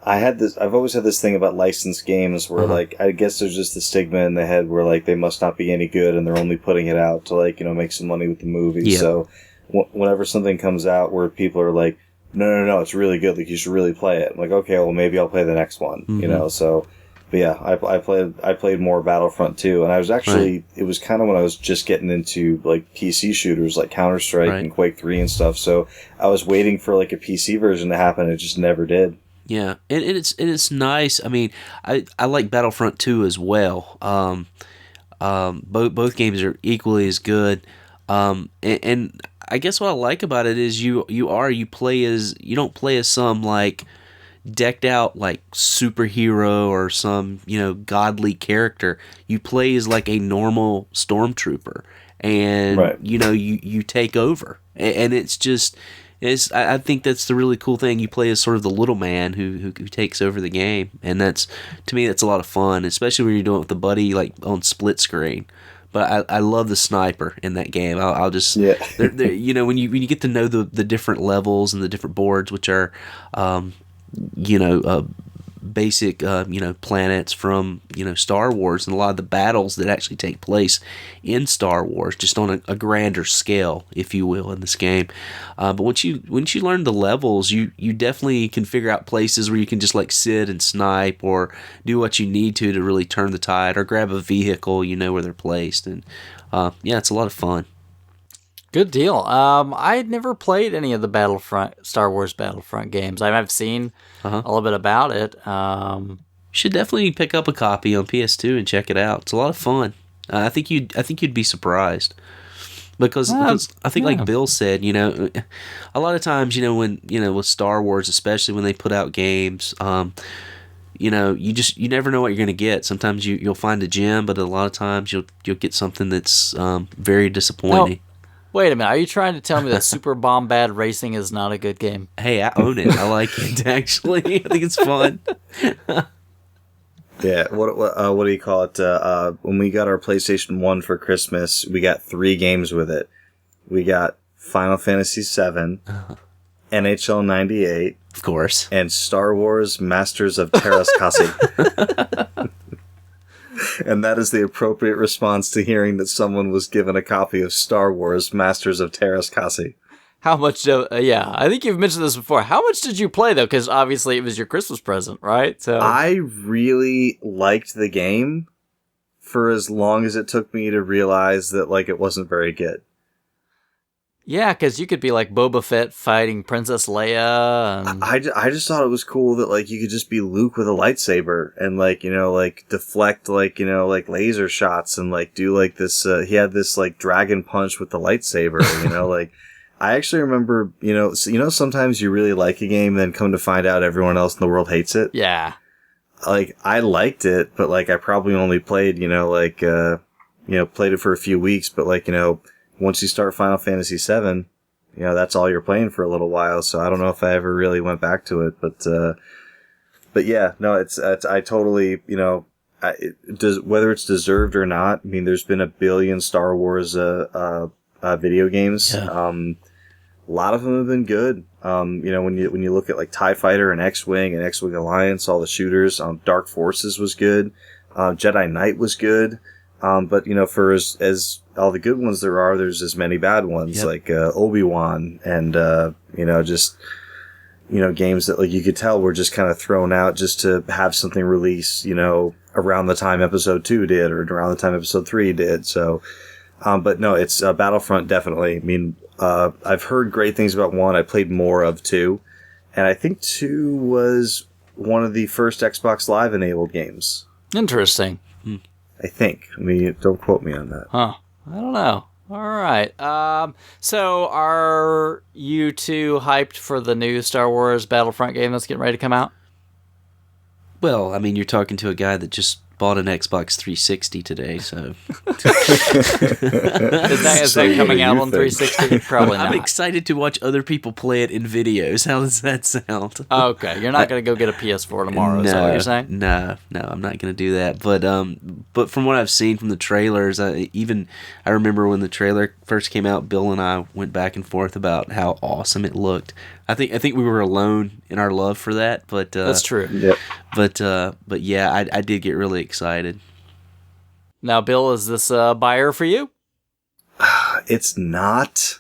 I've always had this thing about licensed games where like I guess there's just the stigma in the head where like they must not be any good and they're only putting it out to like make some money with the movie. Yeah. So whenever something comes out where people are like, no, it's really good, like you should really play it. I'm like, okay, well maybe I'll play the next one. So. But yeah, I played more Battlefront 2, and I was actually it was kind of when I was just getting into like PC shooters like Counter-Strike and Quake 3 and stuff. So I was waiting for like a PC version to happen. It just never did. Yeah, and it's nice. I mean, I like Battlefront 2 as well. Both games are equally as good. And I guess what I like about it is you don't play as some like decked out like superhero or some godly character. You play as like a normal stormtrooper, and you take over, and I think that's the really cool thing. You play as sort of the little man who takes over the game, and to me that's a lot of fun, especially when you're doing it with the buddy like on split screen. But I love the sniper in that game. I'll just when you get to know the different levels and the different boards, which are basic planets from Star Wars, and a lot of the battles that actually take place in Star Wars, just on a grander scale, if you will, in this game. But once you learn the levels, you definitely can figure out places where you can just like sit and snipe or do what you need to really turn the tide, or grab a vehicle where they're placed, and it's a lot of fun. Good deal. I had never played any of the Star Wars Battlefront games. I've seen a little bit about it. You should definitely pick up a copy on PS2 and check it out. It's a lot of fun. I think you'd be surprised because I think like Bill said, a lot of times, when with Star Wars, especially when they put out games, you never know what you're going to get. Sometimes you'll find a gem, but a lot of times you'll get something that's very disappointing. Wait a minute. Are you trying to tell me that Super Bombad Racing is not a good game? Hey, I own it. I like it, actually. I think it's fun. Yeah, what do you call it? When we got our PlayStation 1 for Christmas, we got 3 games with it. We got Final Fantasy VII, NHL 98, of course, and Star Wars Masters of Terrascasi. And that is the appropriate response to hearing that someone was given a copy of Star Wars Masters of Terrascasi. How much? I think you've mentioned this before. How much did you play though? Because obviously it was your Christmas present, right? So I really liked the game for as long as it took me to realize that like it wasn't very good. Yeah, because you could be like Boba Fett fighting Princess Leia. And... I just thought it was cool that like you could just be Luke with a lightsaber and like like deflect like like laser shots and like do like this. He had this like dragon punch with the lightsaber. Like I actually remember sometimes you really like a game, then come to find out everyone else in the world hates it. Yeah. Like I liked it, but like I probably only played played it for a few weeks, but like once you start Final Fantasy VII, that's all you're playing for a little while. So I don't know if I ever really went back to it, but yeah, no, it's I totally, whether it's deserved or not. I mean, there's been a billion Star Wars video games. Yeah. A lot of them have been good. When you look at like TIE Fighter and X-Wing Alliance, all the shooters, Dark Forces was good. Jedi Knight was good. But for as all the good ones there's as many bad ones, like Obi-Wan and just games that like you could tell were just kind of thrown out just to have something release around the time Episode 2 did or around the time Episode 3 did. So but no, it's Battlefront definitely. I mean, I've heard great things about 1. I played more of 2, and I think 2 was one of the first Xbox Live enabled games. Interesting. I think. I mean, don't quote me on that. Huh. I don't know. All right. So are you two hyped for the new Star Wars Battlefront game that's getting ready to come out? Well, I mean, you're talking to a guy that just bought an Xbox 360 today, so Is that coming out on 360? Probably not. I'm excited to watch other people play it in videos. How does that sound? Okay, you're not going to go get a PS4 tomorrow, is that what you're saying? No, I'm not going to do that. But from what I've seen from the trailers, I remember when the trailer first came out, Bill and I went back and forth about how awesome it looked. I think we were alone in our love for that, but that's true. Yep. But yeah, I did get really excited. Now, Bill, is this a buyer for you? It's not,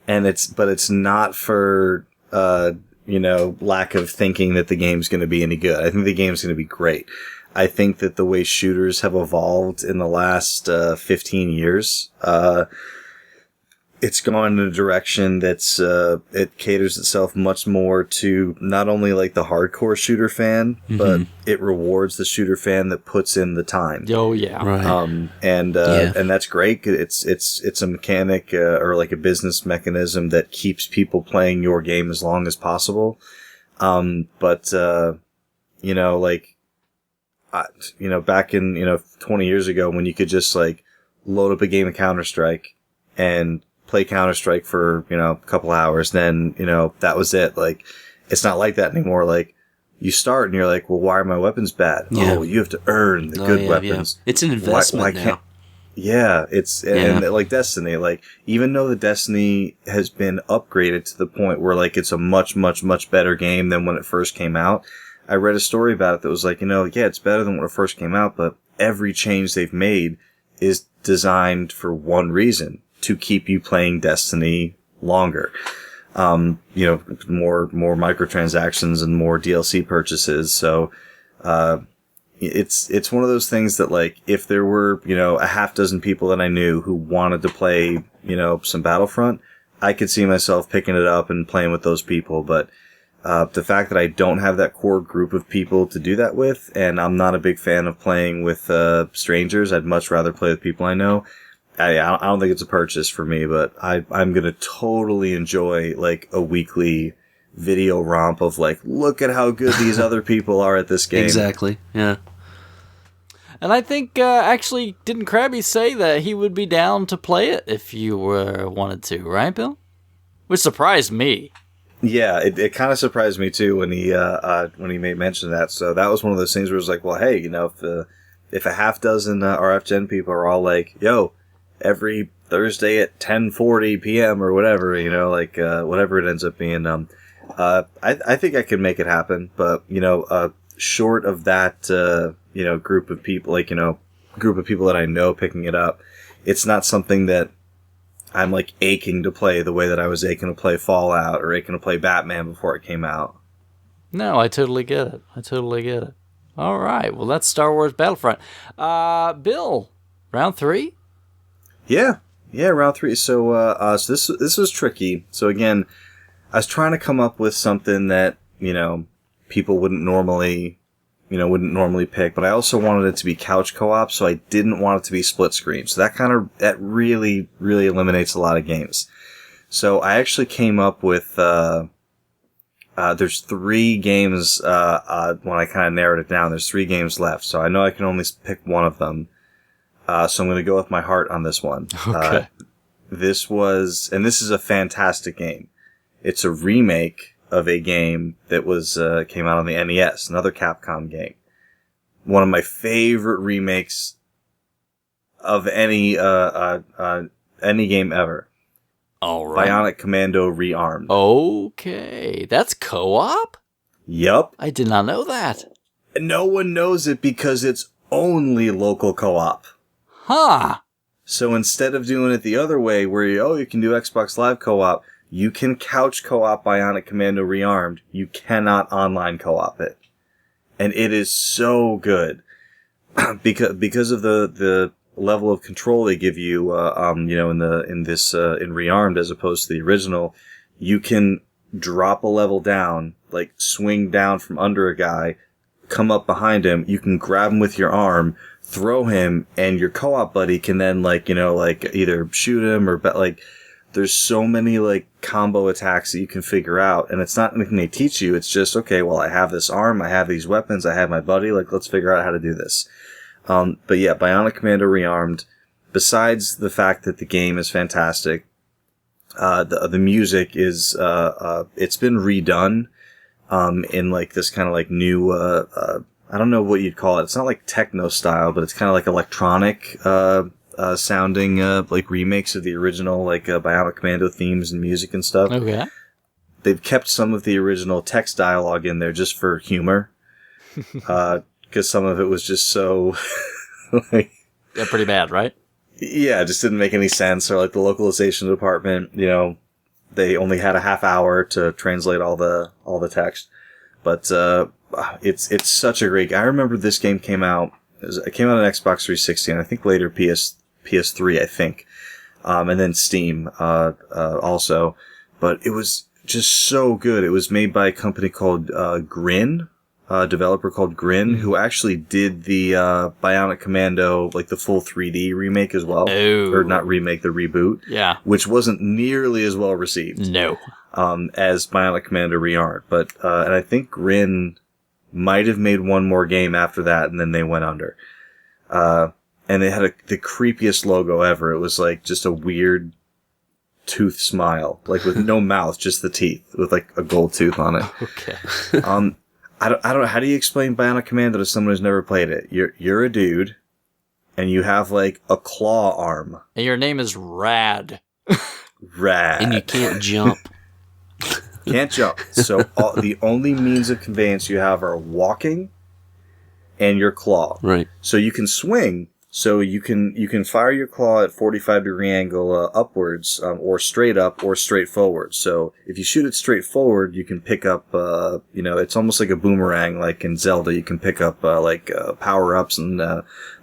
but it's not for lack of thinking that the game's going to be any good. I think the game's going to be great. I think that the way shooters have evolved in the last 15 years, it's gone in a direction that's it caters itself much more to not only like the hardcore shooter fan, but it rewards the shooter fan that puts in the time. Oh yeah, right. And that's great. It's a mechanic or like a business mechanism that keeps people playing your game as long as possible. Back in 20 years ago when you could just like load up a game of Counter-Strike and play Counter-Strike for, a couple hours, then, that was it. Like, it's not like that anymore. Like, you start and you're like, well, why are my weapons bad? Yeah. Oh, you have to earn the good weapons. Yeah. It's an investment now. Yeah, and like Destiny, like, even though the Destiny has been upgraded to the point where, like, it's a much, much, much better game than when it first came out, I read a story about it that was like, it's better than when it first came out, but every change they've made is designed for one reason: to keep you playing Destiny longer. More microtransactions and more DLC purchases. So, it's one of those things that, like, if there were, a half dozen people that I knew who wanted to play, some Battlefront, I could see myself picking it up and playing with those people. But, the fact that I don't have that core group of people to do that with, and I'm not a big fan of playing with, strangers, I'd much rather play with people I know. I don't think it's a purchase for me, but I'm going to totally enjoy, like, a weekly video romp of, like, look at how good these other people are at this game. Exactly, yeah. And I think, actually, didn't Crabby say that he would be down to play it if you wanted to, right, Bill? Which surprised me. Yeah, it kind of surprised me, too, when he made mention of that. So that was one of those things where it was like, well, hey, if a half dozen RF Gen people are all like, yo, every Thursday at 10:40 p.m. or whatever, whatever it ends up being. I think I can make it happen, but, short of that, group of people, group of people that I know picking it up, it's not something that I'm, like, aching to play the way that I was aching to play Fallout or aching to play Batman before it came out. No, I totally get it. All right, well, that's Star Wars Battlefront. Bill, round 3? Yeah, round 3. So this was tricky. So again, I was trying to come up with something that, people wouldn't normally pick, but I also wanted it to be couch co-op, so I didn't want it to be split screen. So that really, really eliminates a lot of games. So I actually came up with, there's 3 games, when I kind of narrowed it down, there's 3 games left. So I know I can only pick one of them. So I'm going to go with my heart on this one. Okay. This is a fantastic game. It's a remake of a game that came out on the NES, another Capcom game. One of my favorite remakes of any game ever. All right. Bionic Commando Rearmed. Okay, that's co-op? Yup. I did not know that. No one knows it because it's only local co-op. Huh. So instead of doing it the other way, where you can do Xbox Live co-op, you can couch co-op Bionic Commando Rearmed. You cannot online co-op it. And it is so good. because of the level of control they give you, in Rearmed as opposed to the original, you can drop a level down, like swing down from under a guy, come up behind him, you can grab him with your arm, throw him, and your co-op buddy can then either shoot him or there's so many combo attacks that you can figure out, and it's not anything they teach you. It's just, okay, well, I have this arm, I have these weapons, I have my buddy, let's figure out how to do this. But yeah, Bionic Commando Rearmed. Besides the fact that the game is fantastic, the music is it's been redone in like this kind of like new I don't know what you'd call it. It's not like techno style, but it's kind of like electronic sounding like remakes of the original like Bionic Commando themes and music and stuff. Okay. They've kept some of the original text dialogue in there just for humor, because some of it was just so like, yeah, pretty bad, right? yeah, it just didn't make any sense. Or like the localization department, you know, they only had a half hour to translate all the text. But it's such a great. I remember this game came out. It came out on Xbox 360, and I think later PS3, I think, and then Steam also. But it was just so good. It was made by a company called Grin. A developer called Grin, who actually did the Bionic Commando, like the full 3D remake as well. Oh. Or not remake, the reboot. Yeah. Which wasn't nearly as well received. No. As Bionic Commando Rearmed. But, and I think Grin might have made one more game after that, and then they went under. And they had the creepiest logo ever. It was like just a weird tooth smile, like with no mouth, just the teeth, with like a gold tooth on it. Okay. I don't know. How do you explain Bionic Commando to someone who's never played it? You're a dude, and you have like a claw arm. And your name is Rad. Rad. And you can't jump. Can't jump. So the only means of conveyance you have are walking and your claw. Right. So you can swing. So you can fire your claw at 45-degree angle upwards, or straight up, or straight forward. So if you shoot it straight forward, you can pick up, it's almost like a boomerang, like in Zelda. You can pick up power-ups and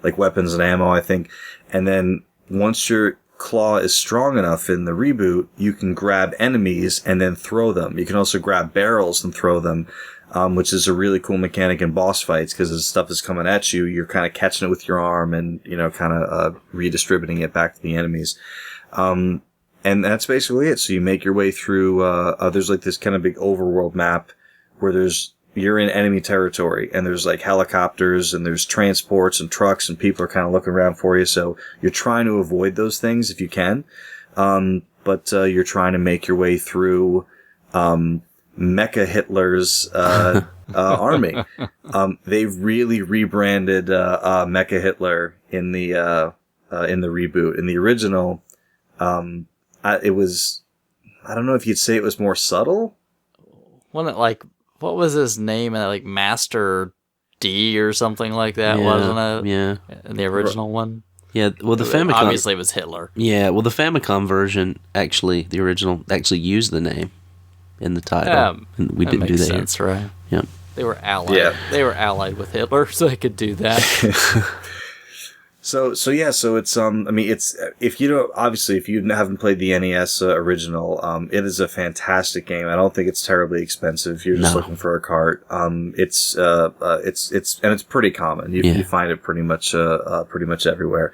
like weapons and ammo, I think. And then once your claw is strong enough in the reboot, you can grab enemies and then throw them. You can also grab barrels and throw them. Which is a really cool mechanic in boss fights, because as stuff is coming at you, you're kind of catching it with your arm and, kind of redistributing it back to the enemies. And that's basically it. So you make your way through, there's like this kind of big overworld map where you're in enemy territory, and there's like helicopters and there's transports and trucks, and people are kind of looking around for you. So you're trying to avoid those things if you can. But you're trying to make your way through, Mecha Hitler's army. They've really rebranded Mecha Hitler in the reboot. In the original, it was, I don't know if you'd say it was more subtle. Wasn't it like, what was his name? Like Master D or something like that, Yeah, wasn't it? yeah. In the original one? Yeah, well, the Famicom... Obviously it was Hitler. Yeah, well, the Famicom version, actually, the original, actually used the name in the title. And we didn't do that Makes sense, right? Yeah. They were allied. Yeah. They were allied with Hitler, so they could do that. So it's it's, if you haven't played the NES original, it is a fantastic game. I don't think it's terribly expensive. You're just looking for a cart. It's pretty common. You find it pretty much everywhere.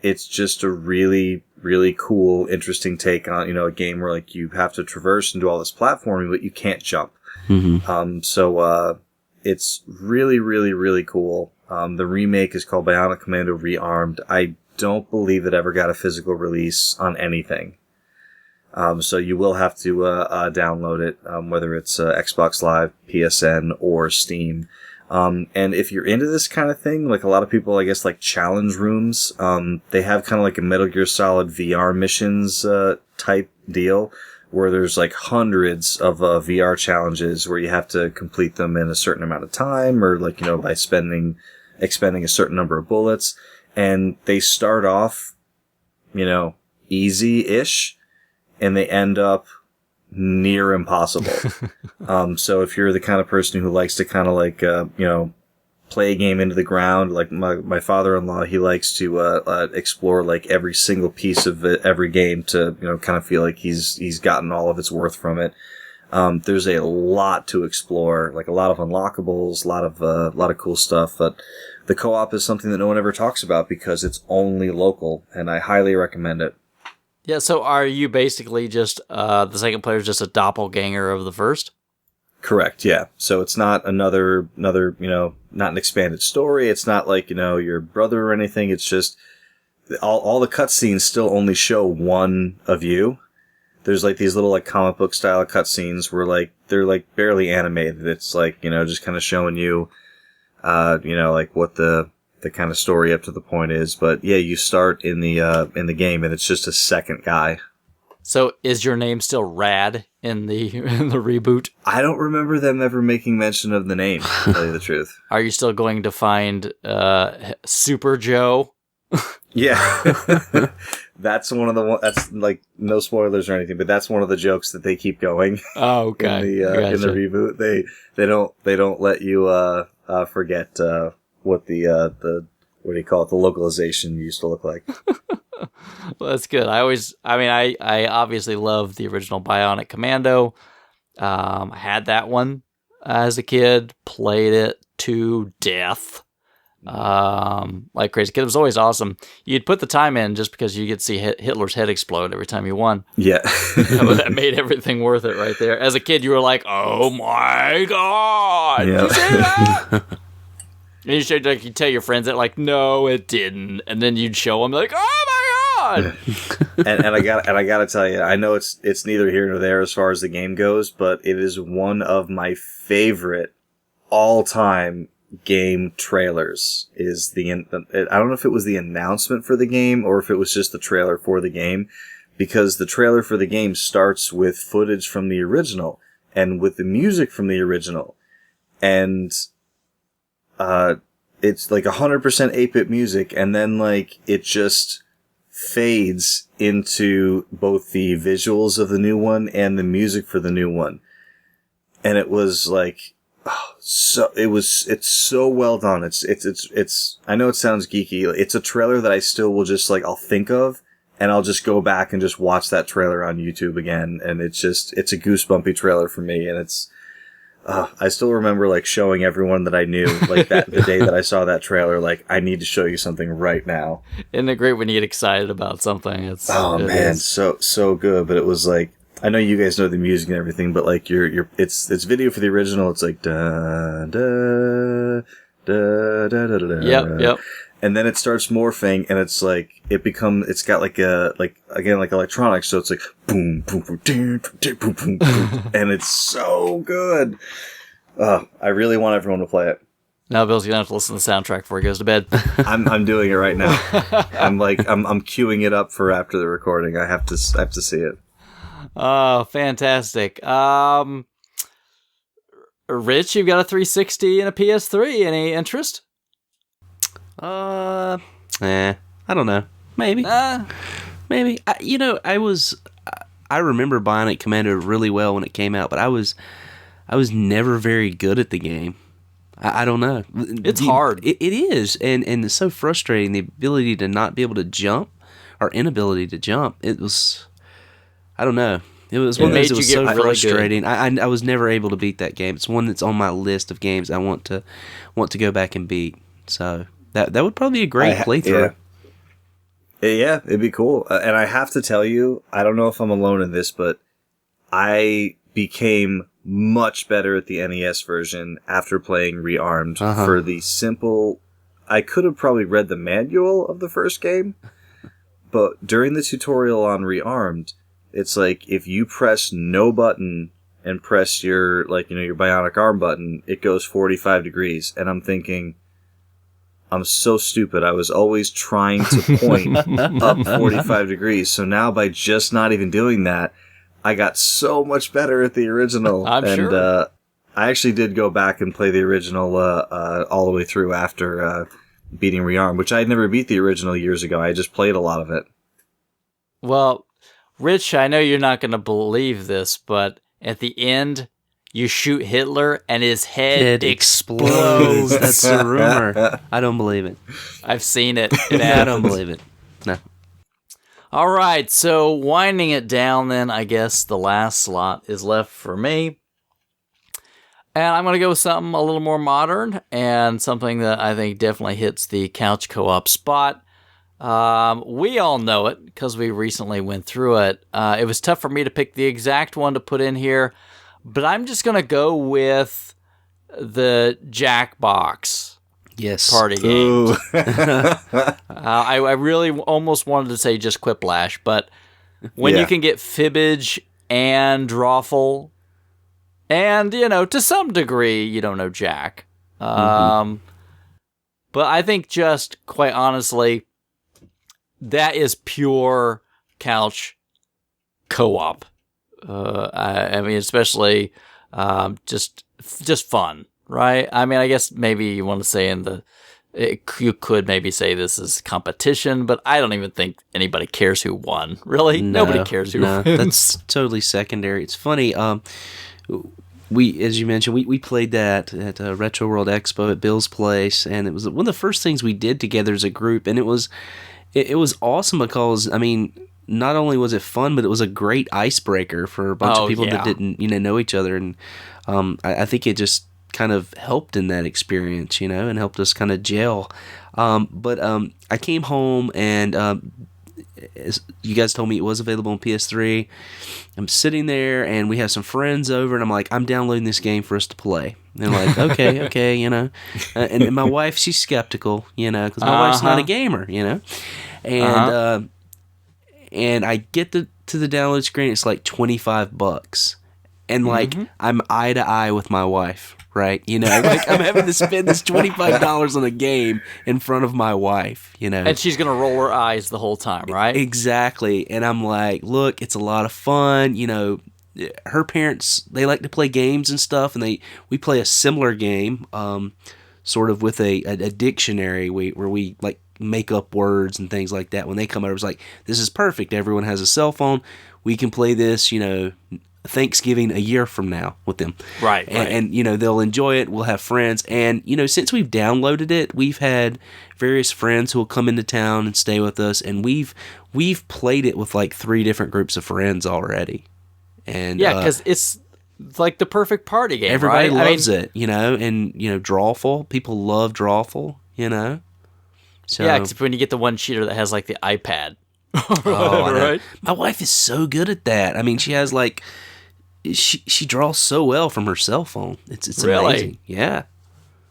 It's just a really, really cool, interesting take on, a game where like you have to traverse and do all this platforming, but you can't jump. Mm-hmm. It's really, really, really cool. The remake is called Bionic Commando Rearmed. I don't believe it ever got a physical release on anything. So you will have to download it, whether it's Xbox Live, PSN, or Steam. And if you're into this kind of thing, like a lot of people, I guess, like challenge rooms, they have kind of like a Metal Gear Solid VR missions type deal, where there's like hundreds of VR challenges where you have to complete them in a certain amount of time, or like, by expending a certain number of bullets. And they start off, easy-ish, and they end up near impossible. So if you're the kind of person who likes to kind of like, play a game into the ground, like my father-in-law, he likes to explore like every single piece of every game to, kind of feel like he's gotten all of its worth from it. There's a lot to explore, like a lot of unlockables, a lot of cool stuff, but the co-op is something that no one ever talks about because it's only local, and I highly recommend it. Yeah, so are you basically just, the second player is just a doppelganger of the first? Correct, yeah. So it's not another, not an expanded story. It's not like, your brother or anything. It's just all the cutscenes still only show one of you. There's like these little like comic book style cutscenes where like they're like barely animated. It's like, just kind of showing you, like what the kind of story up to the point is. But yeah, you start in the game and it's just a second guy. So is your name still Rad in the reboot? I don't remember them ever making mention of the name, to tell you the truth. Are you still going to find Super Joe? Yeah. That's one of that's like no spoilers or anything, but that's one of the jokes that they keep going. Oh, okay. In the reboot. They don't let you forget what the what do you call it, the localization used to look like. Well, that's good. I obviously love the original Bionic Commando. I had that one as a kid, played it to death. Like crazy kid. It was always awesome. You'd put the time in just because you could see Hitler's head explode every time you won. Yeah. That made everything worth it right there. As a kid, you were like, oh my God. Yeah. Did you see that? And you should you tell your friends that like, no, it didn't. And then you'd show them like, oh my God. and I gotta tell you, I know it's neither here nor there as far as the game goes, but it is one of my favorite all-time game trailers. Is I don't know if it was the announcement for the game or if it was just the trailer for the game, because the trailer for the game starts with footage from the original and with the music from the original, and it's like 100% 8-bit music, and then like it just fades into both the visuals of the new one and the music for the new one, and it was like, it's so well done. It's I know it sounds geeky. It's a trailer that I still will just like, I'll think of and I'll just go back and just watch that trailer on YouTube again. And it's a goosebumpy trailer for me. And I still remember like showing everyone that I knew like that the day that I saw that trailer, like, I need to show you something right now. Isn't it great when you get excited about something? It Man, is. so good. But it was like, I know you guys know the music and everything, but like it's video for the original. It's like da da da da da da. Yep. And then it starts morphing, and it's like it's got like like electronics. So it's like boom boom boom boom boom boom boom, and it's so good. I really want everyone to play it. Now Bill's gonna have to listen to the soundtrack before he goes to bed. I'm doing it right now. I'm queuing it up for after the recording. I have to see it. Oh, fantastic. Rich, you've got a 360 and a PS3. Any interest? I don't know. Maybe. Maybe. I remember Bionic Commando really well when it came out, but I was never very good at the game. I don't know. It's hard. It is, and it's so frustrating, the ability to not be able to jump, or inability to jump. It was, I don't know. It was one of those that was so frustrating. I was never able to beat that game. It's one that's on my list of games I want to go back and beat. So that would probably be a great playthrough. Yeah, it'd be cool. And I have to tell you, I don't know if I'm alone in this, but I became much better at the NES version after playing Rearmed for the simple... I could have probably read the manual of the first game, but during the tutorial on Rearmed, it's like if you press no button and press your bionic arm button, it goes 45 degrees. And I'm thinking, I'm so stupid. I was always trying to point up 45 degrees. So now by just not even doing that, I got so much better at the original. I'm sure. I actually did go back and play the original all the way through after beating Rearm, which I had never beat the original years ago. I just played a lot of it. Well, Rich, I know you're not going to believe this, but at the end, you shoot Hitler and his head explodes. That's a rumor. I don't believe it. I've seen it. I don't believe it. No. All right, so winding it down then, I guess the last slot is left for me. And I'm going to go with something a little more modern and something that I think definitely hits the couch co-op spot. We all know it because we recently went through it. It was tough for me to pick the exact one to put in here, but I'm just going to go with the Jackbox Yes. party game. I really almost wanted to say just Quiplash, but when you can get Fibbage and Drawful, and, to some degree, you don't know Jack. But I think just, quite honestly, that is pure couch co-op. I mean, especially just fun, right? I mean, I guess maybe you want to say you could maybe say this is competition, but I don't even think anybody cares who won. Really, nobody cares who wins. That's totally secondary. It's funny. We, as you mentioned, we played that at Retro World Expo at Bill's place, and it was one of the first things we did together as a group, and it was awesome because, I mean, not only was it fun, but it was a great icebreaker for a bunch of people that didn't know each other, and I think it just kind of helped in that experience, and helped us kind of gel. But I came home and as you guys told me it was available on PS3. I'm sitting there and we have some friends over and I'm like, I'm downloading this game for us to play. And they're like, okay, and my wife, she's skeptical, because my wife's not a gamer, and and I get to the download screen, it's like $25, and like I'm eye to eye with my wife. Right, like I'm having to spend this $25 on a game in front of my wife, and she's gonna roll her eyes the whole time, right? Exactly, and I'm like, look, it's a lot of fun, Her parents, they like to play games and stuff, and we play a similar game, sort of with a dictionary where we like make up words and things like that. When they come over, it's like, this is perfect. Everyone has a cell phone. We can play this, Thanksgiving a year from now with them. Right. And they'll enjoy it. We'll have friends. And, since we've downloaded it, we've had various friends who will come into town and stay with us. And we've played it with like 3 different groups of friends already. And yeah, because it's like the perfect party game, everybody right? loves it, and, Drawful. People love Drawful, So, yeah, except when you get the one cheater that has like the iPad. Right? My wife is so good at that. I mean, she has like... She draws so well from her cell phone. It's really amazing. Yeah.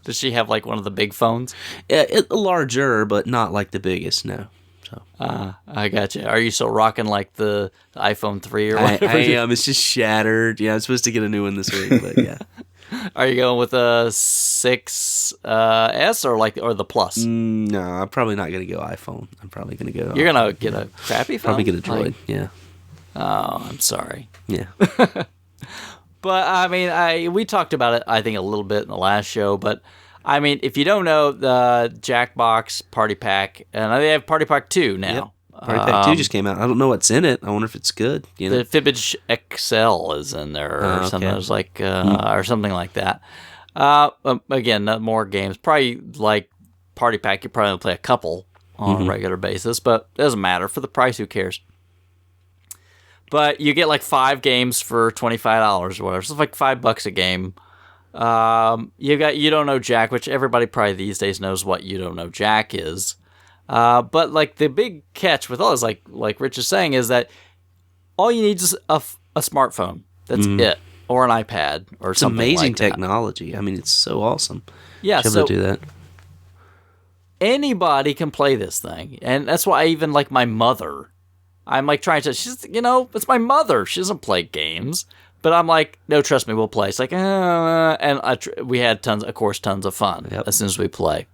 Does she have like one of the big phones? Larger, but not like the biggest. No. So. I gotcha. Are you still rocking like the iPhone 3 or whatever? I am. It's just shattered. Yeah, I'm supposed to get a new one this week, but yeah. Are you going with a 6S or the Plus? No, I'm probably not going to go iPhone. I'm probably going to go. You're going to get a crappy phone? Probably get a Droid. Yeah. Oh, I'm sorry. Yeah. But, I mean, we talked about it, I think, a little bit in the last show. But, I mean, if you don't know, the Jackbox Party Pack, and they have Party Pack 2 now. Yep. Party Pack 2 just came out. I don't know what's in it. I wonder if it's good. The Fibbage XL is in there or something. It was like, or something like that. Again, more games. Probably like Party Pack, you probably play a couple on a regular basis, but it doesn't matter. For the price, who cares? But you get like 5 games for $25 or whatever. So it's like $5 a game. You Don't Know Jack, which everybody probably these days knows what You Don't Know Jack is. But like the big catch with all this, like Rich is saying, is that all you need is a smartphone. That's it, or an iPad, or it's something. Amazing like that. Technology. I mean, it's so awesome. Yeah, to be able to do that. Anybody can play this thing, and that's why even like my mother, I'm like trying to. She's it's my mother. She doesn't play games, but I'm like, no, trust me, we'll play. It's like, and we had tons of fun as soon as we play.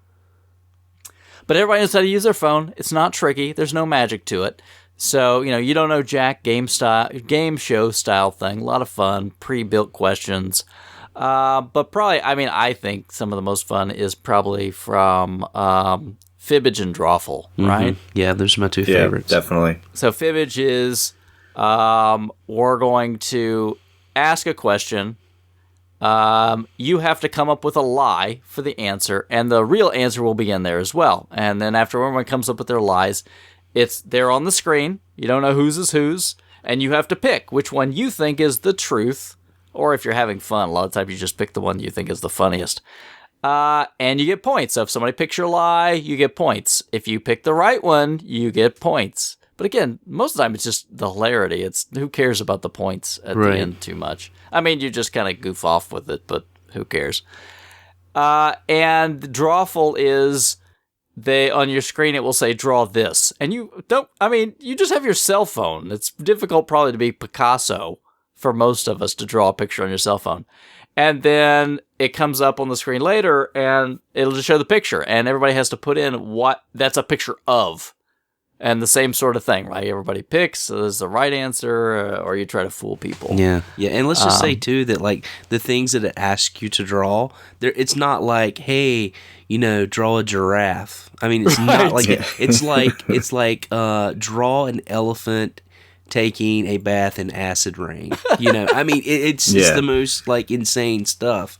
But everybody knows how to use their phone. It's not tricky. There's no magic to it. So, You Don't Know Jack game show style thing. A lot of fun, pre-built questions. But probably, I think some of the most fun is probably from Fibbage and Drawful, right? Yeah, those are my 2 favorites. Yeah, definitely. So Fibbage is, we're going to ask a question. You have to come up with a lie for the answer, and the real answer will be in there as well. And then after everyone comes up with their lies, it's there on the screen. You don't know whose is whose, and you have to pick which one you think is the truth. Or if you're having fun, a lot of times you just pick the one you think is the funniest. And you get points. So if somebody picks your lie, you get points. If you pick the right one, you get points. But again, most of the time it's just the hilarity. It's who cares about the points at the end too much. I mean, you just kind of goof off with it, but who cares? And Drawful is on your screen it will say draw this. And you just have your cell phone. It's difficult probably to be Picasso for most of us to draw a picture on your cell phone. And then it comes up on the screen later and it'll just show the picture and everybody has to put in what that's a picture of. And the same sort of thing, right? Everybody picks, so there's the right answer, or you try to fool people. Yeah. And let's just say too that like the things that it asks you to draw, it's not like, hey, draw a giraffe. I mean, it's not like it's like draw an elephant taking a bath in acid rain. I mean, it's just the most like insane stuff.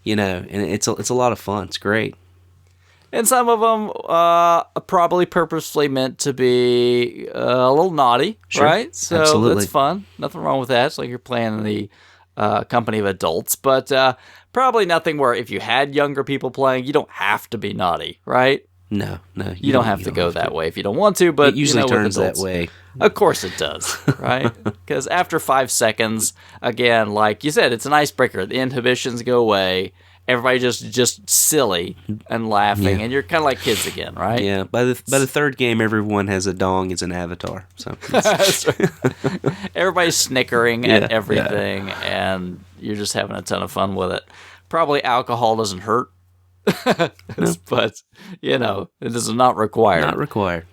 And it's a lot of fun. It's great. And some of them probably purposefully meant to be a little naughty, right? So absolutely. That's fun. Nothing wrong with that. It's like you're playing in the company of adults. But probably nothing where if you had younger people playing, you don't have to be naughty, right? No. You don't have to go that way if you don't want to. But it usually turns that way. Of course it does, right? Because after 5 seconds, again, like you said, it's an icebreaker. The inhibitions go away. Everybody just silly and laughing, and you're kind of like kids again, right? Yeah. By the third game, everyone has a dong as an avatar. So everybody's snickering at everything, and you're just having a ton of fun with it. Probably alcohol doesn't hurt, but it is not required. Not required.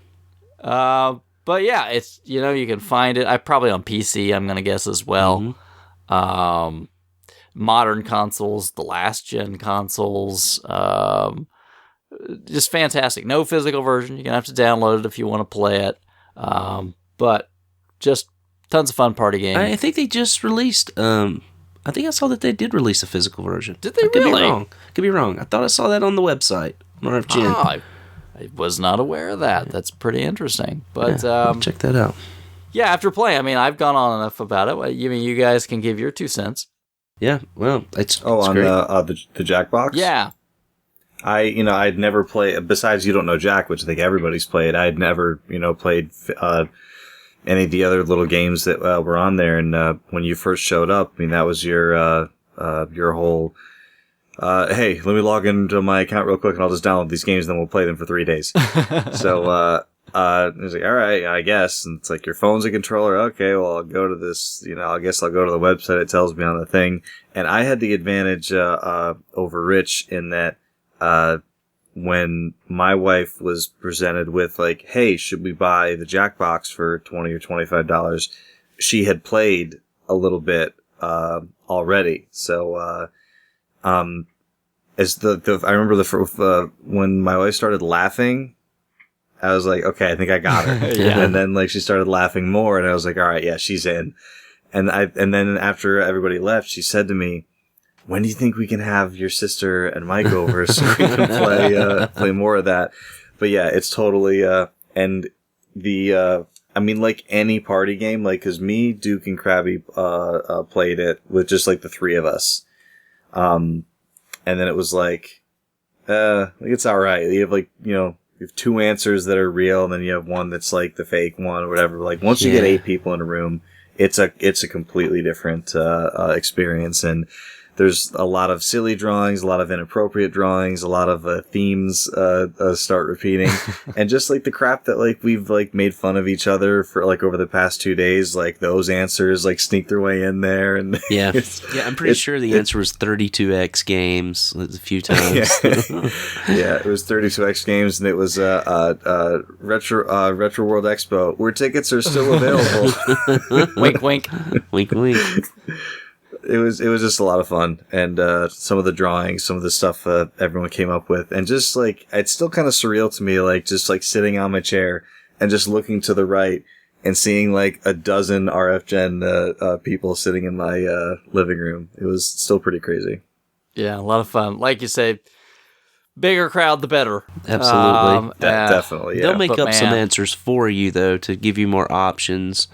But yeah, it's you can find it. Probably on PC. I'm gonna guess as well. Mm-hmm. Modern consoles, the last gen consoles, just fantastic. No physical version. You're going to have to download it if you want to play it. But just tons of fun party game. I think they just released, I think I saw that they did release a physical version. Did they really? Could be wrong. I thought I saw that on the website. RFG. I was not aware of that. That's pretty interesting. But I'll check that out. Yeah, after playing, I have gone on enough about it. You guys can give your 2 cents. Yeah, well, it's on great. The Jackbox? Yeah. I'd never played, besides You Don't Know Jack, which I think everybody's played, I'd never, played any of the other little games that were on there. And when you first showed up, that was your whole, hey, let me log into my account real quick and I'll just download these games and then we'll play them for 3 days. So, it was like, all right, I guess. And it's like, your phone's a controller. Okay, well, I'll go to this, I guess I'll go to the website. It tells me on the thing. And I had the advantage, over Rich in that, when my wife was presented with like, hey, should we buy the Jackbox for $20 or $25? She had played a little bit, already. So, as I remember when my wife started laughing, I was like, okay, I think I got her. Yeah. And then like she started laughing more and I was like, all right, yeah, she's in. And then after everybody left, she said to me, when do you think we can have your sister and Mike over so we can play more of that? But yeah, it's totally, and the, like any party game, like, cause me, Duke and Crabby, played it with just like the 3 of us. And then it was like it's alright. You have like, you have 2 answers that are real, and then you have one that's like the fake one or whatever. Like once you get 8 people in a room, it's a completely different experience. And there's a lot of silly drawings, a lot of inappropriate drawings, a lot of themes start repeating, and just like the crap that like we've like made fun of each other for like over the past 2 days, like those answers like sneak their way in there. And yeah, I'm pretty sure the answer was 32X games a few times. Yeah, it was 32X games, and it was Retro World Expo, where tickets are still available. Wink, wink, wink, wink. It was just a lot of fun, and some of the drawings, some of the stuff everyone came up with, and just like it's still kind of surreal to me, like just like sitting on my chair and just looking to the right and seeing like a dozen RF Gen people sitting in my living room. It was still pretty crazy. Yeah, a lot of fun. Like you say, bigger crowd, the better. Absolutely, definitely. Yeah. They'll make up some answers for you though to give you more options.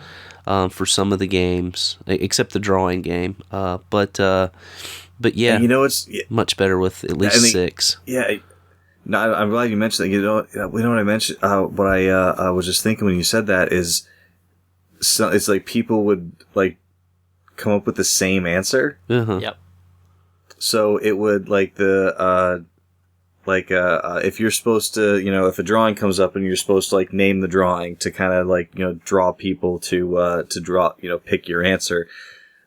For some of the games, except the drawing game. But yeah, and it's much better with at least 6. Yeah, No, I'm glad you mentioned that. You know what I mentioned. What I was just thinking when you said that is, so it's like people would like come up with the same answer. Yep. So it would like if you're supposed to, if a drawing comes up and you're supposed to like name the drawing to kind of like, draw people to draw, pick your answer,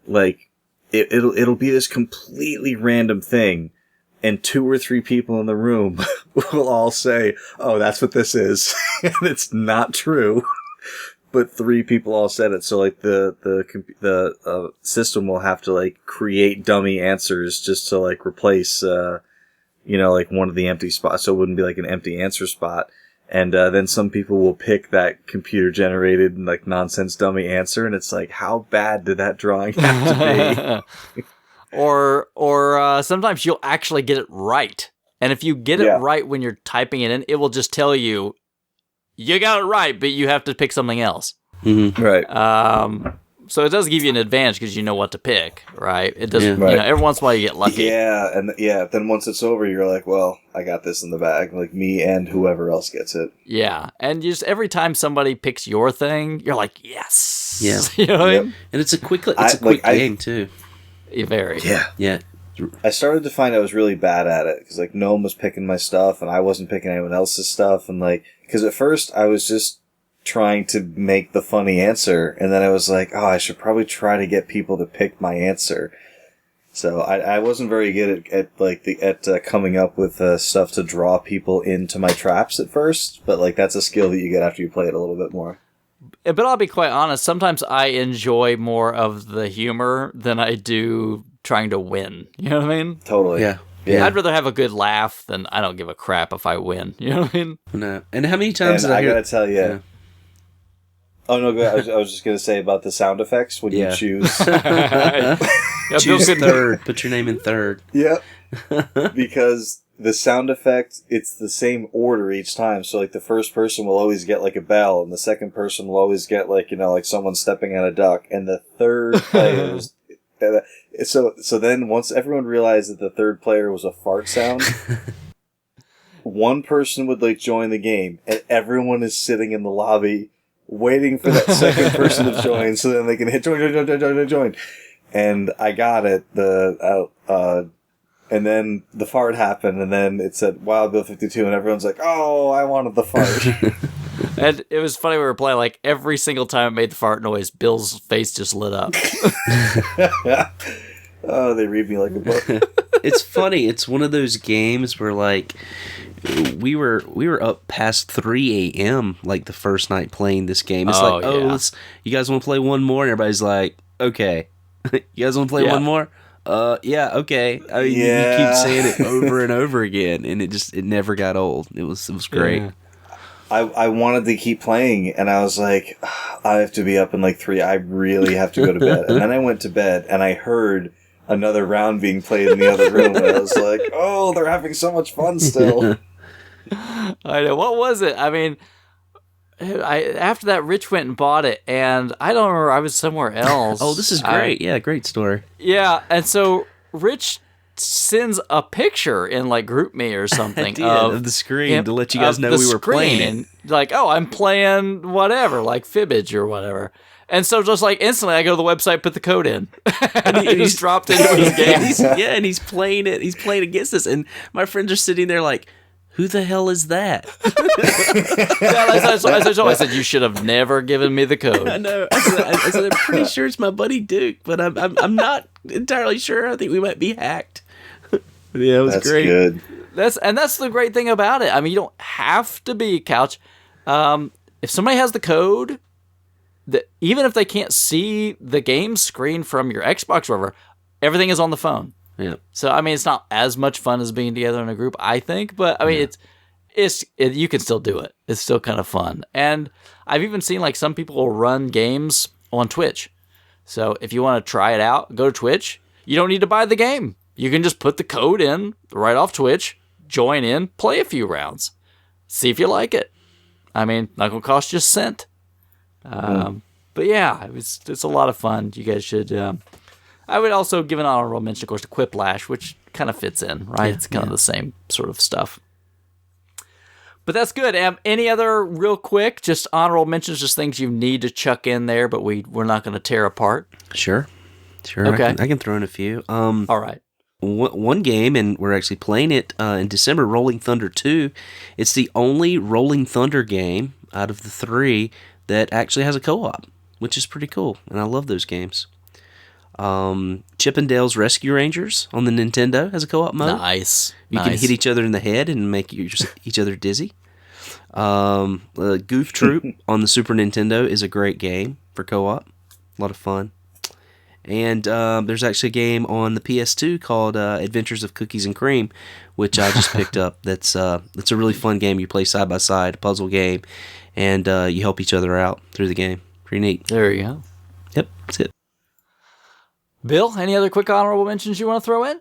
like it'll be this completely random thing. And 2 or 3 people in the room will all say, "Oh, that's what this is," and it's not true. But 3 people all said it, so like the system will have to like create dummy answers just to like replace, like one of the empty spots, so it wouldn't be like an empty answer spot. And then some people will pick that computer generated like nonsense dummy answer, and it's like, how bad did that drawing have to be? Or sometimes you'll actually get it right. And if you get it right when you're typing it in, it will just tell you, you got it right, but you have to pick something else. Mm-hmm. Right. So it does give you an advantage because you know what to pick, right? It doesn't, every once in a while you get lucky. Yeah, then once it's over, you're like, well, I got this in the bag. Like me and whoever else gets it. Yeah, and just every time somebody picks your thing, you're like, yes. Yeah. You know what I mean? And it's a quick game, too. Very. Yeah. I started to find I was really bad at it because like no one was picking my stuff and I wasn't picking anyone else's stuff, and like because at first I was just trying to make the funny answer, and then I was like, oh, I should probably try to get people to pick my answer. So I wasn't very good at coming up with stuff to draw people into my traps at first, but like that's a skill that you get after you play it a little bit more. But I'll be quite honest, sometimes I enjoy more of the humor than I do trying to win. You know what I mean? Totally. Yeah. I'd rather have a good laugh than I don't give a crap if I win. You know what I mean? No. And how many times did I gotta tell you... Yeah. Oh, no, I was just going to say about the sound effects when you choose... Choose third. Put your name in third. Yep. Because the sound effect, it's the same order each time. So, like, the first person will always get, like, a bell, and the second person will always get, like, like someone stepping on a duck, and the third player is... So then, once everyone realized that the third player was a fart sound... one person would, like, join the game, and everyone is sitting in the lobby waiting for that second person to join, so then they can hit join. And I got it. And then the fart happened, and then it said Wild Bill 52, and everyone's like, "Oh, I wanted the fart." And it was funny, we were playing, like, every single time it made the fart noise, Bill's face just lit up. Oh, they read me like a book. It's funny. It's one of those games where, like, we were up past 3 a.m. like the first night playing this game. It's you guys want to play one more? And everybody's like, okay. You guys want to play one more? Yeah, okay. I mean, you keep saying it over and over again, and it never got old. It was great. Yeah. I wanted to keep playing, and I was like, I have to be up in like 3. I really have to go to bed. And then I went to bed, and I heard another round being played in the other room, and I was like, oh, they're having so much fun still. I know. What was it? I mean, after that, Rich went and bought it, and I don't remember. I was somewhere else. Oh, this is great. Great story. Yeah, and so Rich sends a picture in like GroupMe or something of the screen to let you guys know we were playing. Like, oh, I'm playing whatever, like Fibbage or whatever. And so just like instantly I go to the website, put the code in. And he's dropped into his game. And he's playing it. He's playing against us. And my friends are sitting there like, who the hell is that? I said, you should have never given me the code. I know. I said, I'm pretty sure it's my buddy Duke, but I'm not entirely sure. I think we might be hacked. Yeah, it was great. Good. That's the great thing about it. I mean, you don't have to be couch. If somebody has the code, even if they can't see the game screen from your Xbox or whatever, everything is on the phone. Yeah. So I mean, it's not as much fun as being together in a group, I think, but I mean, it's you can still do it. It's still kind of fun, and I've even seen like some people will run games on Twitch. So if you want to try it out, go to Twitch. You don't need to buy the game. You can just put the code in right off Twitch, join in, play a few rounds, see if you like it. I mean, not gonna cost you a cent. But yeah, it's a lot of fun. You guys should. I would also give an honorable mention, of course, to Quiplash, which kind of fits in, right? It's kind of the same sort of stuff. But that's good. Any other real quick, just honorable mentions, just things you need to chuck in there, but we're not going to tear apart? Sure. Okay. I can throw in a few. All right. One game, and we're actually playing it in December, Rolling Thunder 2. It's the only Rolling Thunder game out of the 3 that actually has a co-op, which is pretty cool, and I love those games. Chip 'n Dale's Rescue Rangers on the Nintendo has a co-op mode. Nice. You can hit each other in the head and make each other dizzy. Goof Troop on the Super Nintendo is a great game for co-op. A lot of fun. And there's actually a game on the PS2 called Adventures of Cookies and Cream, which I just picked up. It's a really fun game. You play side by side, a puzzle game, and you help each other out through the game. Pretty neat. There you go. Yep, that's it. Bill, any other quick honorable mentions you want to throw in?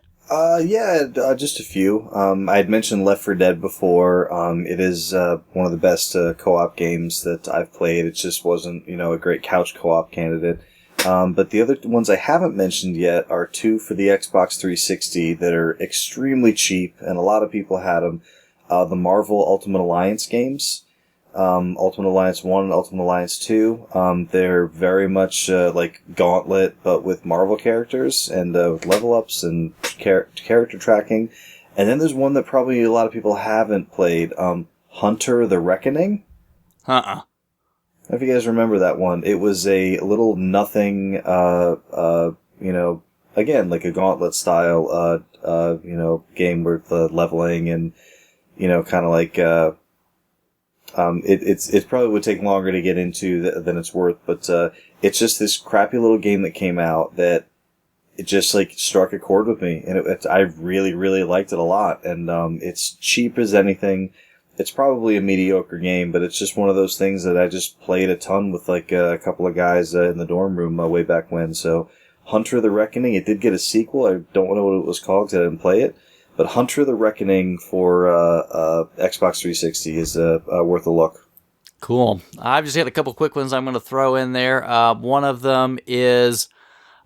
Just a few. I had mentioned Left 4 Dead before. It is one of the best co-op games that I've played. It just wasn't, a great couch co-op candidate. But the other ones I haven't mentioned yet are 2 for the Xbox 360 that are extremely cheap, and a lot of people had them. The Marvel Ultimate Alliance games. Ultimate Alliance 1 and Ultimate Alliance 2. They're very much like Gauntlet, but with Marvel characters, and with level ups and character tracking. And then there's one that probably a lot of people haven't played, Hunter the Reckoning. Uh-uh. I don't know if you guys remember that one. It was a little nothing, again, like a Gauntlet style, game with leveling and, kind of like, it probably would take longer to get into than it's worth, but, it's just this crappy little game that came out that it just like struck a chord with me, and I really, really liked it a lot, and, it's cheap as anything. It's probably a mediocre game, but it's just one of those things that I just played a ton with like a couple of guys in the dorm room way back when. So Hunter the Reckoning, it did get a sequel. I don't know what it was called because I didn't play it. But Hunter the Reckoning for Xbox 360 is worth a look. Cool. I've just got a couple quick ones I'm going to throw in there. One of them is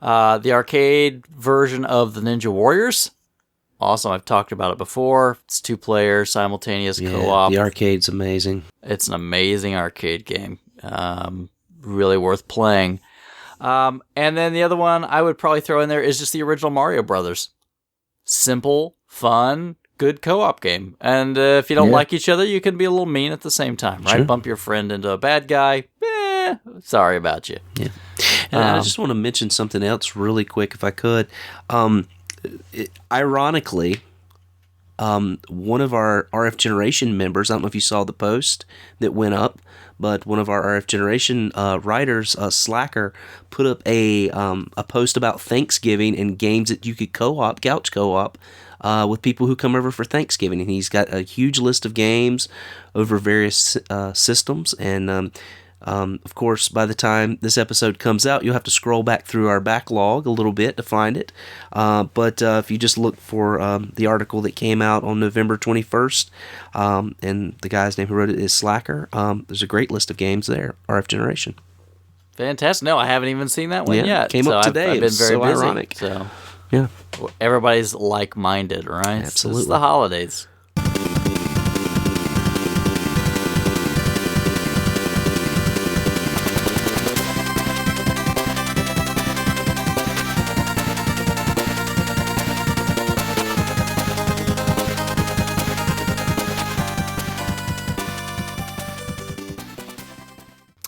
the arcade version of the Ninja Warriors. Awesome. I've talked about it before. It's 2-player, simultaneous co-op. The arcade's amazing. It's an amazing arcade game. Really worth playing. And then the other one I would probably throw in there is just the original Mario Brothers. Simple, fun, good co-op game. And if you don't like each other, you can be a little mean at the same time, right? Sure. Bump your friend into a bad guy. Sorry about you. Yeah. And I just want to mention something else really quick, if I could. Ironically, one of our RF Generation members, I don't know if you saw the post that went up, but one of our RF Generation writers, Slacker, put up a post about Thanksgiving and games that you could co-op, couch co-op, with people who come over for Thanksgiving. And he's got a huge list of games over various systems, and of course, by the time this episode comes out, you'll have to scroll back through our backlog a little bit to find it. But if you just look for the article that came out on November 21st, and the guy's name who wrote it is Slacker, there's a great list of games there, RF Generation. Fantastic. No, I haven't even seen that one yet. Came up today. I've been very busy. Ironic. So yeah, everybody's like-minded, right? Absolutely. It's the holidays.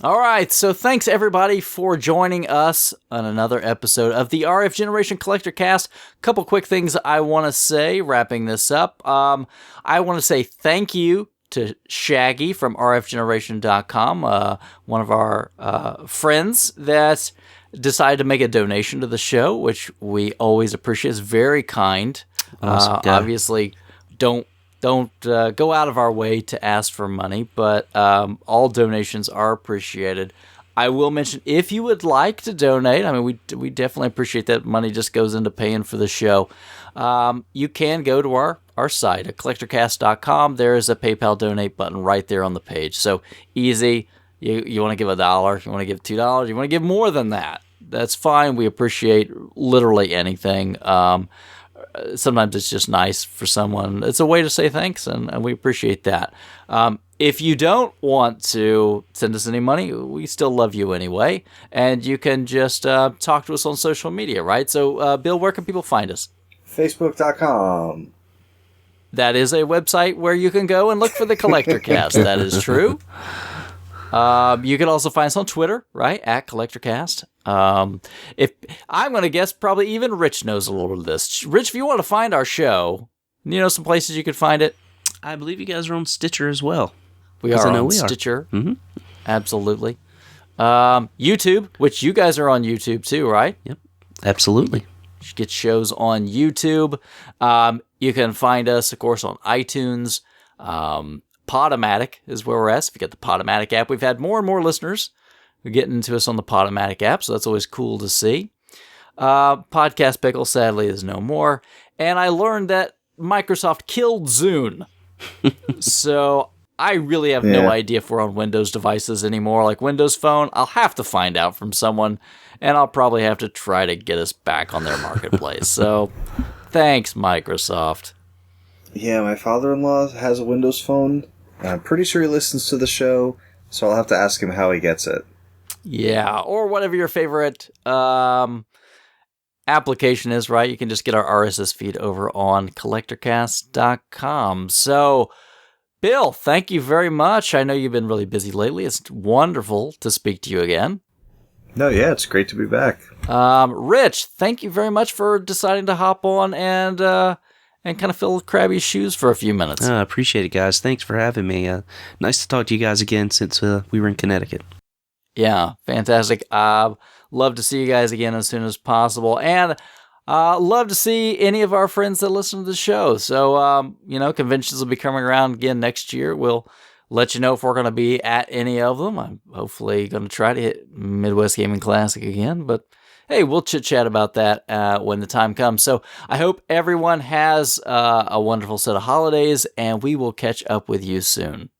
All right, so thanks everybody for joining us on another episode of the RF Generation Collector Cast. Couple quick things I want to say, wrapping this up. I want to say thank you to Shaggy from rfgeneration.com, one of our friends that decided to make a donation to the show, which we always appreciate. It's very kind. Awesome. Obviously, don't go out of our way to ask for money, but all donations are appreciated. I will mention, if you would like to donate, I mean, we definitely appreciate that. Money just goes into paying for the show. You can go to our site at collectorcast.com. There is a PayPal donate button right there on the page. So easy. You want to give $1, you want to give $2, you want to give more than that. That's fine. We appreciate literally anything. sometimes it's just nice for someone. It's a way to say thanks, and we appreciate that. If you don't want to send us any money, we still love you anyway, and you can just talk to us on social media, right? So, Bill, where can people find us? Facebook.com. That is a website where you can go and look for the Collectorcast. That is true. You can also find us on Twitter, right, at Collectorcast. If I'm going to guess, probably even Rich knows a little bit of this. Rich, if you want to find our show, you know some places you could find it. I believe you guys are on Stitcher as well. We are on Stitcher. Mm-hmm. Absolutely. YouTube, which you guys are on YouTube too, right? Yep. Absolutely. You get shows on YouTube. You can find us, of course, on iTunes. Podomatic is where we're at. So if you get the Podomatic app, we've had more and more listeners who get into us on the Podomatic app, so that's always cool to see. Podcast Pickle, sadly, is no more. And I learned that Microsoft killed Zune. So I really have no idea if we're on Windows devices anymore. Like Windows Phone, I'll have to find out from someone, and I'll probably have to try to get us back on their marketplace. So thanks, Microsoft. Yeah, my father-in-law has a Windows Phone. I'm pretty sure he listens to the show, so I'll have to ask him how he gets it. Yeah, or whatever your favorite application is, right? You can just get our RSS feed over on collectorcast.com. So, Bill, thank you very much. I know you've been really busy lately. It's wonderful to speak to you again. No, yeah, it's great to be back. Rich, thank you very much for deciding to hop on and kind of fill Crabby's shoes for a few minutes. I appreciate it, guys. Thanks for having me. Nice to talk to you guys again since we were in Connecticut. Yeah, fantastic. Love to see you guys again as soon as possible. And love to see any of our friends that listen to the show. So, conventions will be coming around again next year. We'll let you know if we're going to be at any of them. I'm hopefully going to try to hit Midwest Gaming Classic again. But, hey, we'll chit-chat about that when the time comes. So I hope everyone has a wonderful set of holidays, and we will catch up with you soon.